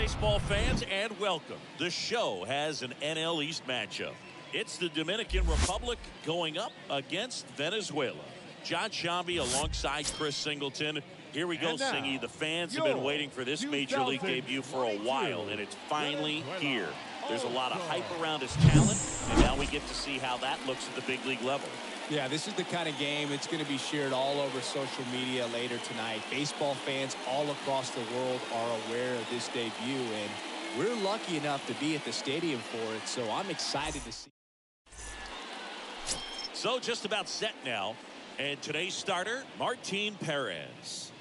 baseball fans, and welcome. The show has an NL East matchup. It's the Dominican Republic going up against Venezuela. John Shambi alongside Chris Singleton. Here we go, Singy. The fans have been waiting for this Major League debut for a while, and it's finally here. There's a lot of hype around his talent, and now we get to see how that looks at the big league level. Yeah, this is the kind of game it's going to be shared all over social media later tonight. Baseball fans all across the world are aware of this debut, and we're lucky enough to be at the stadium for it, so I'm excited to see. So just about set now, and today's starter, Martin Perez.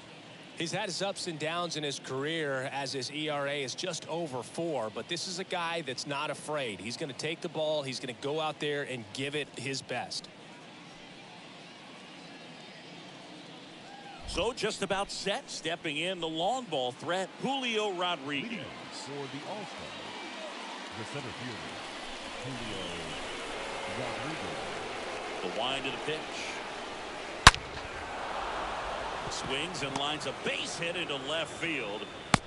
He's had his ups and downs in his career as his ERA is just over 4, but this is a guy that's not afraid. He's going to take the ball, he's going to go out there and give it his best. So just about set, stepping in the long ball threat, Julio Rodriguez. For the All-Star, the center fielder, Julio Rodriguez. The wind of the pitch. Swings and lines a base hit into left field.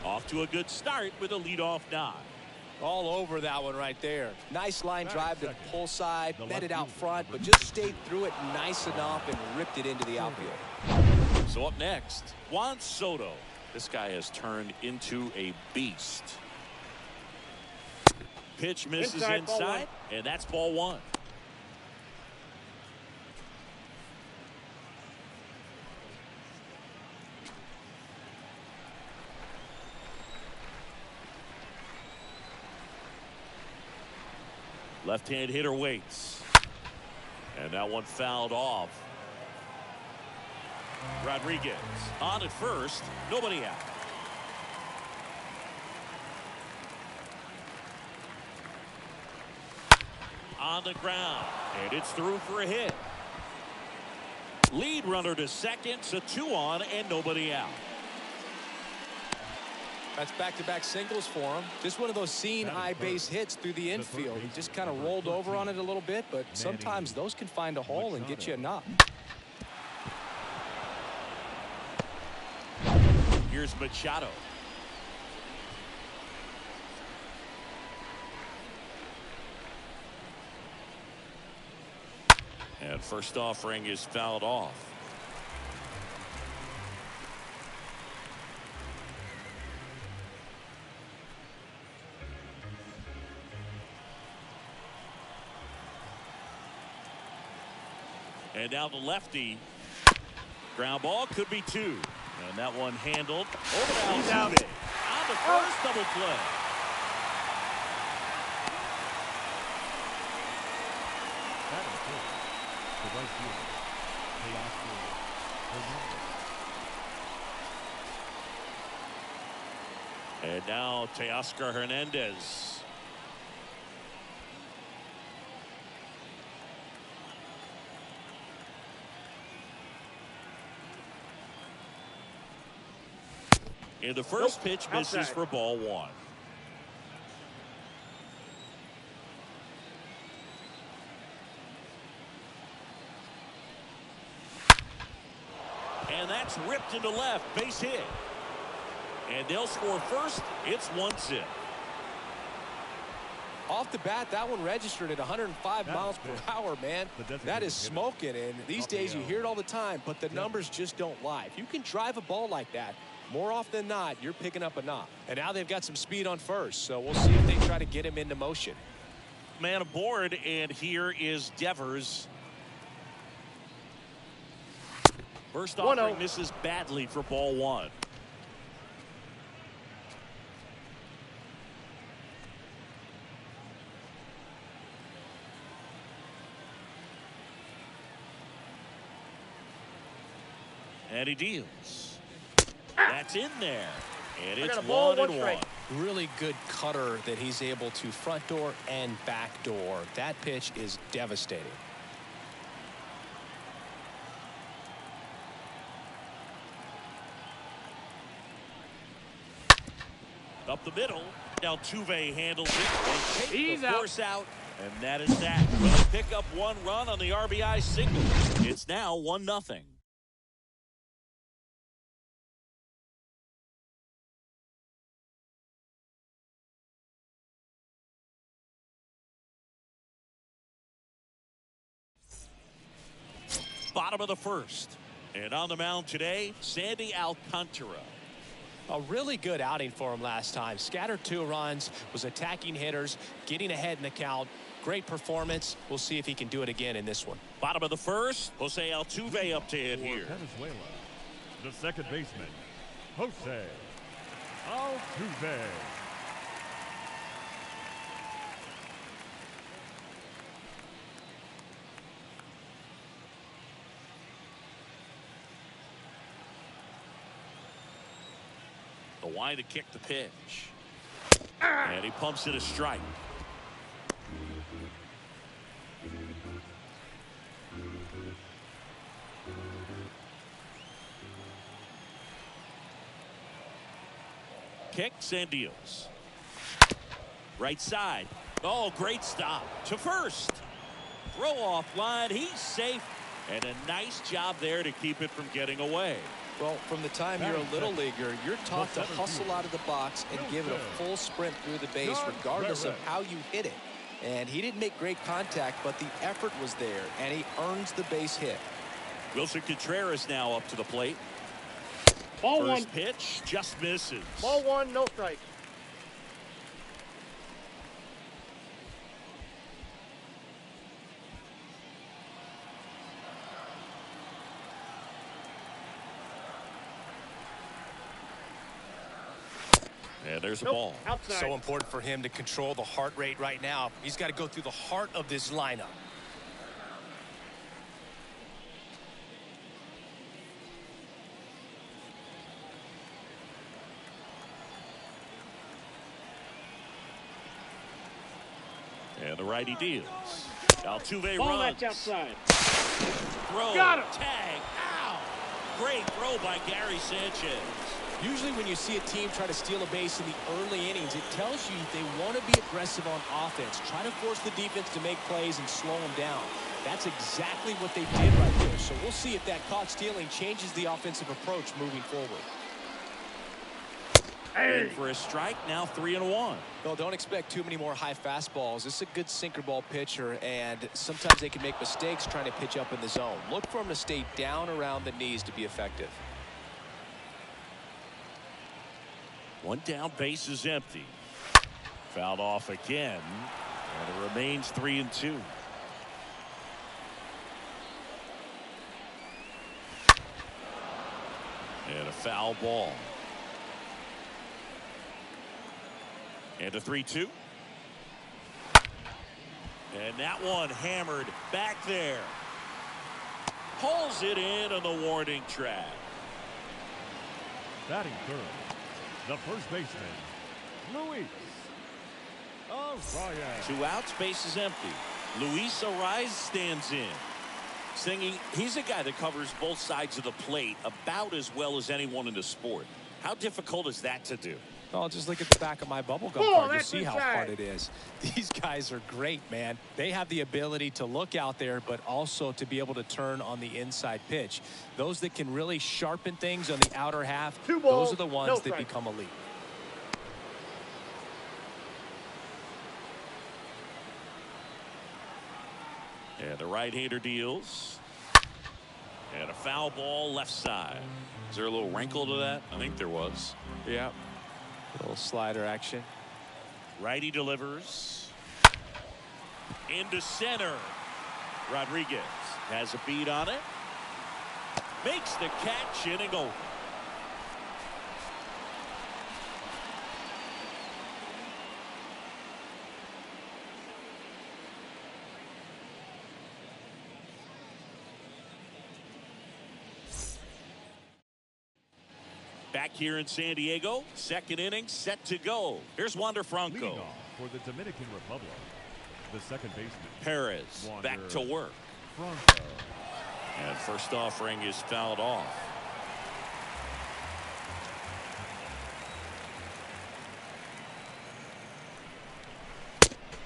Off to a good start with a leadoff nod. All over that one right there. Nice line drive to the pull side, met it out front, but just stayed through it nice enough and ripped it into the outfield. So up next, Juan Soto. This guy has turned into a beast. Pitch misses inside, and that's ball 1. Left-hand hitter waits. And that one fouled off. Rodriguez on at first. Nobody out. On the ground. And it's through for a hit. Lead runner to second. So 2 on and nobody out. That's back-to-back singles for him. Just one of those seen high base hits through the infield. He just kind of rolled over on it a little bit, but sometimes those can find a hole and get you a knock. Here's Machado. And first offering is fouled off. And now the lefty. Ground ball could be 2. And that one handled. Over to Altuve. On the first double play. That is good. The right fielder, And now Teoscar Hernandez. And the first pitch misses for ball 1. And that's ripped into left. Base hit. And they'll score first. It's 1-0. Off the bat, that one registered at 105 miles per hour, man. That is smoking, and these days you hear it all the time, but the numbers just don't lie. If you can drive a ball like that, more often than not, you're picking up a knock. And now they've got some speed on first, so we'll see if they try to get him into motion. Man aboard, and here is Devers. First offering misses badly for ball 1. And he deals. That's in there. And it's 1-1. Really good cutter that he's able to front door and back door. That pitch is devastating. Up the middle. Now Altuve handles it and takes the force out. And that is that. Will pick up 1 run on the RBI single. It's now 1-0. Bottom of the first. And on the mound today, Sandy Alcantara. A really good outing for him last time. Scattered 2 runs, was attacking hitters, getting ahead in the count. Great performance. We'll see if he can do it again in this one. Bottom of the first, Jose Altuve up to hit here. Venezuela, the second baseman, Jose Altuve. The wide to kick the pitch. And he pumps it a strike. Kicks and deals. Right side. Oh, great stop. To first. Throw off line. He's safe. And a nice job there to keep it from getting away. Well, from the time you're a little leaguer, you're taught to hustle out of the box and give it a full sprint through the base regardless of how you hit it. And he didn't make great contact, but the effort was there, and he earns the base hit. Wilson Contreras now up to the plate. Ball First 1. pitch just misses. Ball 1, no strike. And there's a ball. Outside. So important for him to control the heart rate right now. He's got to go through the heart of this lineup. And the righty deals. Altuve Ball runs. that's outside. Throw. Got him. Tag. Ow. Great throw by Gary Sanchez. Usually when you see a team try to steal a base in the early innings, it tells you they want to be aggressive on offense. Try to force the defense to make plays and slow them down. That's exactly what they did right there. So we'll see if that caught stealing changes the offensive approach moving forward. In for a strike, now 3-1. Well, don't expect too many more high fastballs. This is a good sinker ball pitcher, and sometimes they can make mistakes trying to pitch up in the zone. Look for him to stay down around the knees to be effective. One down, base is empty. Fouled off again, and it remains 3-2. And a foul ball. And a 3-2. And that one hammered back there. Pulls it in on the warning track. Batting third, the first baseman, Luis Arias. 2 outs, base is empty. Luis Arias stands in. Singing, he's a guy that covers both sides of the plate about as well as anyone in the sport. How difficult is that to do? Oh, just look at the back of my bubblegum card. You'll see how hard it is. These guys are great, man. They have the ability to look out there, but also to be able to turn on the inside pitch. Those that can really sharpen things on the outer half, those are the ones that become elite. And the right-hander deals. And a foul ball left side. Is there a little wrinkle to that? I think there was. Yeah. A little slider action. Righty delivers. Into center. Rodriguez has a beat on it. Makes the catch, inning over. Back here in San Diego, second inning set to go. Here's Wander Franco. Leading off for the Dominican Republic, the second baseman, Perez Wander back to work. Franco. And first offering is fouled off.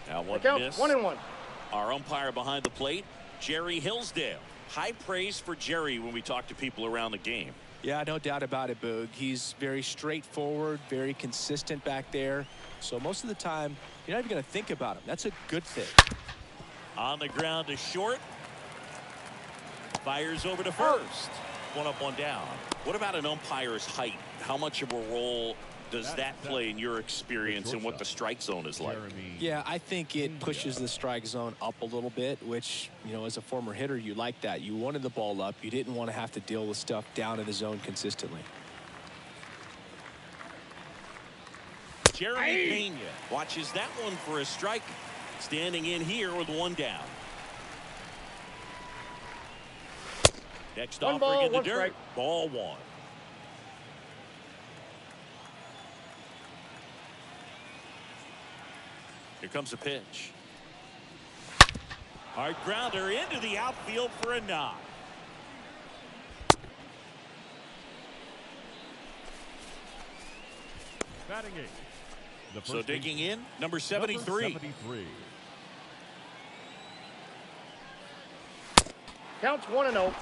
Now one miss. 1-1. Our umpire behind the plate, Jerry Hillsdale. High praise for Jerry when we talk to people around the game. Yeah, no doubt about it, Boog. He's very straightforward, very consistent back there. So most of the time, you're not even going to think about him. That's a good thing. On the ground to short. Fires over to first. One up, one down. What about an umpire's height? How much of a role does that play in your experience and what the strike zone is like? Yeah, I think it pushes the strike zone up a little bit, which, you know, as a former hitter, you like that. You wanted the ball up. You didn't want to have to deal with stuff down in the zone consistently. Jeremy Pena watches that one for a strike. Standing in here with one down. Next One offering ball, in the one dirt. strike. Ball one. Here comes a pitch. Hard grounder into the outfield for a knock. Batting eight. So digging in, number 73. Number 73. Counts 1-0.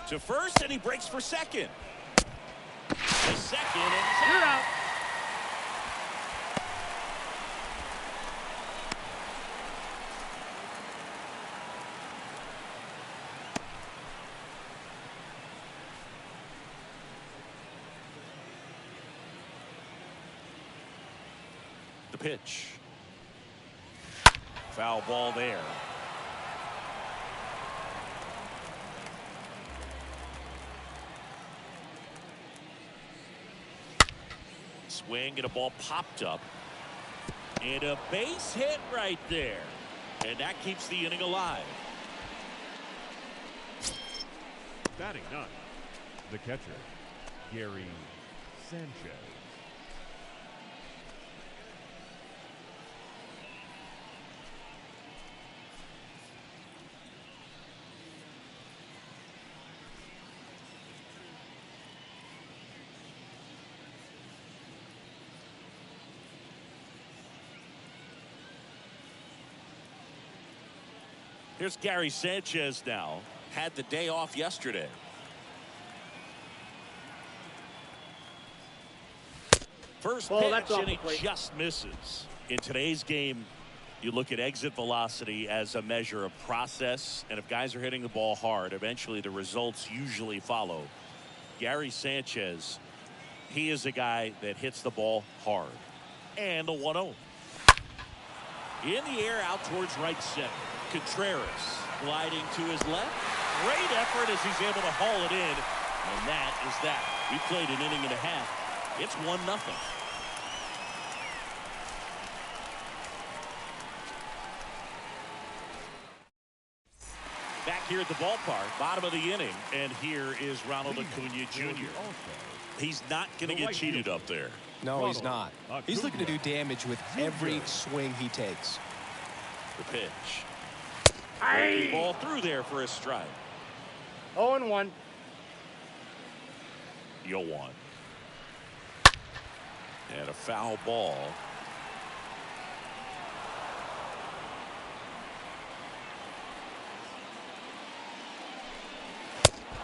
To first, and he breaks for second. To second, and You're out. the pitch. Foul ball there. Swing and a ball popped up. And a base hit right there. And that keeps the inning alive. Batting ninth, the catcher, Gary Sanchez. Here's Gary Sanchez now. Had the day off yesterday. First pitch, and he just misses. In today's game, you look at exit velocity as a measure of process, and if guys are hitting the ball hard, eventually the results usually follow. Gary Sanchez, he is a guy that hits the ball hard. And the 1-0. In the air out towards right center. Contreras gliding to his left. Great effort as he's able to haul it in. And that is that. We played an inning and a half. It's 1-0. Back here at the ballpark, bottom of the inning. And here is Ronald Acuna Jr. He's not going to get cheated up there. No, he's not. He's looking to do damage with every swing he takes. The pitch. Ball through there for a strike. 0-1. 0-1. And a foul ball.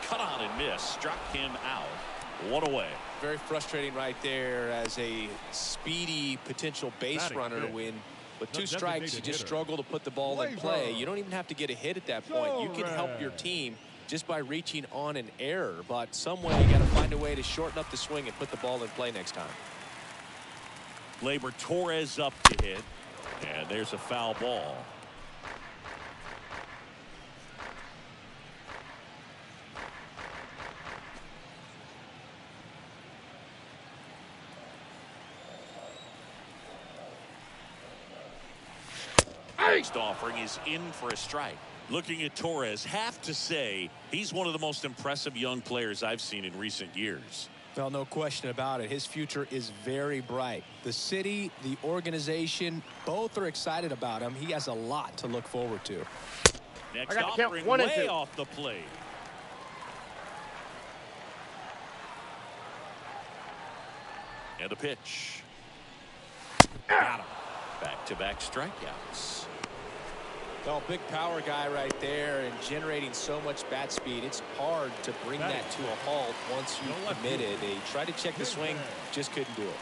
Cut on and miss. Struck him out. 1 away. Very frustrating right there as a speedy potential base runner to win. With 2 strikes, you just struggle to put the ball in play. You don't even have to get a hit at that point. You can help your team just by reaching on an error. But some way you got to find a way to shorten up the swing and put the ball in play next time. Gleyber Torres up to hit. And there's a foul ball. Next offering is in for a strike. Looking at Torres, have to say he's one of the most impressive young players I've seen in recent years. Well, no question about it. His future is very bright. The city, the organization, both are excited about him. He has a lot to look forward to. Next offering way off the plate. And a pitch. Got him. Back-to-back strikeouts. Well, big power guy right there and generating so much bat speed. It's hard to bring that to a halt once you commit it. They tried to check the swing, just couldn't do it.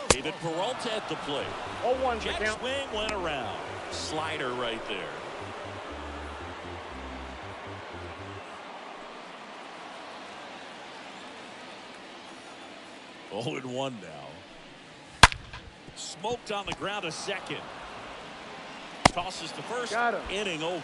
David Peralta at the plate. 0-1 Jet count. swing went around. Slider right there. Oh, and 1 now. Smoked on the ground a second. Tosses to first. Got him. Inning over.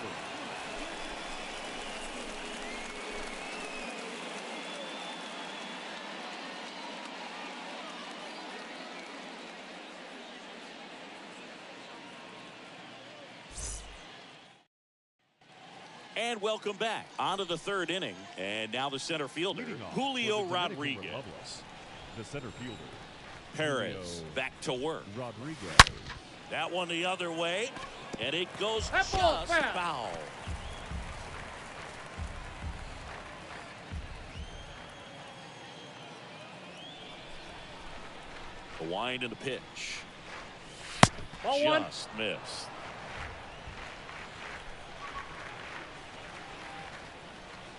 And welcome back. On to the 3rd inning. And now the center fielder, Julio Rodriguez. The center fielder, Perez Julio back to work. Rodriguez. That one the other way. And it goes That just ball's foul. foul. The wind and the pitch. Ball 1. Just missed.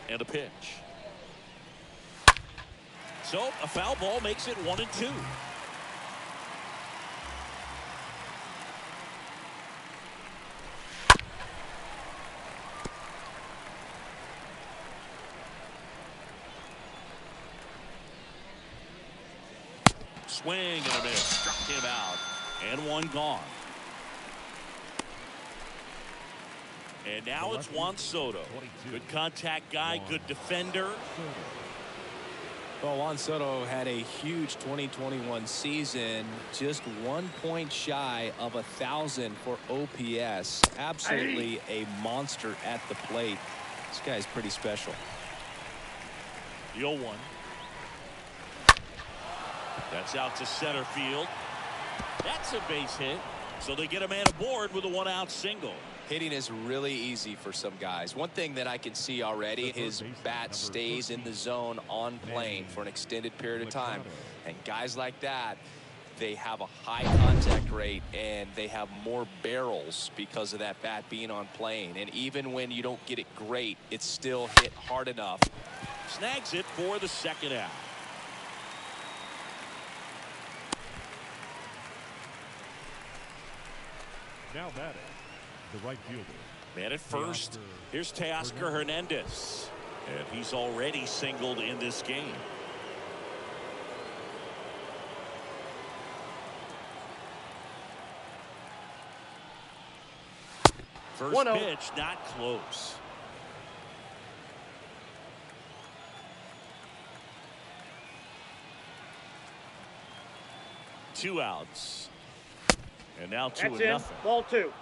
And a pitch. So a foul ball makes it 1-2. Swing and a miss. Struck him out. And 1 gone. And now it's Juan Soto. Good contact guy, good defender. Well, Juan Soto had a huge 2021 season, just 1 point shy of 1,000 for OPS. Absolutely a monster at the plate. This guy's pretty special. The 0-1. That's out to center field. That's a base hit. So they get a man aboard with a 1-out single. Hitting is really easy for some guys. One thing that I can see already, his bat stays in the zone on plane for an extended period of time. And guys like that, they have a high contact rate and they have more barrels because of that bat being on plane. And even when you don't get it great, it's still hit hard enough. Snags it for the 2nd out. Now batting, the right fielder. Man at first. Here's Teoscar Hernandez. And he's already singled in this game. First 1-0. pitch, not close. Two outs. And now 2-0. That's in. Ball 2.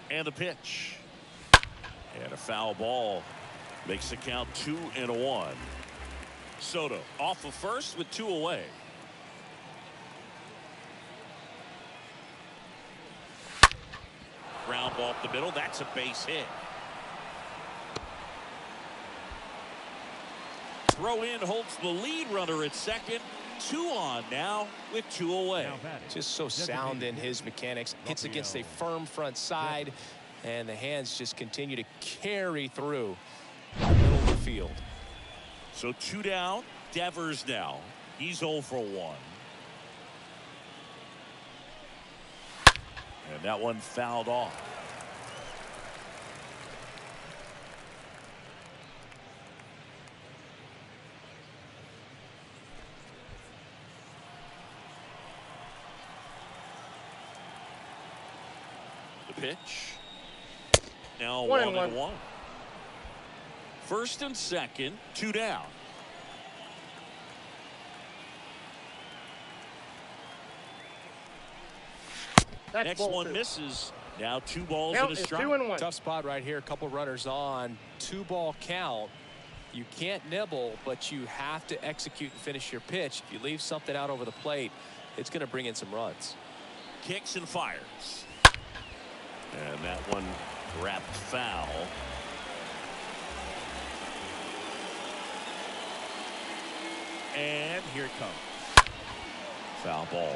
And a pitch. And a foul ball. Makes the count 2-1. Soto off of first with 2 away. Ground ball up the middle. That's a base hit. Throw in holds the lead runner at second. 2 on now with 2 away. Just so sound in his mechanics. Hits against a firm front side, and the hands just continue to carry through the middle of the field. So 2 down. Devers now. He's 0 for 1. And that one fouled off. The pitch. Now 1-1. First and second, 2 down. That's Next ball one 2. misses. Now 2 balls Count and a is strike. 2-1. Tough spot right here. A couple runners on. 2-ball count. You can't nibble, but you have to execute and finish your pitch. If you leave something out over the plate, it's going to bring in some runs. Kicks and fires. And that one wrapped foul. And here it comes. Foul ball.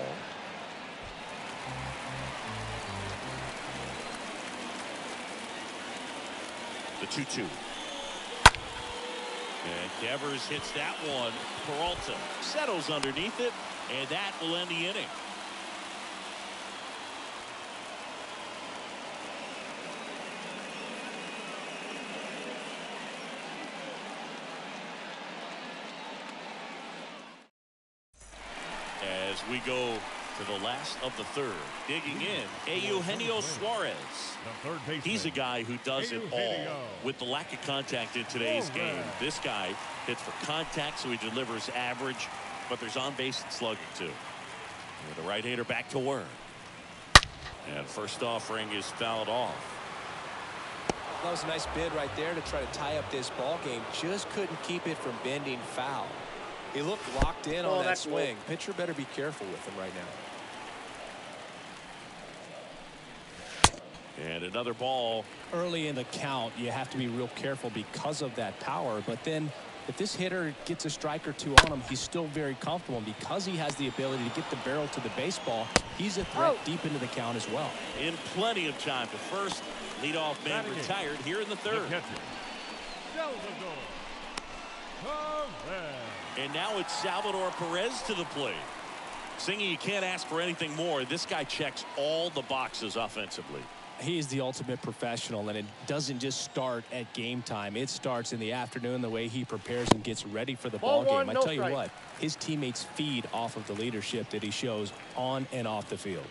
The 2-2. And Devers hits that one. Peralta settles underneath it, and that will end the inning. As we go to the last of the third, digging in, Eugenio Suarez. He's a guy who does it all with the lack of contact in today's game. This guy hits for contact, so he delivers average, but there's on-base and slugging too. And the right-hander back to work. And first offering is fouled off. That was a nice bid right there to try to tie up this ball game. Just couldn't keep it from bending foul. He looked locked in on that swing. Pitcher better be careful with him right now. And another ball. Early in the count, you have to be real careful because of that power. But then if this hitter gets a strike or two on him, he's still very comfortable. And because he has the ability to get the barrel to the baseball, he's a threat deep into the count as well. In plenty of time. The first leadoff man retired here in the third. And now it's Salvador Perez to the plate. Singy, you can't ask for anything more. This guy checks all the boxes offensively. He's the ultimate professional, and it doesn't just start at game time. It starts in the afternoon, the way he prepares and gets ready for the ball game. I tell you what, his teammates feed off of the leadership that he shows on and off the field.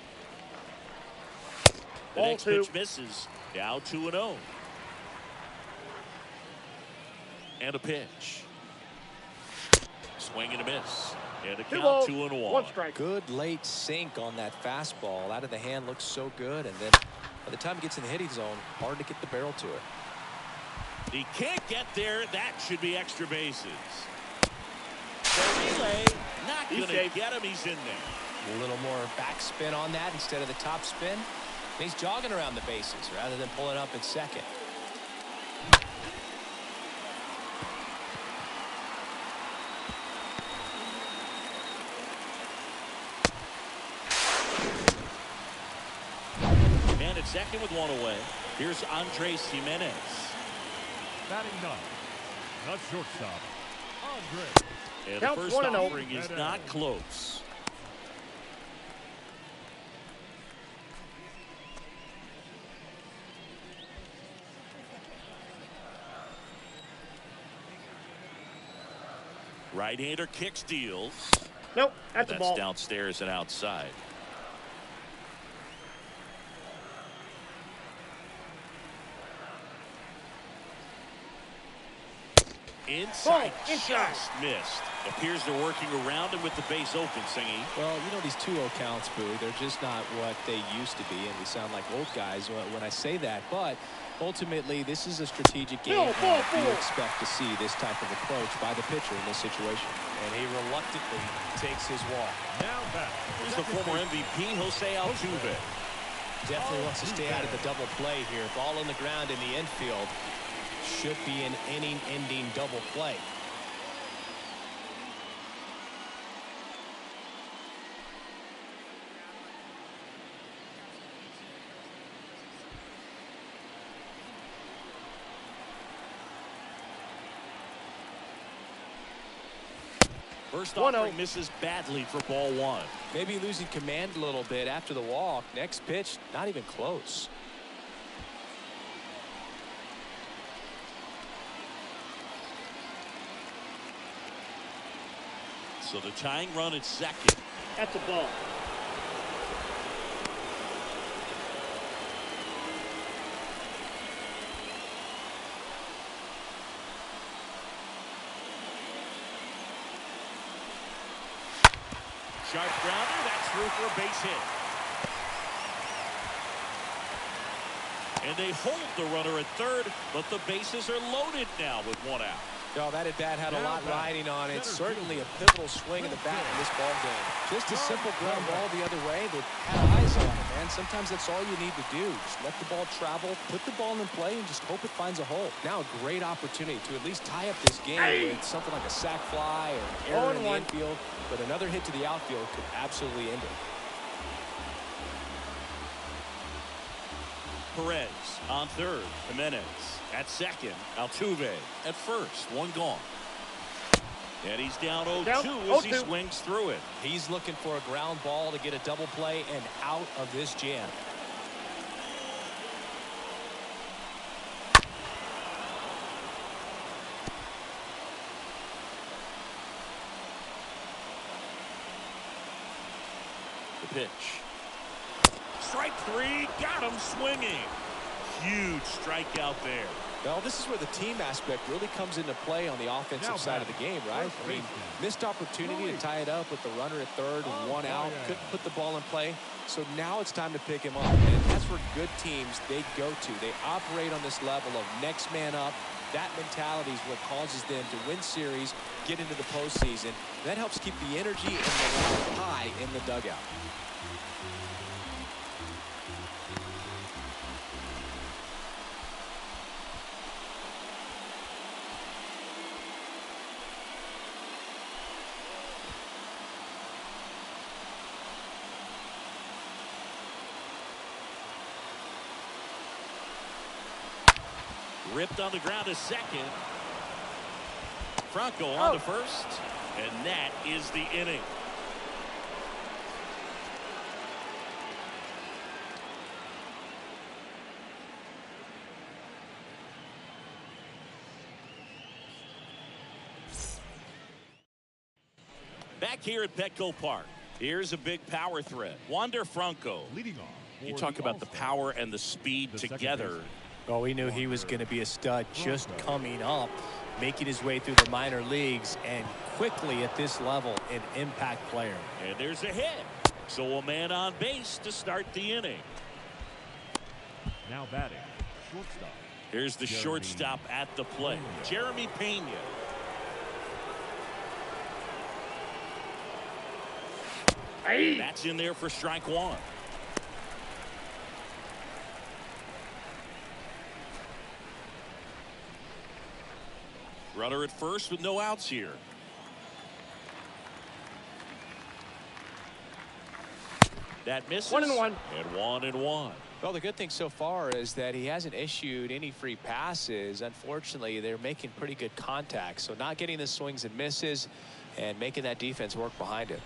The next pitch misses. Now 2-0. And a pitch. Swing and a miss. And a count 2-1. One strike. Good late sink on that fastball. Out of the hand looks so good, and then by the time he gets in the hitting zone, hard to get the barrel to it. He can't get there. That should be extra bases. The relay, not going to get him. He's in there. A little more backspin on that instead of the top spin. He's jogging around the bases rather than pulling up at second. And at second with one away, here's Andres Jimenez. Batting ninth, the shortstop, Andre. And the first offering is not close. Right-hander kicks, deals. Nope, that's a ball. That's downstairs and outside. Inside, just missed. Appears they're working around him with the base open, Singy. Well, you know, these 2-0 counts, Boo, they're just not what they used to be, and we sound like old guys when I say that. But ultimately, this is a strategic game, and you expect to see this type of approach by the pitcher in this situation. And he reluctantly takes his walk. Now back. Here's the former MVP, Jose Altuve. Definitely wants to stay out of the double play here. Ball on the ground in the infield. Should be an inning-ending double play. First offering misses badly for ball one. Maybe losing command a little bit after the walk. Next pitch, not even close. So the tying run at second. That's a ball. Sharp grounder, that's through for a base hit. And they hold the runner at third, but the bases are loaded now with one out. Oh, that at-bat had a lot riding on it. Certainly a pivotal swing in the bat in this ball game. Just a simple ground ball the other way. They had eyes on it, man. Sometimes that's all you need to do. Just let the ball travel, put the ball in play, and just hope it finds a hole. Now a great opportunity to at least tie up this game with something like a sac fly or an error in the infield. But another hit to the outfield could absolutely end it. Perez on third. Jimenez at second. Altuve at first. One gone. And he's down 0-2 as he swings through it. He's looking for a ground ball to get a double play and out of this jam. The pitch. Strike three, got him swinging. Huge strikeout there. Well, this is where the team aspect really comes into play on the offensive side of the game, right? I mean, missed opportunity to tie it up with the runner at third and one out. Couldn't put the ball in play. So now it's time to pick him up. And that's where good teams, they go to. They operate on this level of next man up. That mentality is what causes them to win series, get into the postseason. That helps keep the energy and morale high in the dugout. Ripped on the ground to second. Franco on to first. And that is the inning. Back here at Petco Park. Here's a big power threat. Wander Franco. Leading off. You talk about the power and the speed together. Well, we knew he was going to be a stud just coming up, making his way through the minor leagues, and quickly at this level, an impact player. And there's a hit. So a man on base to start the inning. Now batting, shortstop. Here's the shortstop at the plate, Jeremy Pena. That's in there for strike one. Runner at first with no outs here. That misses. 1-1. And 1-1. Well, the good thing so far is that he hasn't issued any free passes. Unfortunately, they're making pretty good contact. So not getting the swings and misses and making that defense work behind it.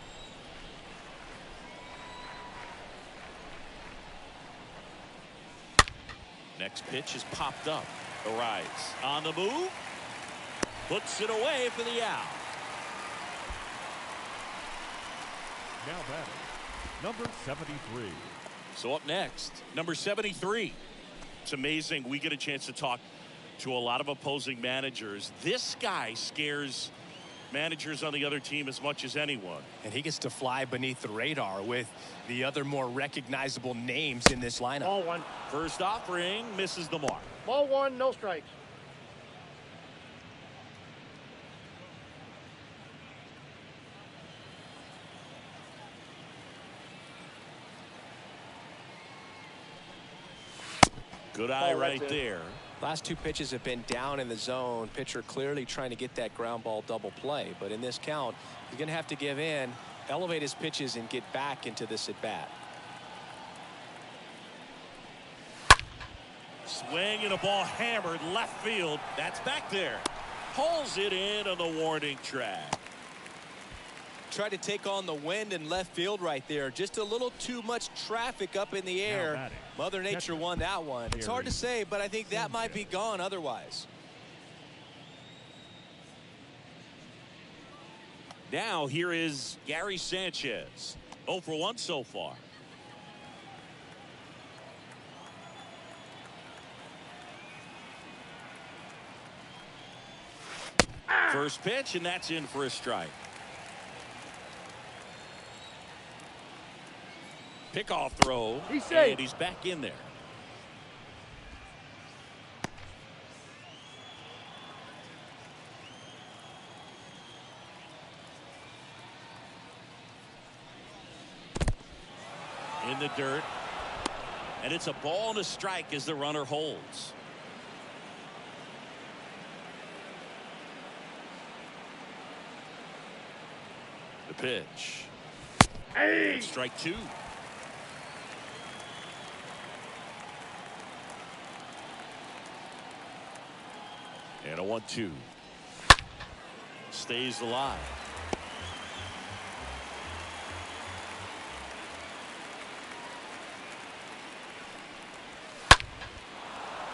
Next pitch is popped up. Arise on the move. Puts it away for the out. Now batting, number 73. So up next, number 73. It's amazing. We get a chance to talk to a lot of opposing managers. This guy scares managers on the other team as much as anyone. And he gets to fly beneath the radar with the other more recognizable names in this lineup. Ball one. First offering misses the mark. Ball one, no strikes. Good eye right there. Last two pitches have been down in the zone. Pitcher clearly trying to get that ground ball double play. But in this count, he's going to have to give in, elevate his pitches, and get back into this at bat. Swing and a ball hammered left field. That's back there. Pulls it in on the warning track. Tried to take on the wind in left field right there. Just a little too much traffic up in the air. Mother Nature won that one. It's hard to say, but I think that might be gone otherwise. Now here is Gary Sanchez. 0 for 1 so far. First pitch, and that's in for a strike. Pickoff throw, and he's back in there. in the dirt. And it's a ball and a strike as the runner holds. The pitch. Hey! Strike two. And a 1-2. Stays alive.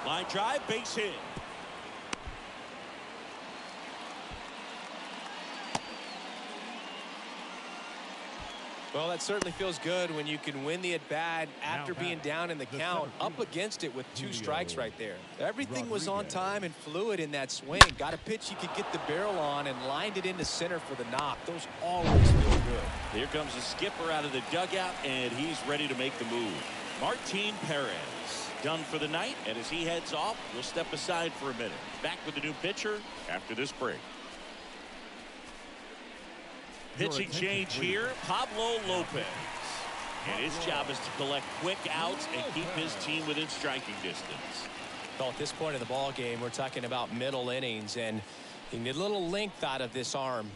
Line drive, base hit. Well, that certainly feels good when you can win the at-bat after being down in the count, up against it with 2 strikes right there. Everything was on time and fluid in that swing. Got a pitch you could get the barrel on and lined it into center for the knock. Those always feel good. Here comes the skipper out of the dugout, and he's ready to make the move. Martin Perez done for the night, and as he heads off, we'll step aside for a minute. Back with the new pitcher after this break. Pitching change here, Pablo Lopez. And his job is to collect quick outs and keep his team within striking distance. Well, at this point of the ball game, we're talking about middle innings, and you need a little length out of this arm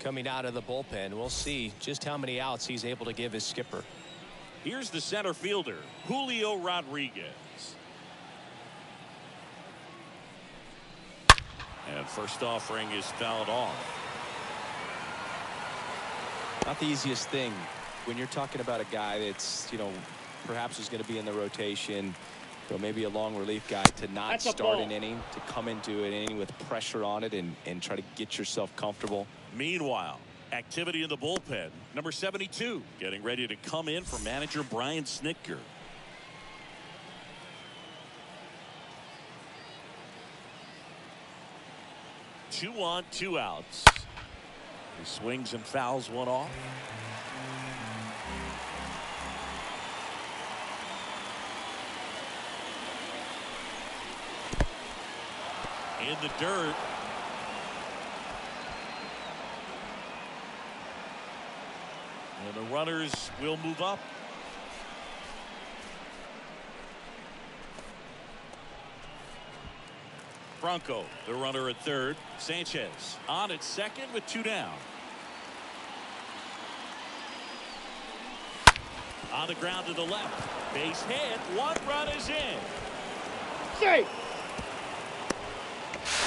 coming out of the bullpen. We'll see just how many outs he's able to give his skipper. Here's the center fielder, Julio Rodriguez. And first offering is fouled off. Not the easiest thing when you're talking about a guy that's, perhaps is going to be in the rotation, maybe a long relief guy, to not start an inning, to come into an inning with pressure on it and try to get yourself comfortable. Meanwhile, activity in the bullpen. Number 72 getting ready to come in for manager Brian Snitker. Two on, 2 outs. He swings and fouls one off. In the dirt. And the runners will move up. Franco, the runner at third. Sanchez on at second with 2 down. On the ground to the left. Base hit. 1 run is in. Safe.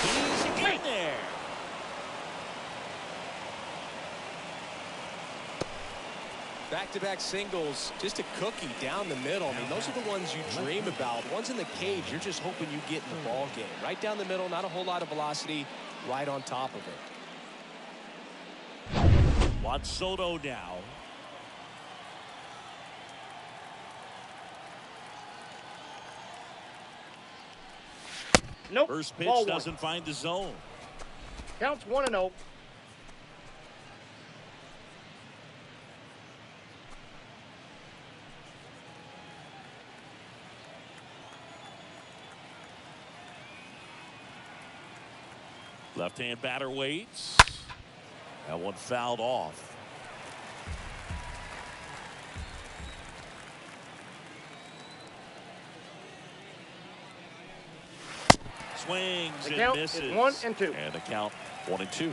He's in there. Back-to-back singles, just a cookie down the middle. I mean, those are the ones you dream about. Ones in the cage, you're just hoping you get in the ball game. Right down the middle, not a whole lot of velocity, right on top of it. Juan Soto now. Nope. First pitch Ball doesn't find the zone. Counts 1-0. Left-hand batter waits. That one fouled off. Swings The and count misses. is 1-2. And the count 1-2.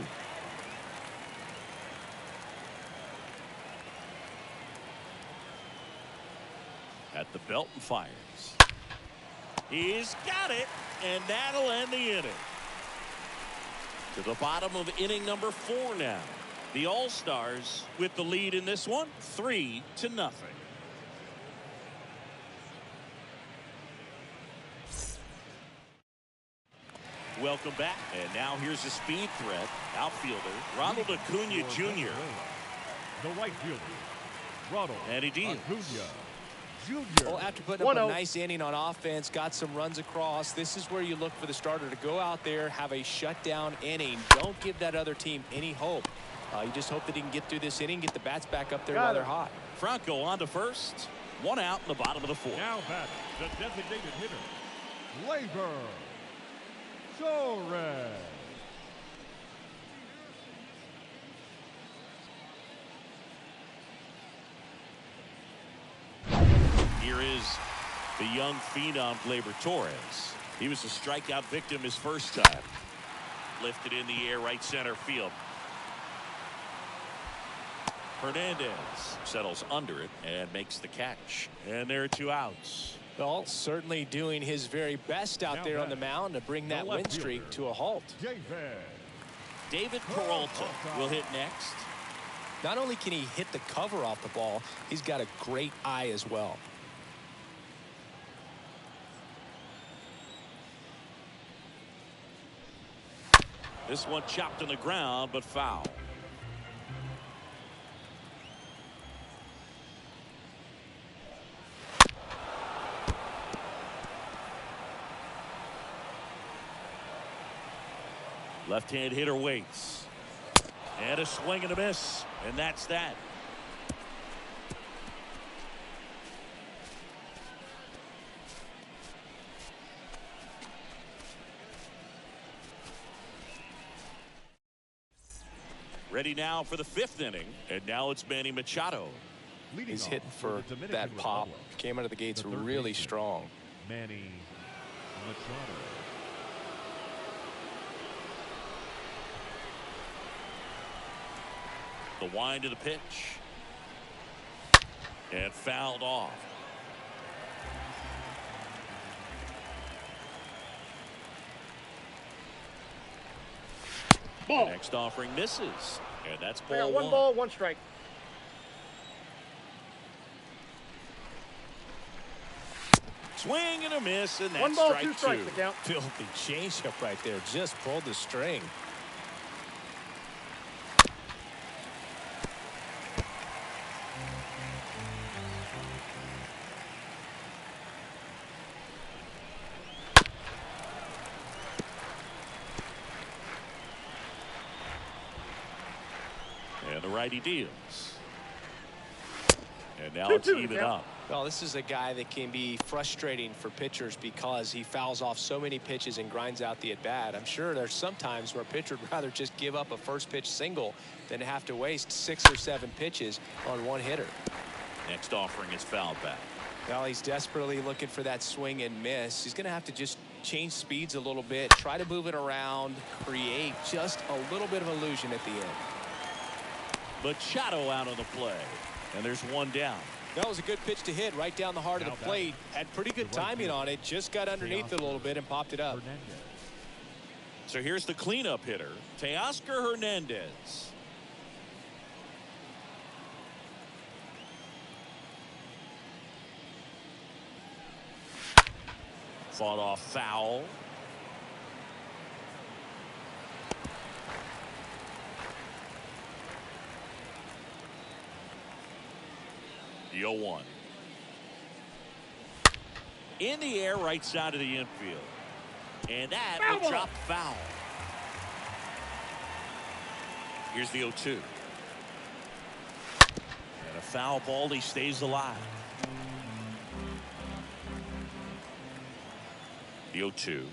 At the belt and fires. He's got it, and that'll end the inning. To the bottom of inning number 4 now. The All-Stars with the lead in this one, 3-0. Welcome back. And now here's the speed threat. Outfielder, Ronald Acuna Jr. The right fielder, Ronald Acuna Jr. Well, after putting up a nice inning on offense, got some runs across, this is where you look for the starter to go out there, have a shutdown inning. Don't give that other team any hope. You just hope that he can get through this inning, get the bats back up there while they're hot. Franco on to first. 1 out in the bottom of the 4th. Now batting, the designated hitter, Labor Torres. here is the young phenom Gleyber Torres. He was a strikeout victim his first time. Lifted in the air, right center field. Hernandez settles under it and makes the catch. And there are 2 outs. Well, certainly doing his very best out there on the mound to bring that win streak to a halt. David Peralta will hit next. Not only can he hit the cover off the ball, he's got a great eye as well. This one chopped on the ground, but foul. Left-hand hitter waits. And a swing and a miss. And that's that. Ready now for the 5th inning. And now it's Manny Machado. He's hitting for that pop. Came out of the gates really strong. Manny Machado. The wind of the pitch. And fouled off. Ball. Next offering misses. And that's I got ball 1 ball, 1 strike. Swing and a miss, and that's 1 ball, strike 2 strikes. 2. The count. Filthy changeup right there. Just pulled the string. And the righty deals. And now it's 2-2 even count. up. Well, this is a guy that can be frustrating for pitchers because he fouls off so many pitches and grinds out the at-bat. I'm sure there's some times where a pitcher would rather just give up a first pitch single than have to waste 6 or 7 pitches on one hitter. Next offering is fouled back. Well, he's desperately looking for that swing and miss. He's going to have to just change speeds a little bit, try to move it around, create just a little bit of illusion at the end. Machado out of the play. And there's 1 down. That was a good pitch to hit right down the heart of the plate. Had pretty good timing on it. Just got underneath it a little bit and popped it up. So here's the cleanup hitter, Teoscar Hernandez. Fought off foul. The 0-1. In the air, right side of the infield. And that will drop foul. Here's the 0-2. And a foul ball. He stays alive. The 0-2.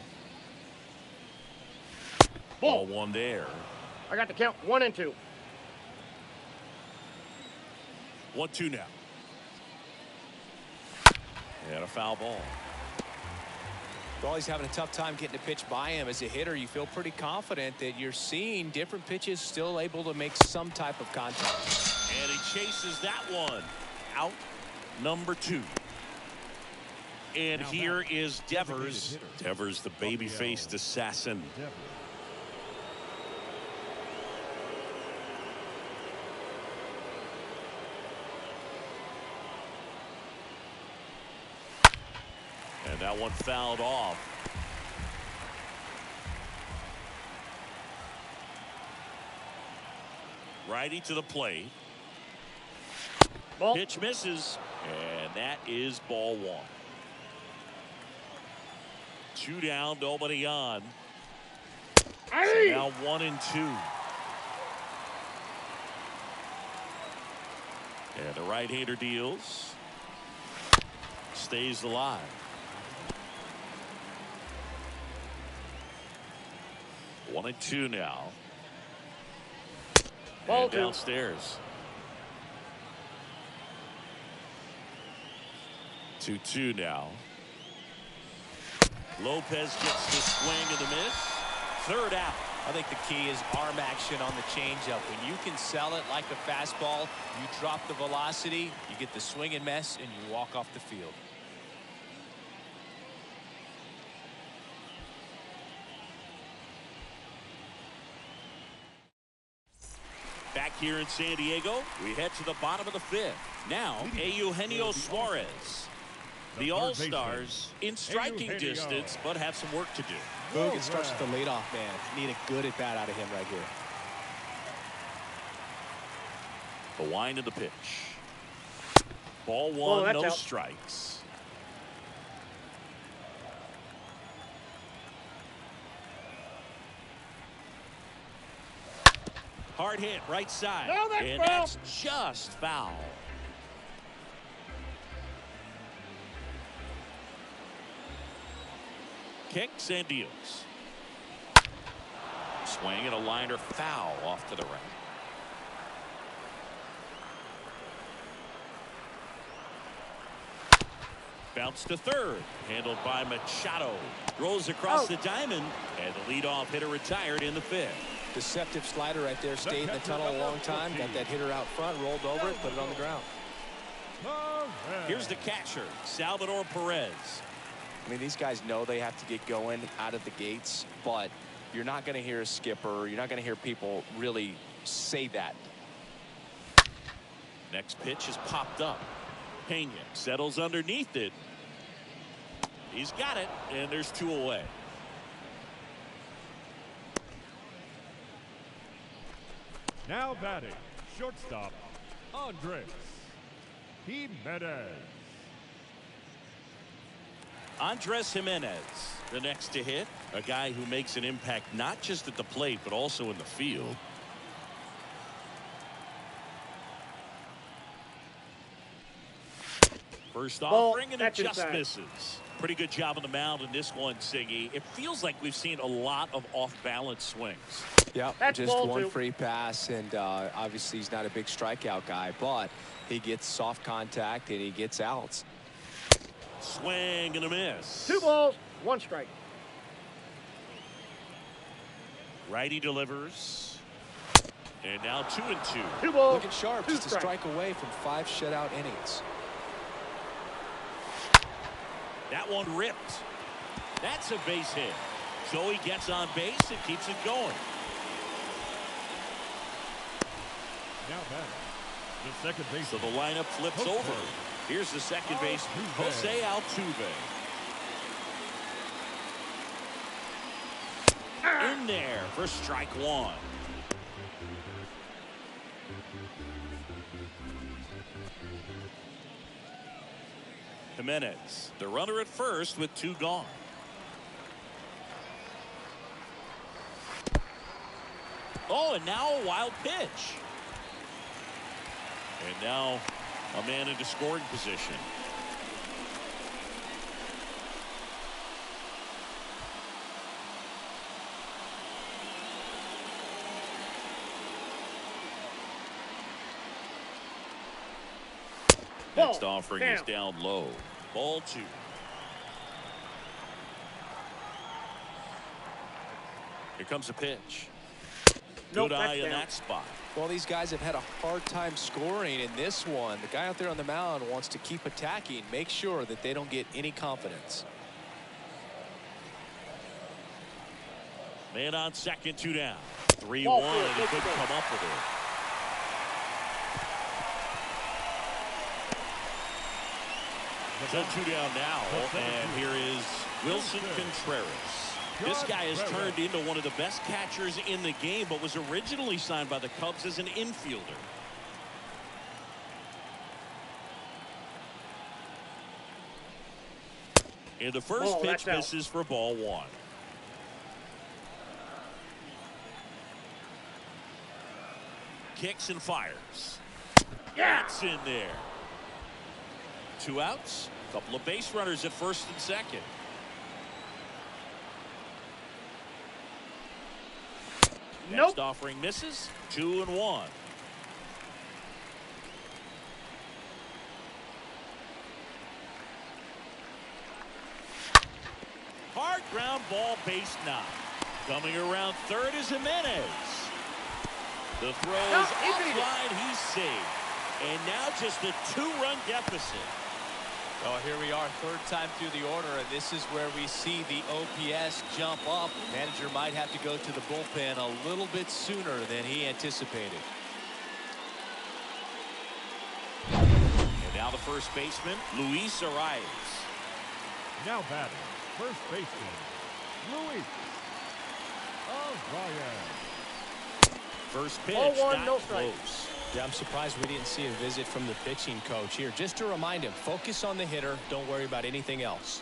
Ball 1 there. I got the count. 1 and 2. 1-2 now. And a foul ball. Well, he's having a tough time getting a pitch by him. As a hitter, you feel pretty confident that you're seeing different pitches still able to make some type of contact. And he chases that one. Out number 2. And here is Devers. Devers, the baby-faced assassin. And that one fouled off. Righty to the plate. Ball. Pitch misses. And that is ball 1. 2 down, nobody on. So now 1 and 2. And the right-hander deals. Stays alive. One and 2 now. Ball and 2. Downstairs. 2-2 now. Lopez gets the swing and the miss. Third out. I think the key is arm action on the changeup. When you can sell it like a fastball, you drop the velocity, you get the swing and miss, and you walk off the field. Back here in San Diego, we head to the bottom of the fifth. Now, Eugenio Suarez. The All-Stars in striking distance, but have some work to do. Boog, it starts with the leadoff man. Need a good at-bat out of him right here. The wind of the pitch. Ball one, no strikes. Hard hit, right side. No, that's and foul. That's just foul. Kicks and deals. Swing and a liner foul off to the right. Bounce to third. Handled by Machado. Rolls across the diamond. And the leadoff hitter retired in the fifth. Deceptive slider right there. Stayed in the tunnel a long time. Got that hitter out front. Rolled over it. Put it on the ground. Here's the catcher, Salvador Perez. I mean, these guys know they have to get going out of the gates, but you're not going to hear a skipper. You're not going to hear people really say that. Next pitch is popped up. Pena settles underneath it. He's got it, and there's two away. Now batting, shortstop, Andres Jimenez. Andres Jimenez, the next to hit. A guy who makes an impact not just at the plate, but also in the field. First offering, and it just misses. Pretty good job on the mound in this one, Siggy. It feels like we've seen a lot of off-balance swings. Yeah, just one free pass, and obviously he's not a big strikeout guy, but he gets soft contact and he gets outs. Swing and a miss. 2 balls, 1 strike. Righty delivers. And now 2-2. 2 balls. Looking sharp, just a strike away from 5 shutout innings. That one ripped. That's a base hit. So he gets on base and keeps it going. Now batting, the second base. So the lineup flips over. Here's the second baseman, Jose Altuve. In there for strike one. Jimenez, the runner at first with 2 gone. Oh, and now a wild pitch. And now a man into scoring position. Next offering is down low. Ball 2. Here comes a pitch. Good eye in that spot. Well, these guys have had a hard time scoring in this one. The guy out there on the mound wants to keep attacking, make sure that they don't get any confidence. Man on second, 2 down. 3-1, and he couldn't come up with it. So 2 down now, and here is Wilson Contreras. This guy has turned into one of the best catchers in the game, but was originally signed by the Cubs as an infielder. And the first pitch misses for ball 1. Kicks and fires. That's in there. 2 outs. A couple of base runners at first and second. Next offering misses. 2-1. Ground ball, base knock. Coming around third is Jimenez. The throw is offline. He's safe. And now just a 2-run deficit. Well, here we are, third time through the order, and this is where we see the OPS jump up. Manager might have to go to the bullpen a little bit sooner than he anticipated. And now the first baseman, Luis Arias. Now batting, first baseman, Luis Arias. First pitch, 0-1, not no strike. close. Yeah, I'm surprised we didn't see a visit from the pitching coach here. Just to remind him, focus on the hitter. Don't worry about anything else.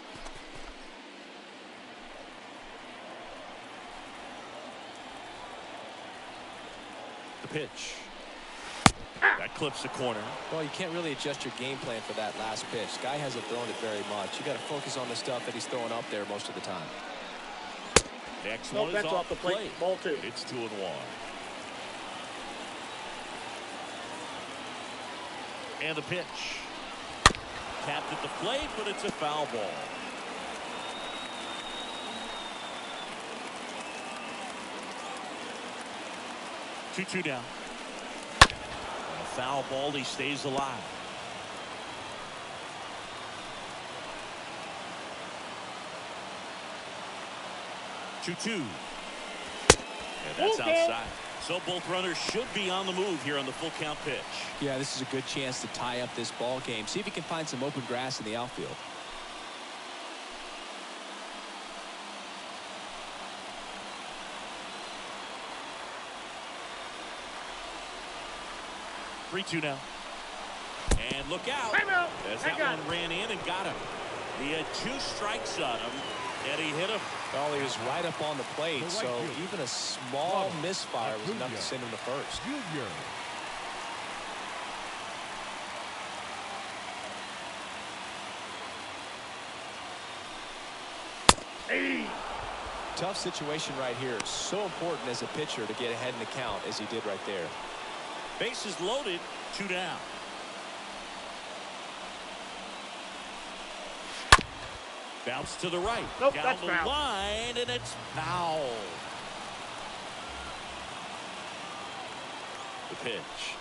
The pitch. That clips the corner. Well, you can't really adjust your game plan for that last pitch. Guy hasn't thrown it very much. You got to focus on the stuff that he's throwing up there most of the time. Next one is off the plate. Ball 2. It's 2-1. And the pitch. Tapped at the plate, but it's a foul ball. Two down. And a foul ball, he stays alive. Two. And that's outside. So both runners should be on the move here on the full count pitch. Yeah, this is a good chance to tie up this ball game. See if he can find some open grass in the outfield. Three-two now. And look out. Timeout. As that one ran in and got him. He had 2 strikes on him, and he hit him. Well, he was right up on the plate, The right so field. even a small misfire was enough to send him to first. Junior. Tough situation right here. So important as a pitcher to get ahead in the count as he did right there. Bases loaded, 2 down. Bounce to the right. Nope, down that's the foul. line, and it's foul. The pitch.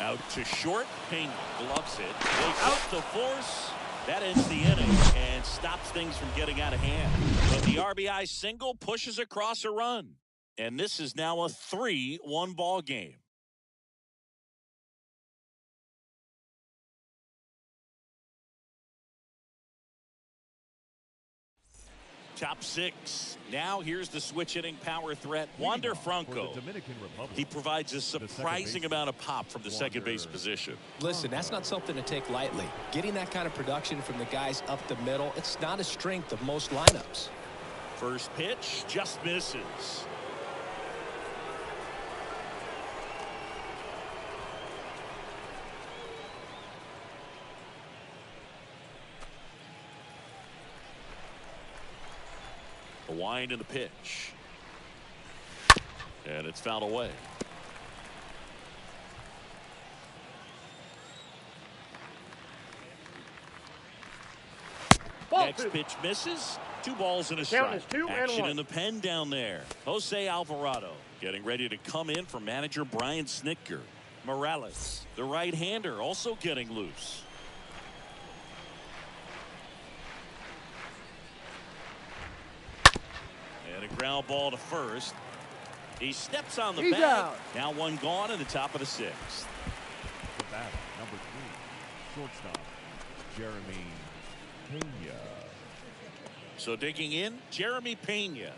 Out to short. Pena gloves it. Takes out the force. That ends the inning and stops things from getting out of hand. But the RBI single pushes across a run. And this is now a 3-1 ball game. Top 6. Now here's the switch hitting power threat, Wander Franco. He provides a surprising amount of pop from the second base position. Listen, that's not something to take lightly. Getting that kind of production from the guys up the middle, it's not a strength of most lineups. First pitch just misses. The wind and the pitch. And it's fouled away. Next pitch misses. 2 balls and a strike. Count is 2 and Action 1. in the pen down there. Jose Alvarado getting ready to come in for manager Brian Snitker. Morales, the right-hander, also getting loose. And a ground ball to first. He steps on the He's bag. out. Now 1 gone in the top of the 6th. The batter, number 3, shortstop, Jeremy Pena. So digging in, Jeremy Pena.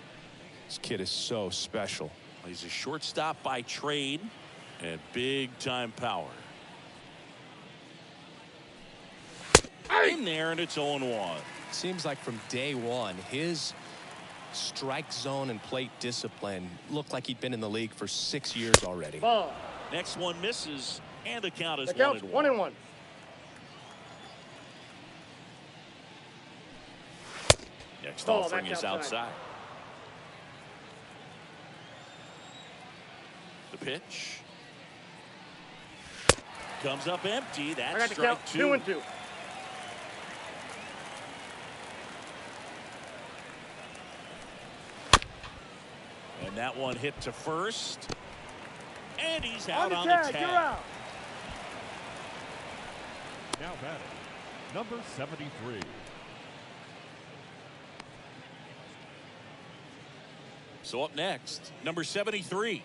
This kid is so special. He's a shortstop by trade and big-time power. In there, and it's 0-1. Seems like from day one, his strike zone and plate discipline looked like he'd been in the league for 6 years already. Ball. Next one misses, and the count is The count's 1-1. 1-1. Next Ball, offering that's is outside. The pitch comes up empty. I That's got the strike count 2. 2-2. And that one hit to first. And he's out on the the tag. You're tag. out. Now batting, number 73. So up next, number 73.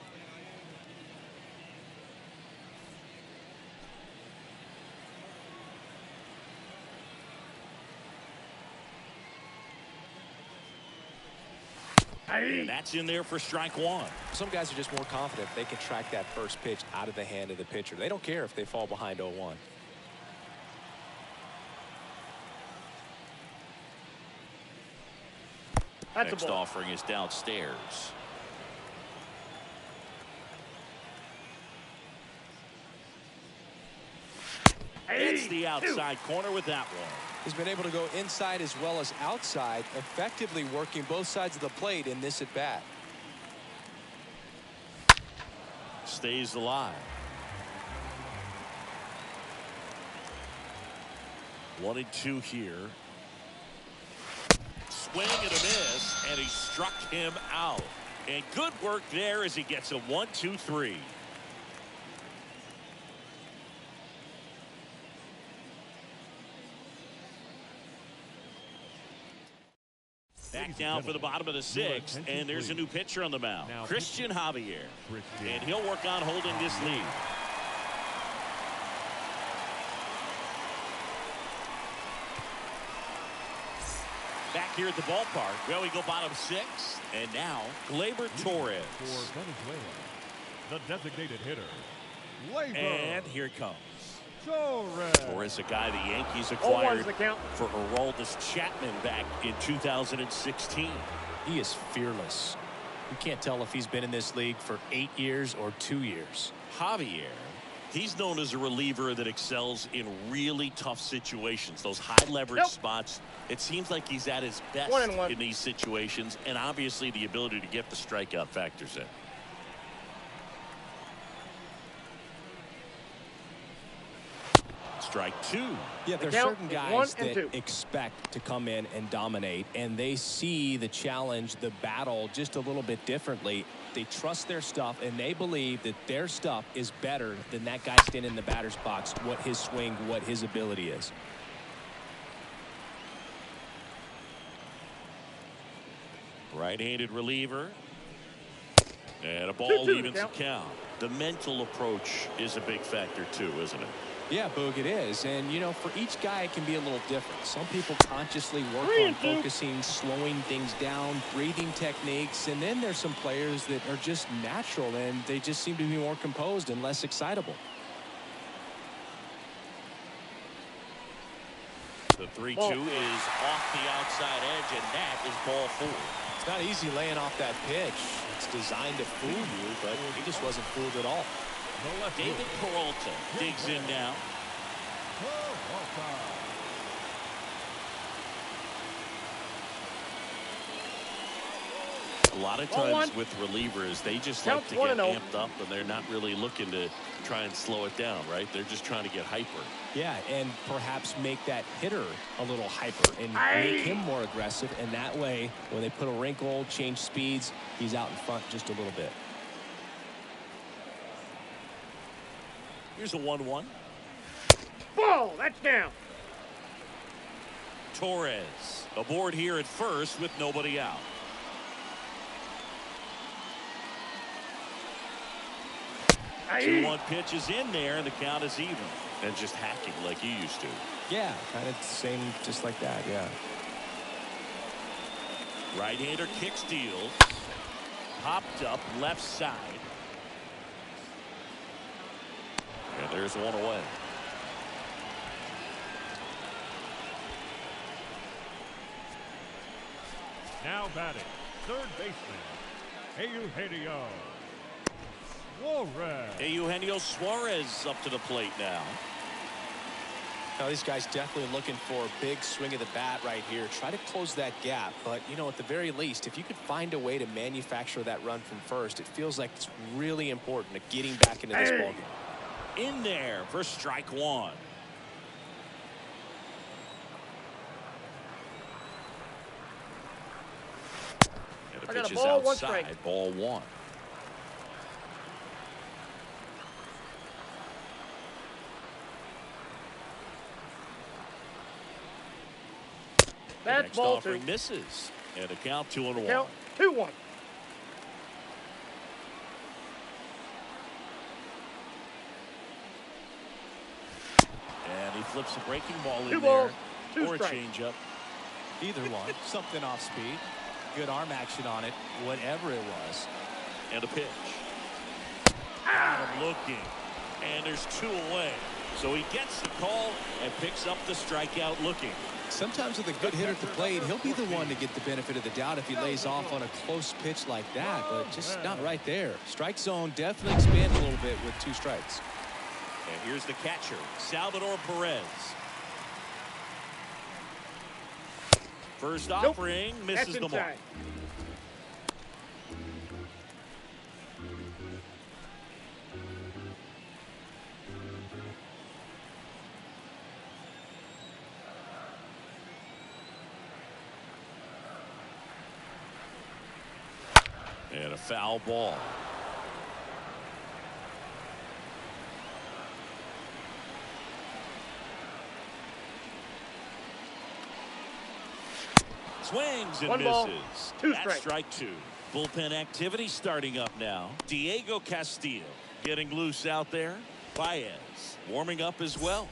And that's in there for strike one. Some guys are just more confident they can track that first pitch out of the hand of the pitcher. They don't care if they fall behind 0-1. That's Next a ball. offering is downstairs. It's the outside corner with that one. He's been able to go inside as well as outside, effectively working both sides of the plate in this at bat. Stays alive. 1-2 here. Swing and a miss, and he struck him out. And good work there as he gets a 1-2-3. Back down for the bottom of the sixth, and there's a new pitcher on the mound, Christian Javier. And he'll work on holding this lead. Back here at the ballpark, well, we go bottom six, and now Gleyber Torres. For Venezuela, the designated hitter, Gleyber And here it comes. Torres. Torres, a guy the Yankees 0-1's acquired the count. for Aroldis Chapman back in 2016. He is fearless. You can't tell if he's been in this league for 8 years or 2 years. Javier, he's known as a reliever that excels in really tough situations, those high leverage spots. It seems like he's at his best 1-1. in these situations, and obviously the ability to get the strikeout factors in. Strike two. Yeah, there's count certain is guys 1 and that 2. expect to come in and dominate, and they see the challenge, the battle, just a little bit differently. They trust their stuff, and they believe that their stuff is better than that guy standing in the batter's box, what his swing, what his ability is. Right-handed reliever. And a 2-2 ball evens the count. count. The mental approach is a big factor too, isn't it? Yeah, Boog, it is. And, you know, for each guy, it can be a little different. Some people consciously work 3 on and 2. focusing, slowing things down, breathing techniques. And then there's some players that are just natural, and they just seem to be more composed and less excitable. The 3-2 is off the outside edge, and that is ball four. It's not easy laying off that pitch. It's designed to fool you, but he just wasn't fooled at all. The left David field, Peralta digs in now. Peralta. A lot of Ball times one. with relievers, they just Count like to 1 get and 0. amped up, and they're not really looking to try and slow it down, right? They're just trying to get hyper. Yeah, and perhaps make that hitter a little hyper and make him more aggressive. And that way, when they put a wrinkle, change speeds, he's out in front just a little bit. Here's a 1-1. Ball. That's down. Torres aboard here at first with nobody out. Aye. 2-1 pitch is in there, and the count is even. And just hacking like you used to. Yeah, kind of same, just like that, yeah. Right-hander kick steals. Popped up left side. And there's one away. Now batting, third baseman, Eugenio Suarez. Eugenio Suarez up to the plate now. Now, these guys definitely looking for a big swing of the bat right here. Try to close that gap. But, you know, at the very least, if you could find a way to manufacture that run from first, it feels like it's really important to getting back into this ballgame. In there for strike one. And a The I got a pitch is ball, one outside. strike. Ball one. The That's next ball offering two. misses. And a count 2-1. Count 2-1. And he flips a breaking ball in Two there. balls, two Or a strikes. changeup. Either one. Something off speed. Good arm action on it. Whatever it was. And a pitch. Got him looking. And there's 2 away. So he gets the call and picks up the strikeout looking. Sometimes with a good hitter at the plate, he'll be the one to get the benefit of the doubt if he lays off on a close pitch like that, but just not right there. Strike zone definitely expand a little bit with 2 strikes. And here's the catcher, Salvador Perez. First offering misses That's the mark. inside. And a foul ball. Swings and One ball, misses. 2 That's strikes. strike 2. Bullpen activity starting up now. Diego Castillo getting loose out there. Bayas warming up as well.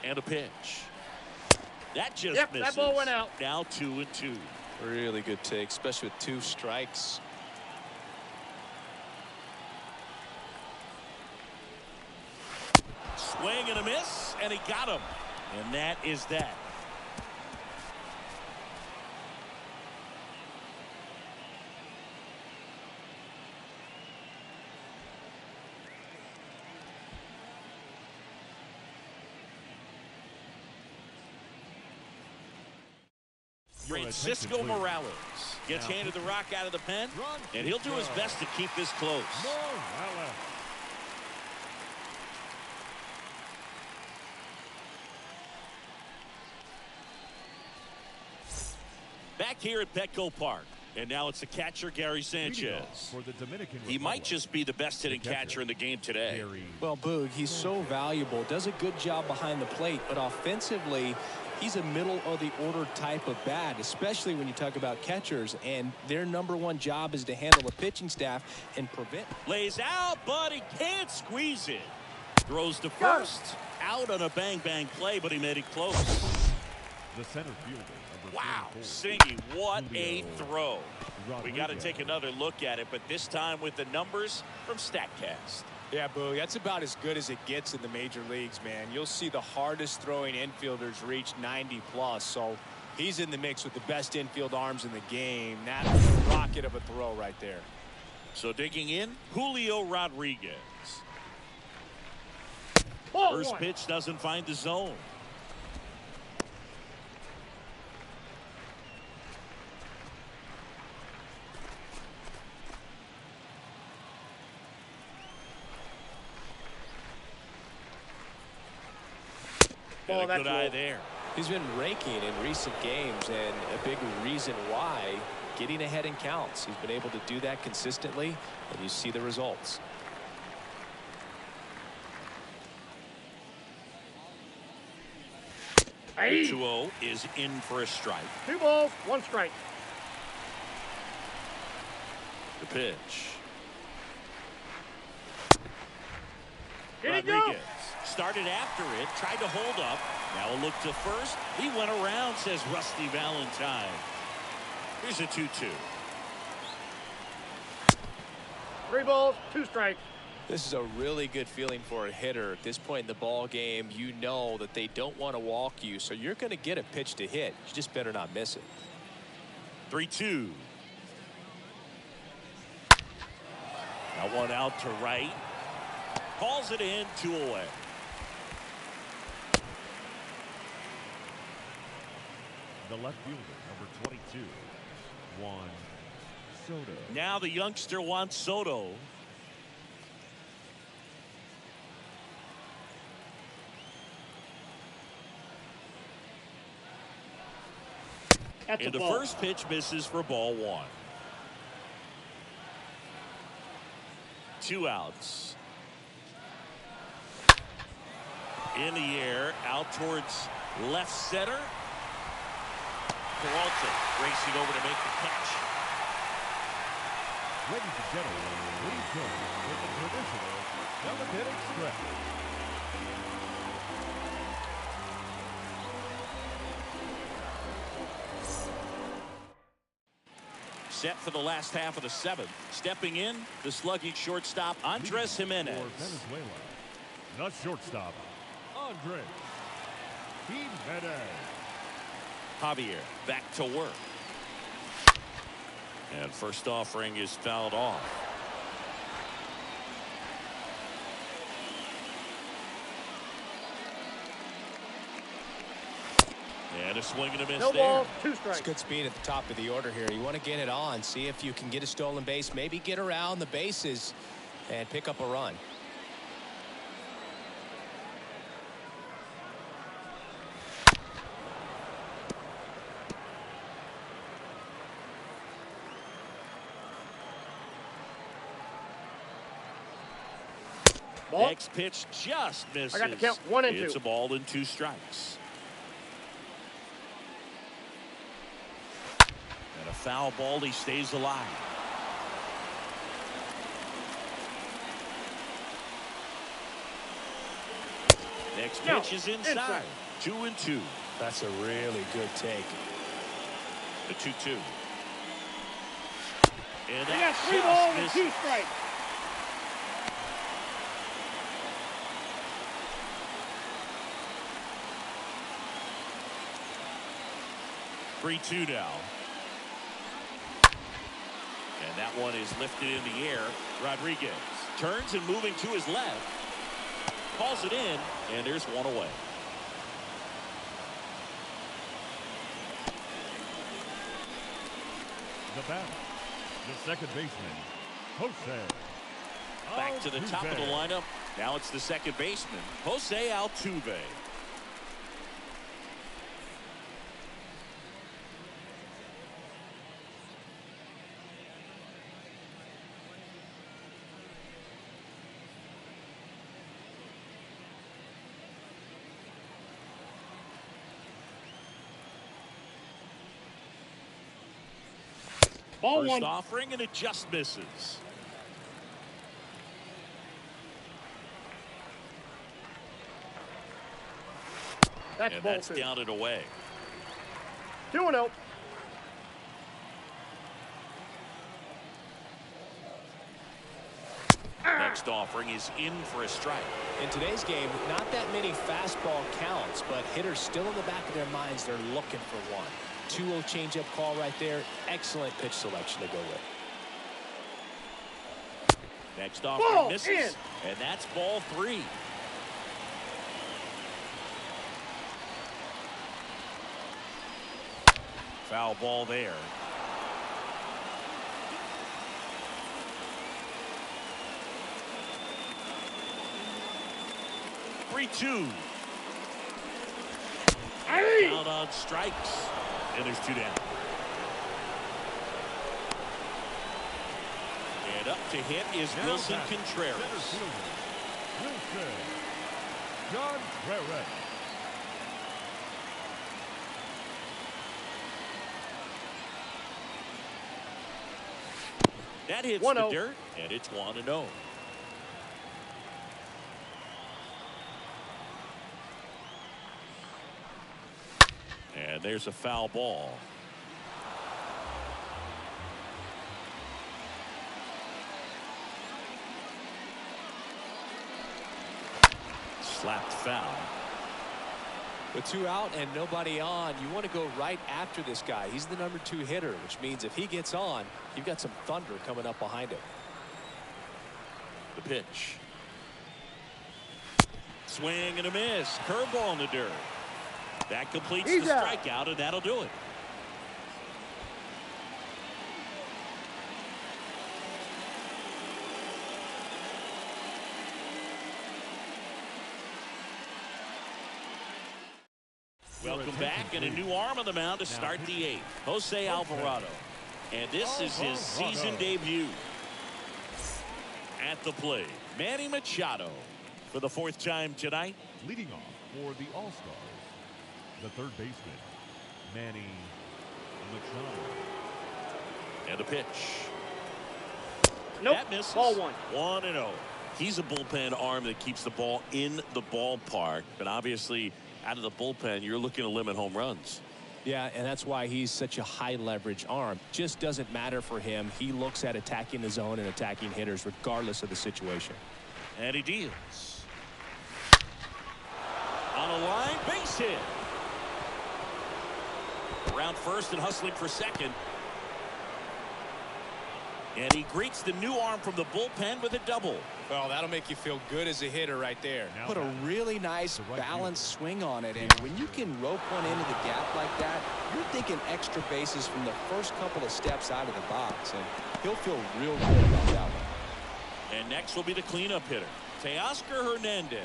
And a pitch. That just Yep, misses. that ball went out. Now 2-2. Really good take, especially with 2 strikes. Swing and a miss, and he got him. And that is that. Francisco Morales gets handed the rock out of the pen, and he'll do his best to keep this close. Back here at Petco Park, and now it's the catcher, Gary Sanchez. For the Dominican He might Republic, just be the best hitting catcher in the game today. Well, Boog, he's so valuable, does a good job behind the plate, but offensively, he's a middle-of-the-order type of bat, especially when you talk about catchers, and their #1 job is to handle the pitching staff and prevent. Lays out, but he can't squeeze it. Throws to first. Out on a bang-bang play, but he made it close. the center fielder. Number Wow, 44, Singy, what a Julio throw. We got to Rodriguez. take another look at it, but this time with the numbers from StatCast. Yeah, Boo, that's about as good as it gets in the major leagues, man. You'll see the hardest throwing infielders reach 90+, so he's in the mix with the best infield arms in the game. That's a rocket of a throw right there. So digging in, Julio Rodriguez. Ball First 1. pitch doesn't find the zone. Ball, And a that's good eye low. there. He's been raking in recent games, and a big reason why, getting ahead in counts. He's been able to do that consistently, and you see the results. Aye. 2-0 is in for a strike. 2 balls, 1 strike. The pitch. Did he go? Rodriguez started after it, tried to hold up. Now a look to first. He went around, says Rusty Valentine. Here's a 2-2. 3 balls, 2 strikes. This is a really good feeling for a hitter. At this point in the ball game, you know that they don't want to walk you, so you're going to get a pitch to hit. You just better not miss it. 3-2. Now one out to right. Calls it in, 2 away. The left fielder, number 22, Juan Soto. Now the youngster Juan Soto. That's And a the ball. first pitch misses for ball one. 2 outs. In the air, out towards left center. Peralta racing over to make the catch. Ladies and gentlemen, please join in the traditional celebrating stretch. Set for the last half of the 7th. Stepping in, the slugging shortstop, Andres Jimenez. For Venezuela, the shortstop, Andres Jimenez. Javier back to work. And first offering is fouled off. And a swing and a miss No there. balls, 2 It's strikes. good speed at the top of the order here. You want to get it on, see if you can get a stolen base, maybe get around the bases and pick up a run. Ball. Next pitch just misses. I got the count, 1 and 2. It's a ball and 2 strikes. And a foul ball, he stays alive. Next No, pitch is inside. inside. 2 and 2. That's a really good take. The 2-2. And I got that 3 just balls and misses. 2 strikes. Three-two now. And that one is lifted in the air. Rodriguez turns and moving to his left. Calls it in, and there's one away. The batter, the second baseman, Jose. Back to the top of the Altuve. lineup. Now it's the second baseman, Jose Altuve. Ball First 1. offering, and it just misses. That's And ball that's 2. down and away. 2-0. Next offering is in for a strike. In today's game, not that many fastball counts, but hitters still in the back of their minds, they're looking for one. 2-0 changeup call right there. Excellent pitch selection to go with. Next offering Ball misses, in. and that's ball 3. Foul ball there. Three-two. Hey! Down on strikes, and there's 2 down. And up to hit is Now Wilson batting, Contreras. center fielder, Wilson Contreras. That hits 1-0. the dirt, and it's 1-0. And there's a foul ball. Slapped foul. With 2 out and nobody on, you want to go right after this guy. He's the number 2 hitter, which means if he gets on, you've got some thunder coming up behind him. The pitch. Swing and a miss. Curveball in the dirt. That completes He's the out. strikeout, and that'll do it. Welcome Welcome back, and a new arm on the mound to start the eighth. Jose Alvarado. And this is his season debut. At the plate, Manny Machado for the fourth time tonight. Leading off for the All-Stars, the third baseman, Manny Machado. And a pitch. Nope. That misses. Ball one. 1-0. He's a bullpen arm that keeps the ball in the ballpark. But obviously, out of the bullpen, you're looking to limit home runs. Yeah, and that's why he's such a high leverage arm. Just doesn't matter for him. He looks at attacking the zone and attacking hitters regardless of the situation. And he deals. On a line, base hit. Around first and hustling for second. And he greets the new arm from the bullpen with a double. Well, that'll make you feel good as a hitter right there. Now Put a really nice right balanced swing on it, and when you can rope one into the gap like that, you're thinking extra bases from the first couple of steps out of the box, and he'll feel real good about that one. And next will be the cleanup hitter, Teoscar Hernandez.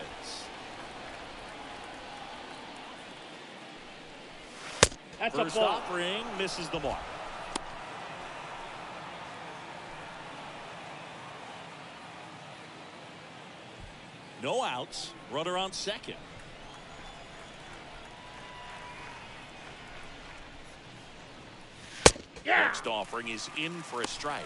That's First a ball. offering misses the mark. No outs. Runner on second. Yeah. Next offering is in for a strike.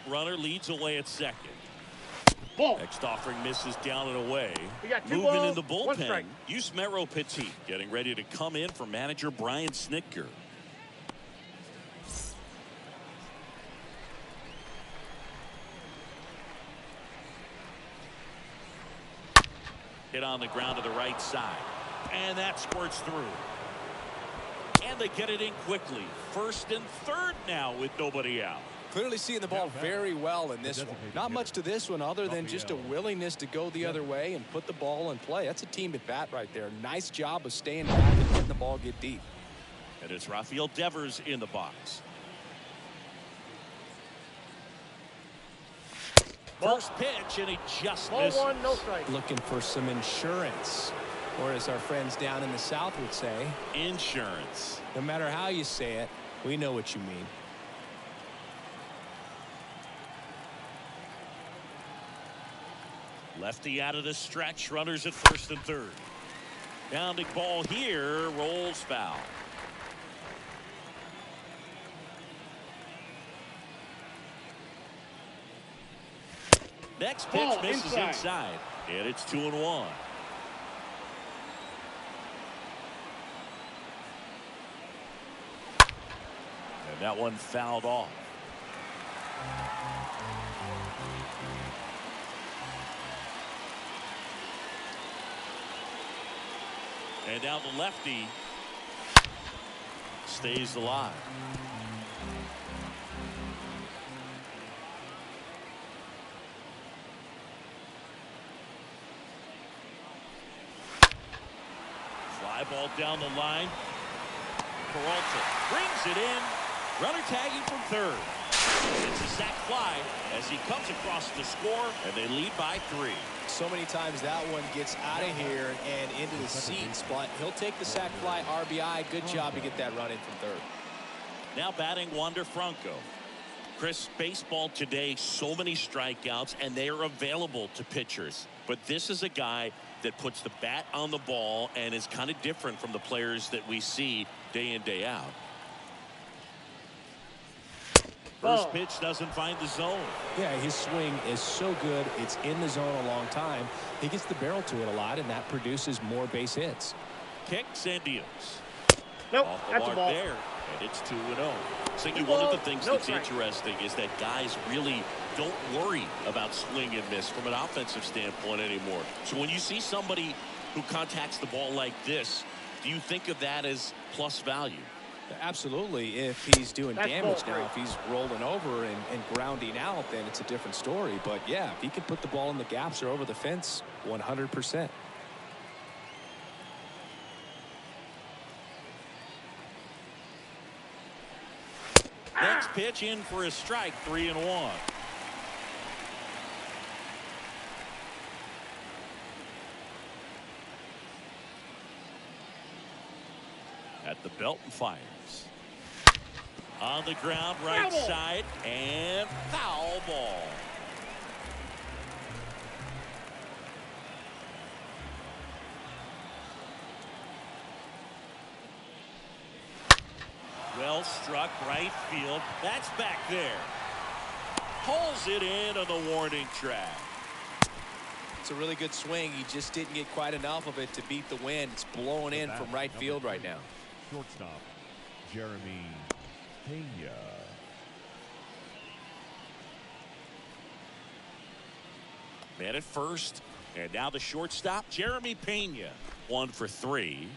Runner leads away at second. Ball. Next offering misses down and away. We got two Movement in balls, the one bullpen. strike. Yusmeiro Petit getting ready to come in for manager Brian Snitker. Hit on the ground to the right side. And that squirts through. And they get it in quickly. First and third now with nobody out. Clearly seeing the ball very well in this one. Not much to this one other than just a willingness to go the other way and put the ball in play. That's a team at bat right there. Nice job of staying back and letting the ball get deep. And it's Rafael Devers in the box. First pitch, and he just Ball misses. one, no strike. Looking for some insurance, or as our friends down in the South would say, Insurance. no matter how you say it, we know what you mean. Lefty out of the stretch. Runners at first and third. Bounding ball here. Rolls foul. Next pitch Ball misses inside. And it's 2-1. And that one fouled off. And now the lefty stays alive. Fly ball down the line. Peralta brings it in. Runner tagging from third. It's a sac fly as he comes across to score, and they lead by 3. So many times that one gets out of here and into the seats, but he'll take the sac fly RBI. Good job to get that run in from third. Now batting Wander Franco. Chris, baseball today, so many strikeouts, and they are available to pitchers. But this is a guy that puts the bat on the ball and is kind of different from the players that we see day in, day out. First pitch doesn't find the zone. Yeah, his swing is so good. It's in the zone a long time. He gets the barrel to it a lot, and that produces more base hits. Kicks and deals. Nope, Off the that's a mark ball. there, and it's 2-0. So Two one of the balls, things no that's strike. interesting is that guys really don't worry about swing and miss from an offensive standpoint anymore. So when you see somebody who contacts the ball like this, do you think of that as plus value? Absolutely. If he's doing That's damage ball now, if he's rolling over and grounding out, then it's a different story. But yeah, if he can put the ball in the gaps or over the fence, 100%. pitch in for a strike, 3-1. At the belt and fires. On the ground, right side, and foul ball. Well struck, right field. That's back there. Pulls it in on the warning track. It's a really good swing. He just didn't get quite enough of it to beat the wind. It's blowing in from right field right now. Shortstop, Jeremy Pena. Man at first, and now the shortstop, Jeremy Pena. 1 for 3.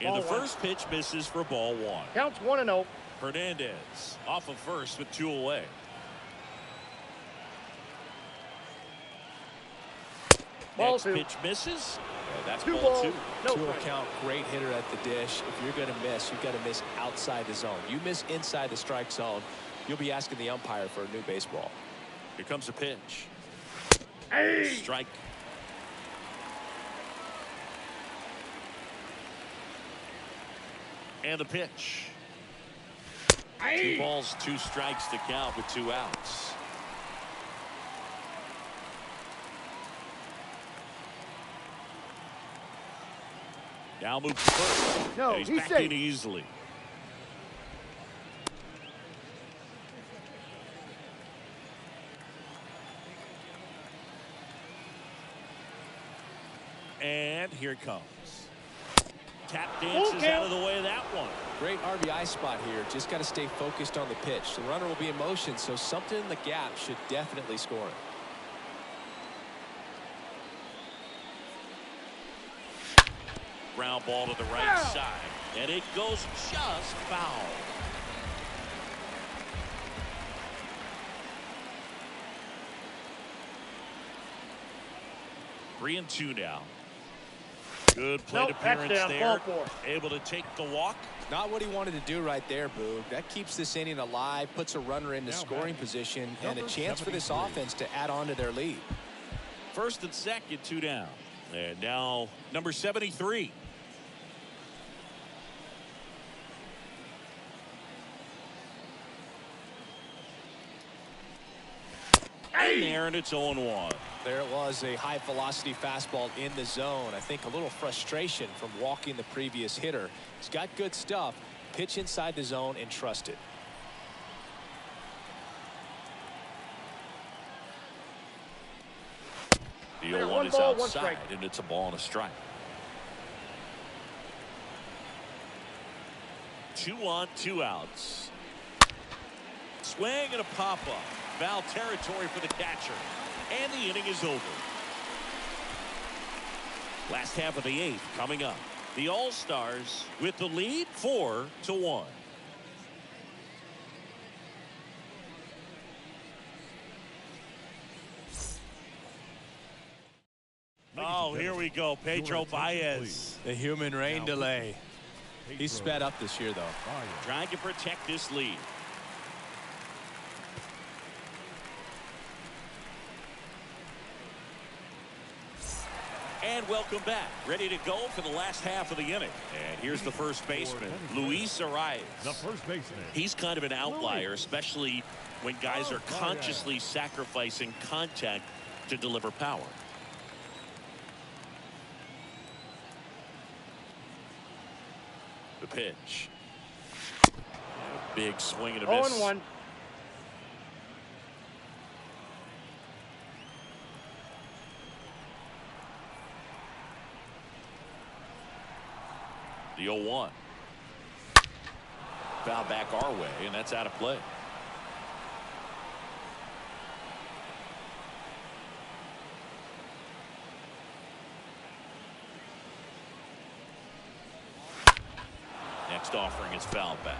And the first pitch misses for ball 1. Counts 1-0. Hernandez off of first with 2 away. Next pitch misses. And that's ball 2. No 2 count. Great hitter at the dish. If you're going to miss, you've got to miss outside the zone. You miss inside the strike zone, you'll be asking the umpire for a new baseball. Here comes a pitch. Hey. Strike. And the pitch. Hey. 2 balls, 2 strikes to count with 2 outs. Now moves to first. No, he's he's back safe. in easily. And here it comes. Tap dances out of the way of that one. Great RBI spot here. Just got to stay focused on the pitch. The runner will be in motion, so something in the gap should definitely score him. Ground ball to the right side. And it goes just foul. Three and 2 now. Good plate appearance there. Able to take the walk. Not what he wanted to do right there, Boog. That keeps this inning alive, puts a runner in the scoring position, and a chance for this offense to add on to their lead. First and second, 2 down. And now number 73. In there, and it's 0-1. There it was, a high velocity fastball in the zone. I think a little frustration from walking the previous hitter. He's got good stuff. Pitch inside the zone and trust it. The 0-1 is outside, and it's a ball and a strike. 2 on, 2 outs. Swing and a pop-up. Foul territory for the catcher. And the inning is over. Last half of the 8th coming up. The All-Stars with the lead 4-1. Oh, here we go. Pedro Bayas. The human rain delay. He's sped up this year, though. Trying to protect this lead. And welcome back. Ready to go for the last half of the inning. And here's the first baseman, Luis Arias. The first baseman. He's kind of an outlier, especially when guys are consciously sacrificing contact to deliver power. The pitch. Big swing and a miss. 0-1. The 0-1. Foul back our way, and that's out of play. Next offering is fouled back.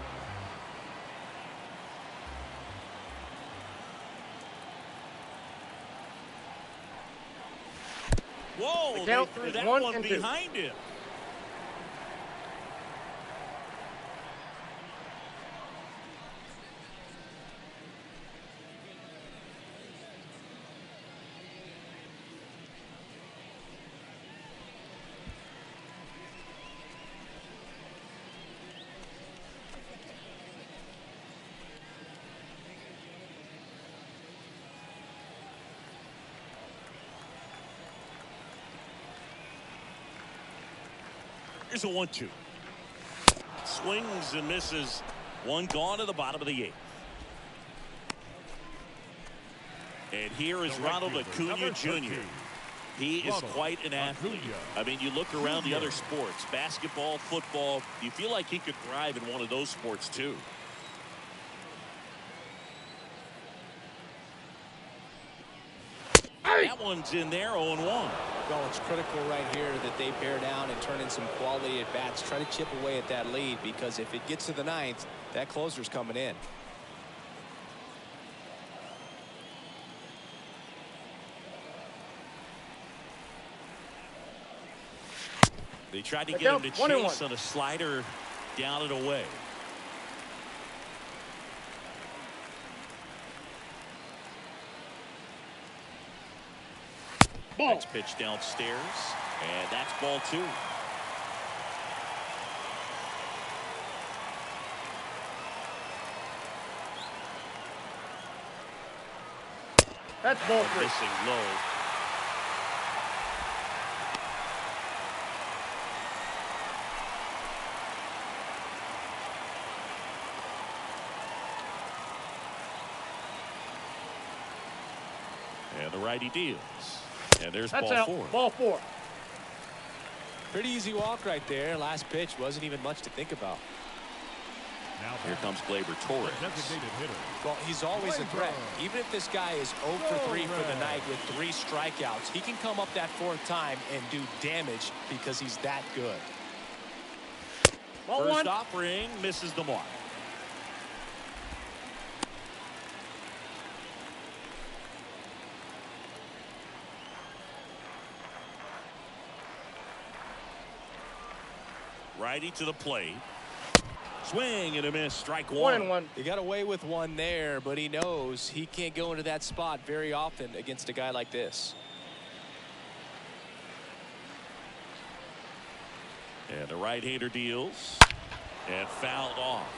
Whoa, The they count threw is that 1 one and 2. behind him. Here's a 1-2. Swings and misses. One gone to the bottom of the 8th. And here is Ronald Acuna Jr. He is quite an athlete. I mean, you look around the other sports, basketball, football, you feel like he could thrive in one of those sports too. That one's in there, 0-1. Well, it's critical right here that they bear down and turn in some quality at bats. Try to chip away at that lead, because if it gets to the 9th, that closer's coming in. They tried to get him to chase on a slider down and away. Ball. Next pitch downstairs, and that's ball 2. That's ball 3. Missing low. And the righty deals. And there's That's ball out. 4. Ball 4. Pretty easy walk right there. Last pitch wasn't even much to think about. Now Here comes Gleyber Torres. designated hitter. Well, he's always a threat. Even if this guy is 0 for 3 for the night with 3 strikeouts, he can come up that 4th time and do damage because he's that good. Ball First 1. offering misses the mark. Righty to the plate. Swing and a miss. Strike 1. 1-1. He got away with one there, but he knows he can't go into that spot very often against a guy like this. And the right-hander deals. And fouled off.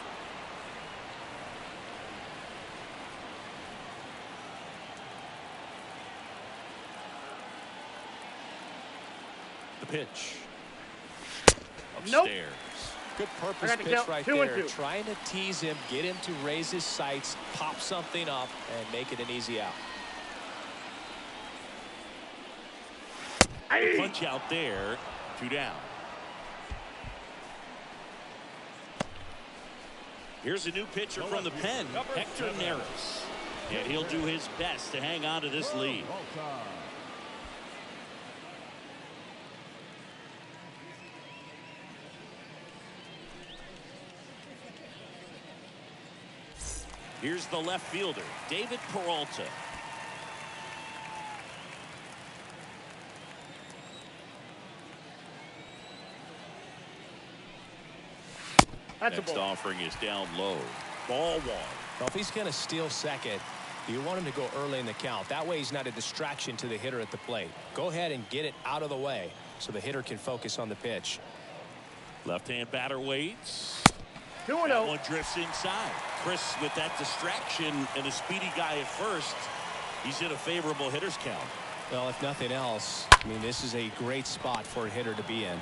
The pitch. Nope. Upstairs. Good I purpose got to pitch count right 2 and there. 2. Trying to tease him, get him to raise his sights, pop something up, and make it an easy out. The punch out there. 2 down. Here's a new pitcher from the pen, Hector Neris. And he'll do his best to hang on to this lead. Here's the left fielder, David Peralta. That's Next a ball. offering is down low. Ball 1. Well, if he's going to steal second, you want him to go early in the count. That way he's not a distraction to the hitter at the plate. Go ahead and get it out of the way so the hitter can focus on the pitch. Left-hand batter waits. 2-0. That one drifts inside. Chris, with that distraction and a speedy guy at first, he's in a favorable hitter's count. Well, if nothing else, I mean, this is a great spot for a hitter to be in.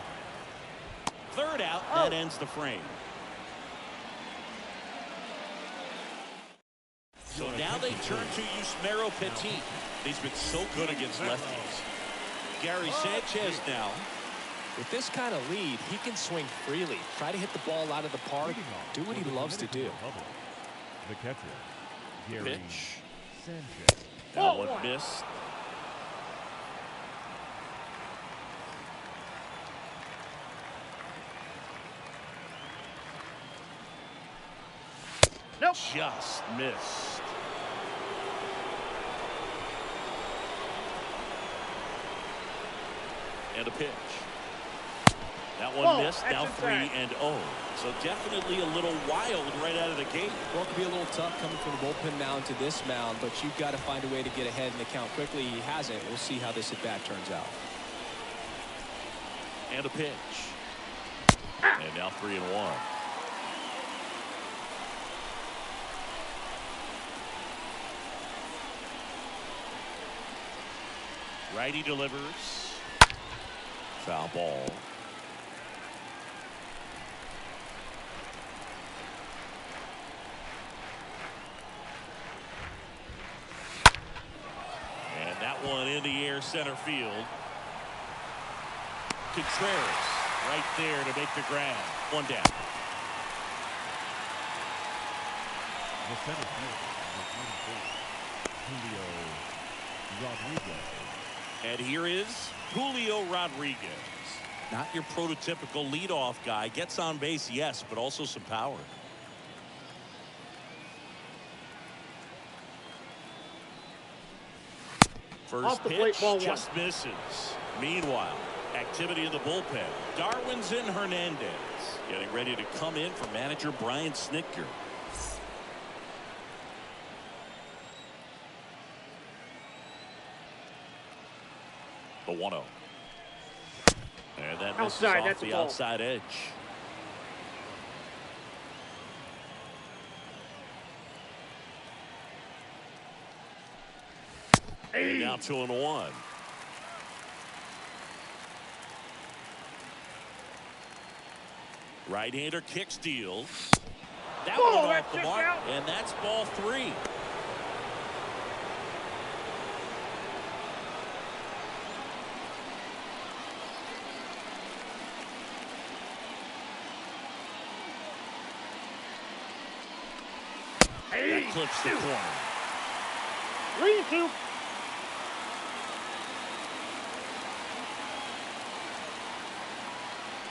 Third out, that ends the frame. So now they turn to Yusmeiro Petit. He's been so good against lefties. Gary Sanchez now. With this kind of lead, he can swing freely. Try to hit the ball out of the park. Do what he loves to do. The catcher, Gary Pitch. Sanchez. That one missed. Nope. Just missed. And a pitch. That one Ball. missed. That's Now inside. 3-0. So definitely a little wild right out of the gate. Well, it could be a little tough coming from the bullpen mound to this mound, but you've got to find a way to get ahead in the count quickly. He hasn't. We'll see how this at-bat turns out. And a pitch. And now 3-1. Righty delivers. Foul ball. And that one in the air center field. Contreras right there to make the grab. One down. The center field, Julio Rodriguez. And here is Julio Rodriguez. Not your prototypical leadoff guy. Gets on base, yes, but also some power. First Off the pitch plate, ball one. just misses. Meanwhile, activity in the bullpen. Darwinzon Hernandez getting ready to come in for manager Brian Snitker. The 1-0. And that misses Outside, off that's a the ball. outside edge. And now 2-1. Right-hander kick steals. That Ball, one that's off the just mark, out. and that's ball 3. That clips the corner. 3-2.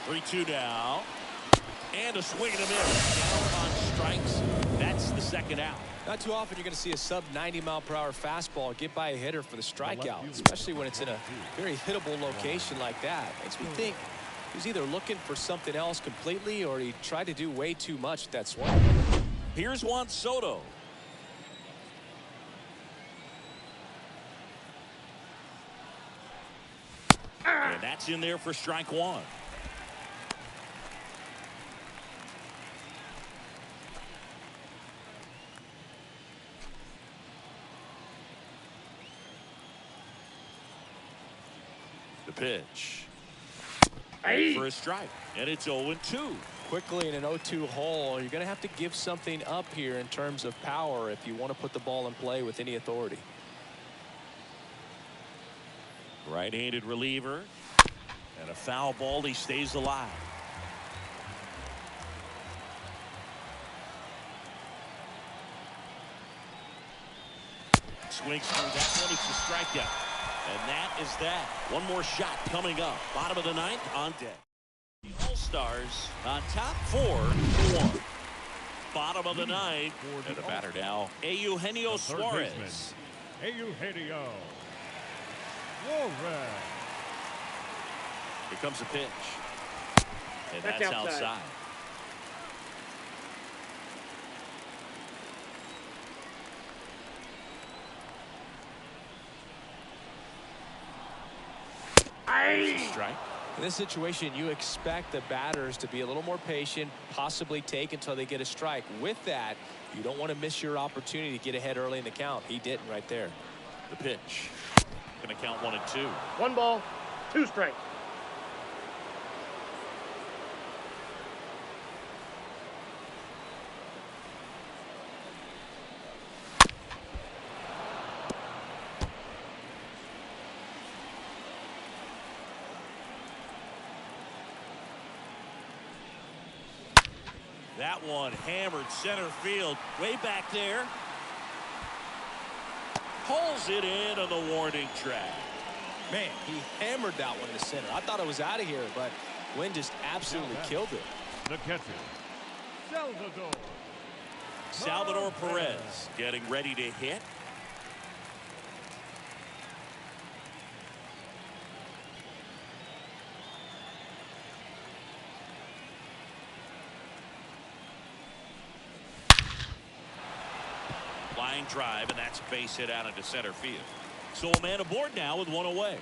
Three-two now. And a swing and a miss. Down on strikes. That's the second out. Not too often you're going to see a sub-90-mile-per-hour fastball get by a hitter for the strikeout, especially when it's in a very hittable location like that. Makes me think he's either looking for something else completely or he tried to do way too much with that swing. Here's Juan Soto. And that's in there for strike 1. The pitch. For a strike. And it's 0-2. Quickly in an 0-2 hole, you're going to have to give something up here in terms of power if you want to put the ball in play with any authority. Right-handed reliever. And a foul ball. He stays alive. Swings through that one. It's a strikeout. And that is that. One more shot coming up. Bottom of the 9th on deck. The All-Stars on top 4-1. Bottom of the 9th. And the batter now, Eugenio Suarez. Eugenio Suarez. Here comes a pitch. And That's that's outside. outside. Strike. In this situation, you expect the batters to be a little more patient, possibly take until they get a strike. With that, you don't want to miss your opportunity to get ahead early in the count. He didn't right there. The pitch. Going to count 1 and 2. 1 ball, 2 strikes. That one hammered center field way back there. Pulls it in on the warning track. Man, he hammered that one to center. I thought it was out of here, but wind just absolutely killed it. The catcher, Salvador Perez getting ready to hit. Line drive, and that's a base hit out into center field. So a man aboard now with one away.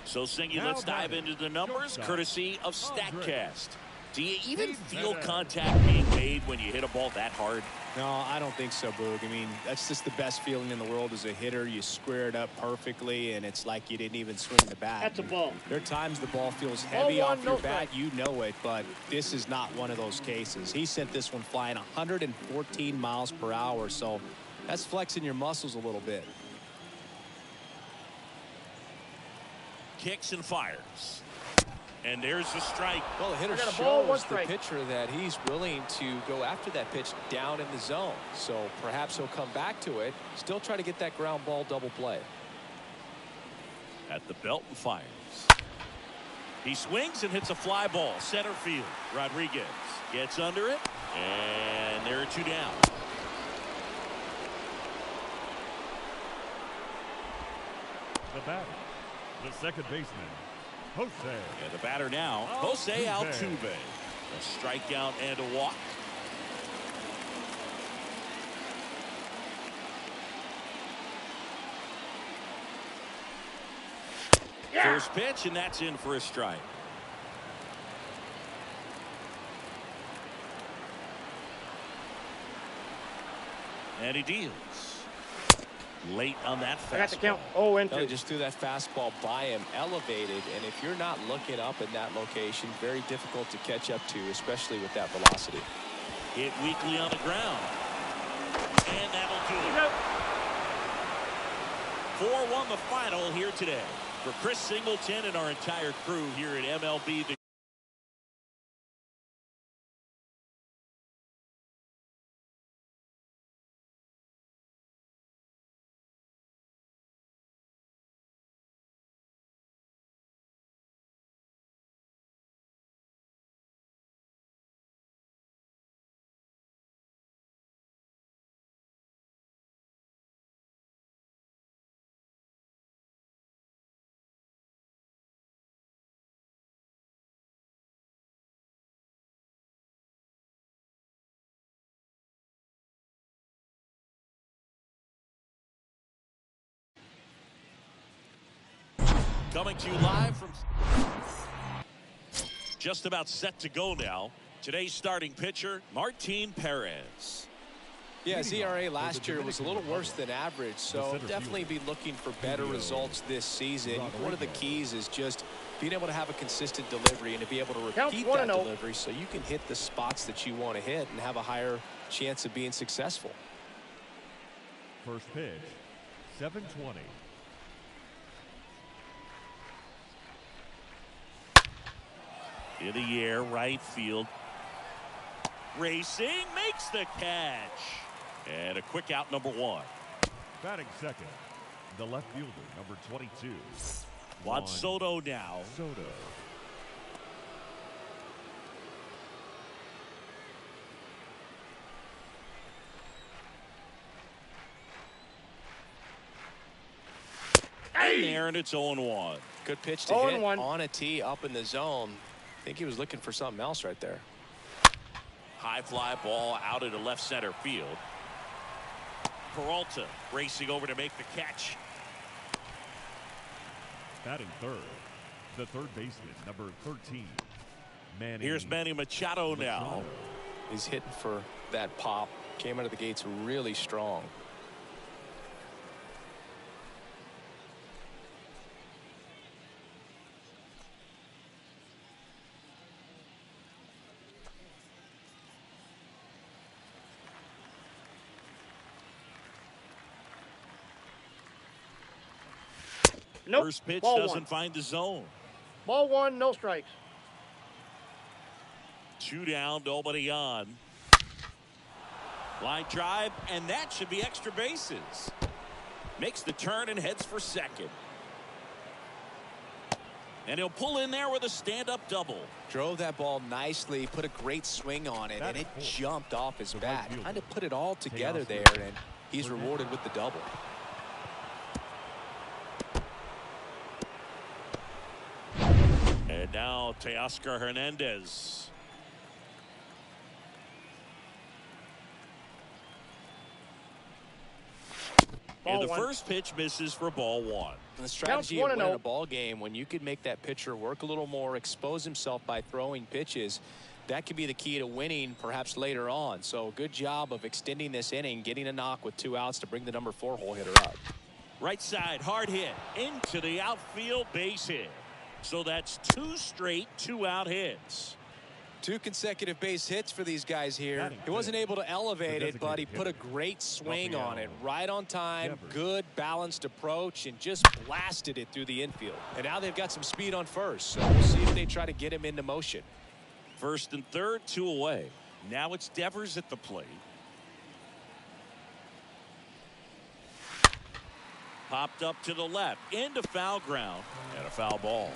So, Singy, let's dive into the numbers, courtesy of StatCast. Do you even feel contact being made when you hit a ball that hard? No, I don't think so, Boog. I mean, that's just the best feeling in the world as a hitter. You square it up perfectly, and it's like you didn't even swing the bat. That's a ball. There are times the ball feels heavy off your bat. You know it, but this is not one of those cases. He sent this one flying 114 miles per hour, so that's flexing your muscles a little bit. Kicks and fires. And there's the strike. Well, the hitter shows the pitcher that he's willing to go after that pitch down in the zone. So perhaps he'll come back to it, still try to get that ground ball double play. At the belt and fires. He swings and hits a fly ball. Center field. Rodriguez gets under it. And there are two down. The batter, the second baseman, Jose. And the batter now, Jose Altuve. A strikeout and a walk. Yeah. First pitch, and that's in for a strike. And he deals. Late on that fastball. I got the count. 0-2. No, just threw that fastball by him, elevated, and if you're not looking up in that location, very difficult to catch up to, especially with that velocity. Hit weakly on the ground, and that'll do it. 4-1 the final here today. For Chris Singleton and our entire crew here at MLB The coming to you live from just about set to go now. Today's starting pitcher, Martin Perez. Yeah, his ERA last year was a little worse than average, so definitely be looking for better results this season. One of the keys is just being able to have a consistent delivery and to be able to repeat that delivery so you can hit the spots that you want to hit and have a higher chance of being successful. First pitch, 7:20. In the air, right field. Racing, makes the catch. And a quick out, number one. Batting second, the left fielder, number 22. Juan Soto now. Soto. In there, and it's 0-1. Good pitch to hit on a tee up in the zone. I think he was looking for something else right there. High fly ball out into left center field. Peralta racing over to make the catch. Batting third, the third baseman, number 13. Here's Manny Machado now. He's hitting for that pop. Came out of the gates really strong. Nope. First pitch Ball doesn't one. find the zone. Ball one, no strikes. Two down, nobody on. Line drive, and that should be extra bases. Makes the turn and heads for second. And he'll pull in there with a stand-up double. Drove that ball nicely, put a great swing on it, and it jumped off his bat. Kind of put it all together there, and he's rewarded with the double. And now Teoscar Hernandez. And the one. first pitch misses for ball one. The strategy Counts of 1-0. winning a ball game, when you can make that pitcher work a little more, expose himself by throwing pitches, that could be the key to winning perhaps later on. So good job of extending this inning, getting a knock with 2 outs to bring the number 4 hole hitter up. Right side, hard hit into the outfield, base hit. So that's 2 straight 2-out hits. 2 consecutive base hits for these guys here. He wasn't able to elevate it, but he put a great swing on it. Right on time, good balanced approach, and just blasted it through the infield. And now they've got some speed on first, so we'll see if they try to get him into motion. First and third, 2 away. Now it's Devers at the plate. Popped up to the left, into foul ground, and a foul ball.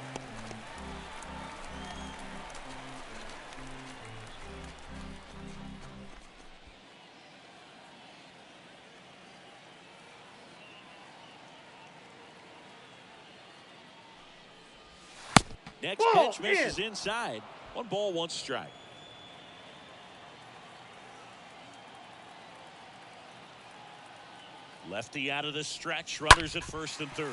Next pitch misses inside. 1 ball, 1 strike. Lefty out of the stretch. Runners at first and third.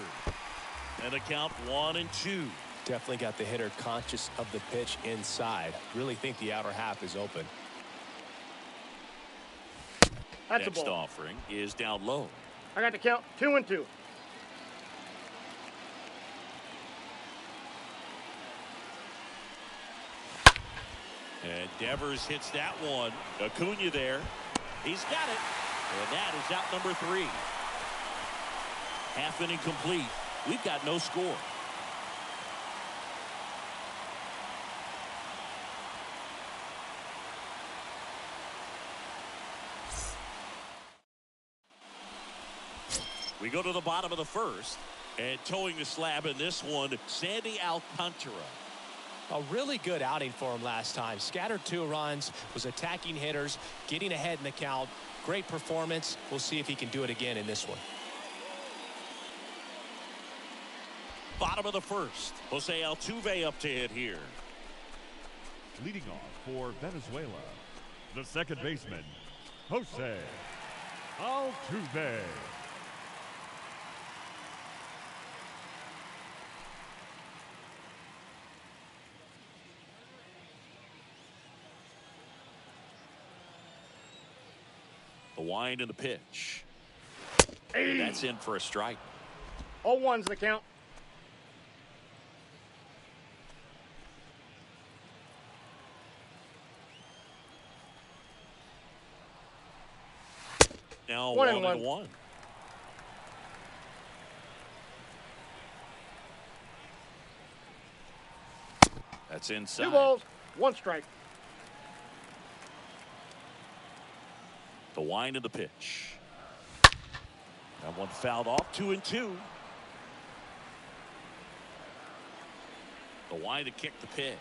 And a count 1-2. Definitely got the hitter conscious of the pitch inside. Really think the outer half is open. That's Next a ball. offering is down low. I got the count 2-2. And Devers hits that one. Acuna there. He's got it. And that is out number 3. Half inning complete. We've got no score. We go to the bottom of the first. And towing the slab in this one, Sandy Alcantara. A really good outing for him last time. Scattered 2 runs, was attacking hitters, getting ahead in the count. Great performance. We'll see if he can do it again in this one. Bottom of the first. Jose Altuve up to hit here. Leading off for Venezuela, the second baseman, Jose Altuve. The wind and the pitch. And that's in for a strike. 0-1's the count. Now 1-1. 1-1. That's inside. 2 balls, 1 strike. The wind of the pitch. That one fouled off. 2-2. The wind to kick the pitch.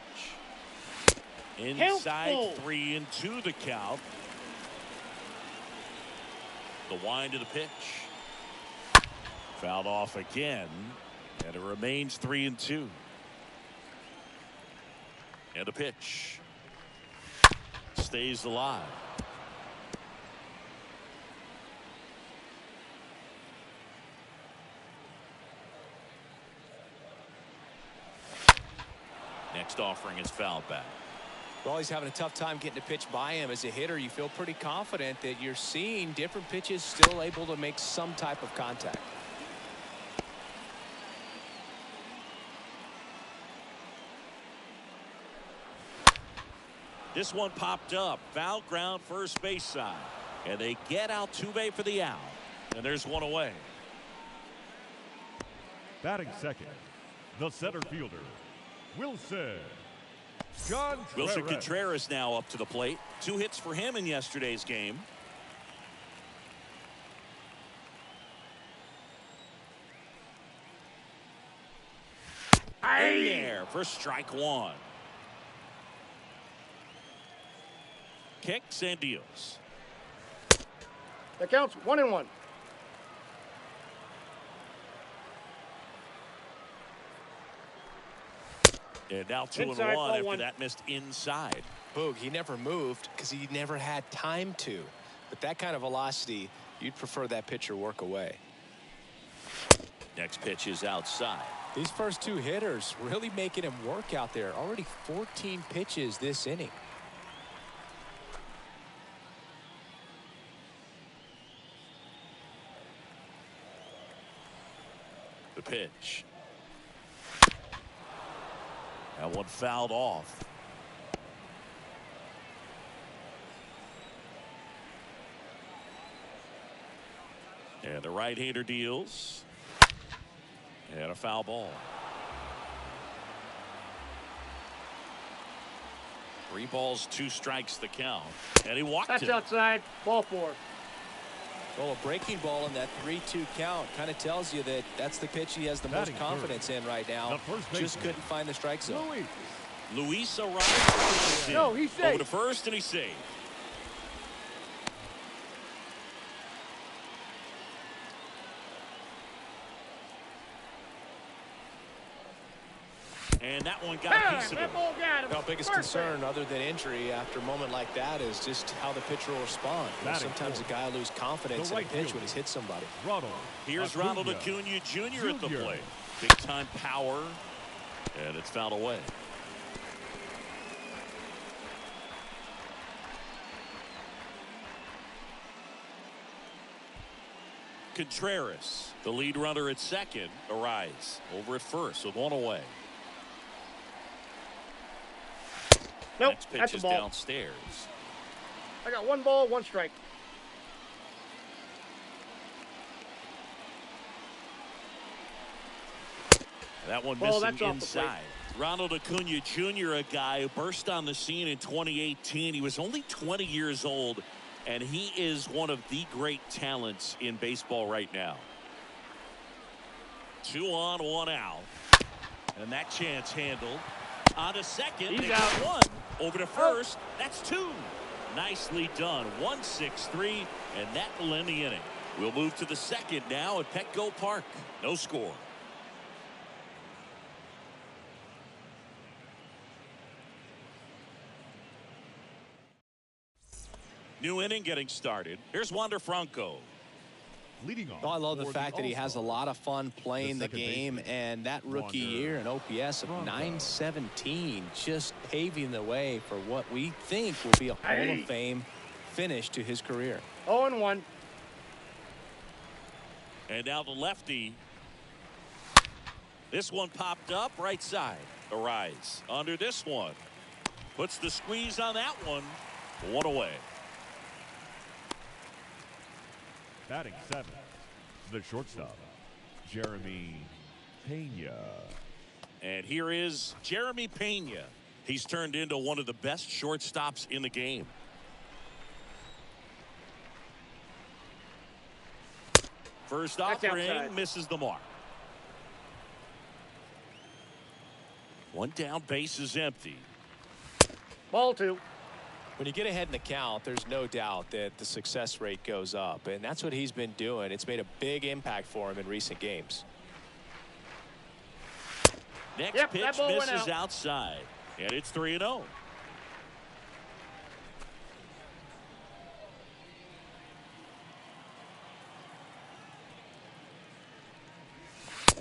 Inside. 3-2 the count. The wind to the pitch. Fouled off again. And it remains 3-2. And a pitch. Stays alive. Next offering is fouled back. Well, he's having a tough time getting a pitch by him. As a hitter, you feel pretty confident that you're seeing different pitches still able to make some type of contact. This one popped up. Foul ground first base side. And they get Altuve for the out. And there's one away. Batting second, the center fielder, Wilson Contreras now up to the plate. 2 hits for him in yesterday's game. In there for strike 1. Kicks and deals. The count's 1-1. And now 2-1 Inside, after 0-1. that missed inside. Boog, he never moved because he never had time to. But that kind of velocity, you'd prefer that pitcher work away. Next pitch is outside. These first two hitters really making him work out there. Already 14 pitches this inning. The pitch. That one fouled off. And the right-hander deals. And a foul ball. 3 balls, 2 strikes the count. And he walked That's it. outside. Ball 4. Well, a breaking ball in that 3-2 count kind of tells you that that's the pitch he has the most confidence in right now. Just couldn't find the strike zone. Luis arrives. No, he's safe. Over to first, and he's safe. And that one got a piece of it. That ball got him. Our biggest concern, other than injury, after a moment like that, is just how the pitcher will respond. Sometimes a guy will lose confidence in a pitch when he's hit somebody. Here's Ronald Acuna Jr. at the plate. Big-time power, and it's fouled away. Contreras, the lead runner at second, arrives over at first with 1 away. Nope, Next pitch that's a is ball. downstairs. I got 1 ball, 1 strike. That one Ball, missing that's off the plate. inside. Ronald Acuna Jr., a guy who burst on the scene in 2018. He was only 20 years old, and he is one of the great talents in baseball right now. 2 on, 1 out. And that chance handled. On to second. He's They out. got 1. Over to first. That's 2. Nicely done. 1-6-3, and that will end the inning. We'll move to the second now at Petco Park. No score. New inning getting started. Here's Wander Franco. Leading off. Well, I love the for fact that he has a All-Star, lot of fun playing the second game, baseman, and that rookie Wander year, an OPS of Franco. 917, just paving the way for what we think will be a Hall of Fame finish to his career. 0-1. And now the lefty. This one popped up right side. Arise under this one. Puts the squeeze on that one. 1 away. Batting 7th, the shortstop, Jeremy Pena. And here is Jeremy Pena. He's turned into one of the best shortstops in the game. First offering outside. misses the mark. 1 down, base is empty. Ball 2. When you get ahead in the count, there's no doubt that the success rate goes up, and that's what he's been doing. It's made a big impact for him in recent games. Next Yep, pitch that ball went misses out. outside, and it's 3-0.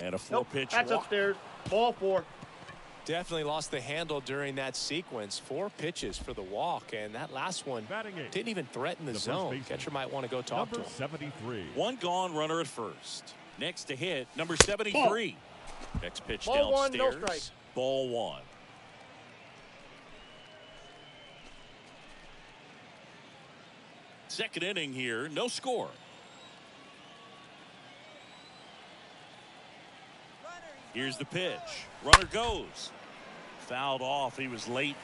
And a 4-pitch That's walk. upstairs. Ball 4. Definitely lost the handle during that sequence. 4 pitches for the walk, and that last one Batting 8th, didn't even threaten the the first zone. baseman, Catcher might want to go talk to number him. 73. 1 gone, runner at first. Next to hit, number 73. Next pitch Ball 1, no downstairs. strike. Ball 1. Second inning here, no score. Here's the pitch. Runner goes. Fouled off. He was late.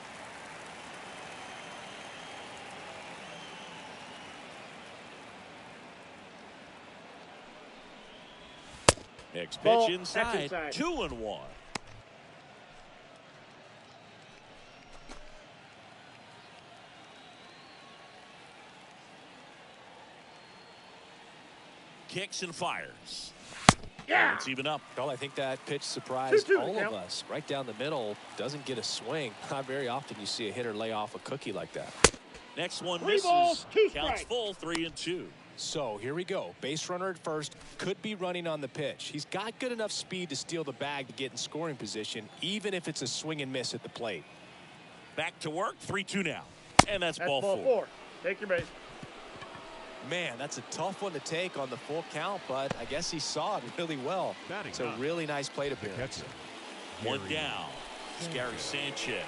Next pitch Ball. inside. That's inside. 2-1. Kicks and fires. Yeah. It's even up. Well, I think that pitch surprised 2-2 all the of count. us. Right down the middle, doesn't get a swing. Not very often you see a hitter lay off a cookie like that. Next one 3 misses. balls, 2 Counts strikes. full, 3-2. So here we go. Base runner at first, could be running on the pitch. He's got good enough speed to steal the bag to get in scoring position, even if it's a swing and miss at the plate. Back to work, 3-2 now. And that's ball ball 4. Take your base. Man, that's a tough one to take on the full count, but I guess he saw it really well. It's a really nice plate appearance. One down. It's Gary Sanchez.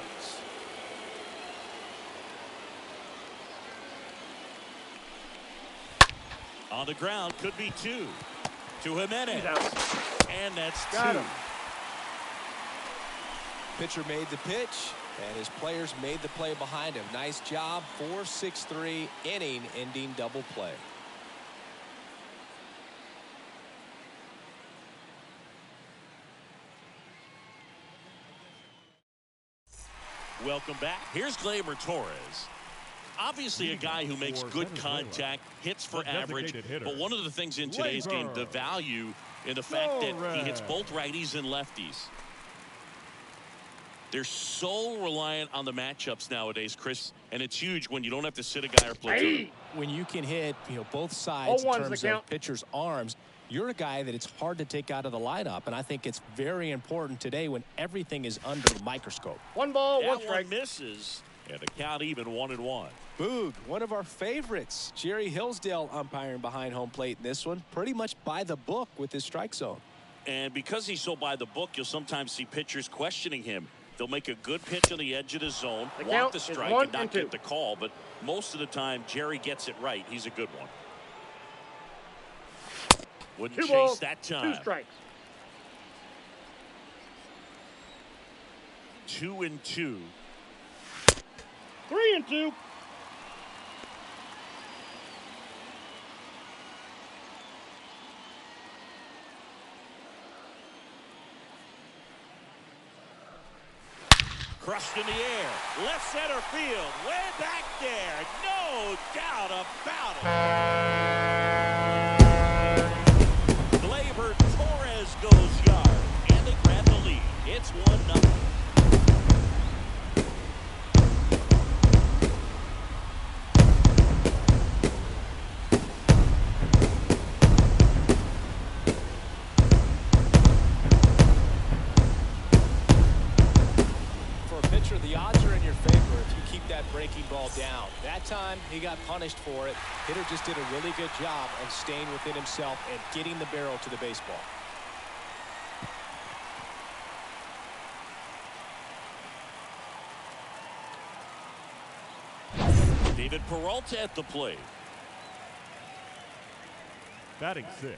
On the ground, could be 2. To Jimenez. And that's 2. Got him. Pitcher made the pitch, and his players made the play behind him. Nice job. 4-6-3 inning ending double play. Welcome back. Here's Gleyber Torres. Obviously a guy who makes good contact, hits for average, but one of the things in today's game, the value in the fact that he hits both righties and lefties. They're so reliant on the matchups nowadays, Chris, and it's huge when you don't have to sit a guy or platoon. When you can hit, both sides in 0-1's terms of pitcher's arms, you're a guy that it's hard to take out of the lineup, and I think it's very important today when everything is under the microscope. 1 ball, 1 That strike. one misses, and the count even 1-1. Boog, one of our favorites. Jerry Hillsdale umpiring behind home plate in this one. Pretty much by the book with his strike zone. And because he's so by the book, you'll sometimes see pitchers questioning him. They'll make a good pitch on the edge of the zone, want the strike and not get the call, but most of the time, Jerry gets it right. He's a good one. Wouldn't 2 chase balls, that time. 2 strikes. 2-2. 3-2. Crushed in the air. Left center field. Way back there. No doubt about it. Gleyber Torres goes yard. And they grab the lead. It's 1-0. The odds are in your favor if you keep that breaking ball down. That time, he got punished for it. Hitter just did a really good job of staying within himself and getting the barrel to the baseball. David Peralta at the plate. Batting 6.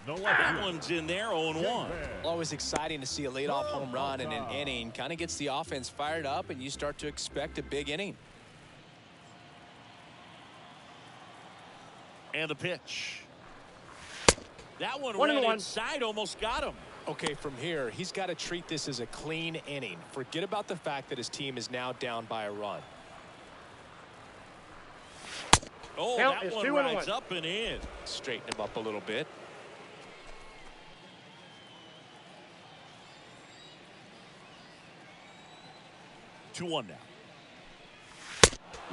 That one's in there, 0-1. Always exciting to see a leadoff home run in an inning. Kind of gets the offense fired up, and you start to expect a big inning. And the pitch. That one 1-1. ran inside, almost got him. Okay, from here, he's got to treat this as a clean inning. Forget about the fact that his team is now down by a run. Oh, Count that is one 2-1. rides up and in. Straighten him up a little bit. Two one now.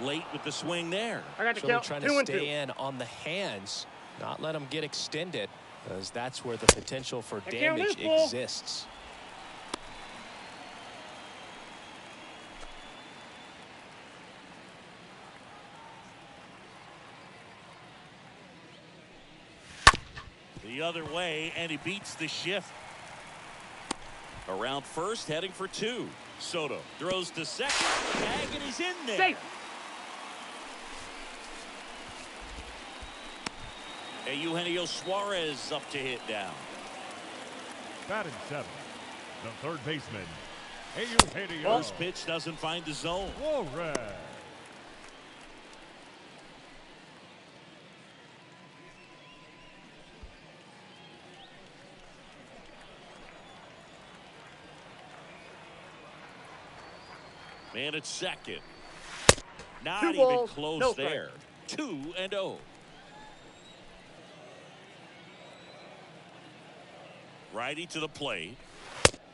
Late with the swing there. I got the Really count. trying 2-2. to stay in on the hands, not let them get extended, because that's where the potential for I count damage this ball. exists. The other way, and he beats the shift. Around first, heading for 2. Soto throws to second, tag, and he's in there. Safe. And Eugenio Suarez up to hit down. Batting 7. The third baseman, Eugenio First pitch doesn't find the zone. Suarez. Man at second. Not 2 even balls, close no strike. there. 2-0. Righty to the plate.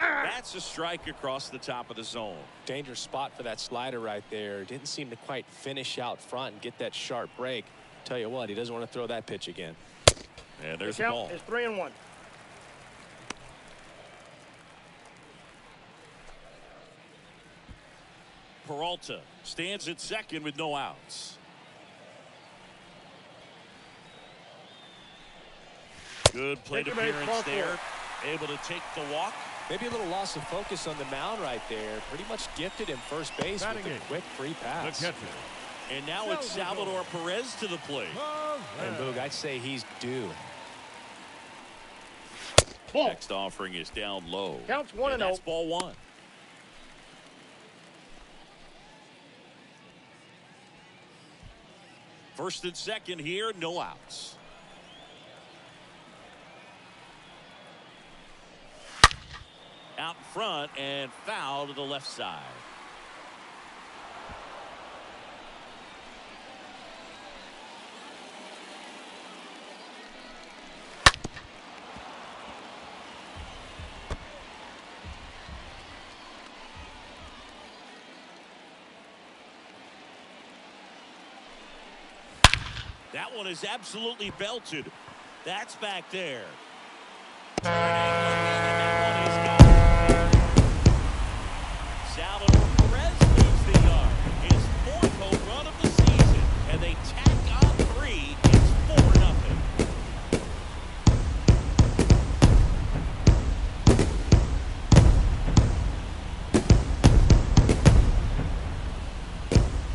That's a strike across the top of the zone. Dangerous spot for that slider right there. Didn't seem to quite finish out front and get that sharp break. Tell you what, he doesn't want to throw that pitch again. And there's The the count ball. is 3-1. Peralta stands at second with no outs. Good plate Take your base, appearance ball there. Able to take the walk. Maybe a little loss of focus on the mound right there. Pretty much gifted him first base with a quick free pass. The catcher. And now it's Salvador Perez to the plate. And Boog, I'd say he's due. Ball. Next offering is down low. Counts 1-0. That's ball one. First and second here, no outs. Out in front and foul to the left side. That one is absolutely belted. That's back there. Salvador Perez leads the yard. His fourth home run of the season. And they tack on 3. It's 4-0.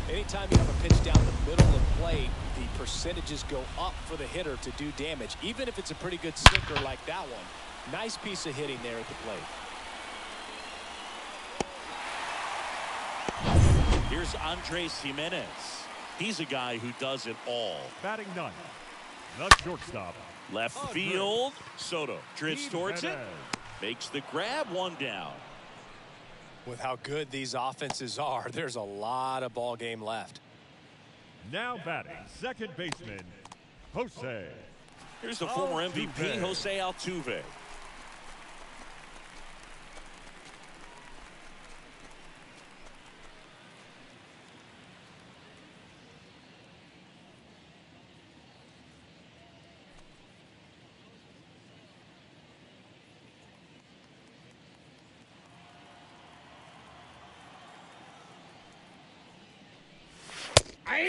Anytime you have a pitch down the middle of the plate, the percentages go up for the hitter to do damage, even if it's a pretty good sinker like that one. Nice piece of hitting there at the plate. Here's Andres Jimenez. He's a guy who does it all. Batting ninth, the shortstop. Left field. Soto drifts towards it. Makes the grab, one down. With how good these offenses are, there's a lot of ball game left. Now batting, second baseman, Jose. Here's the former MVP, Altuve. Jose Altuve.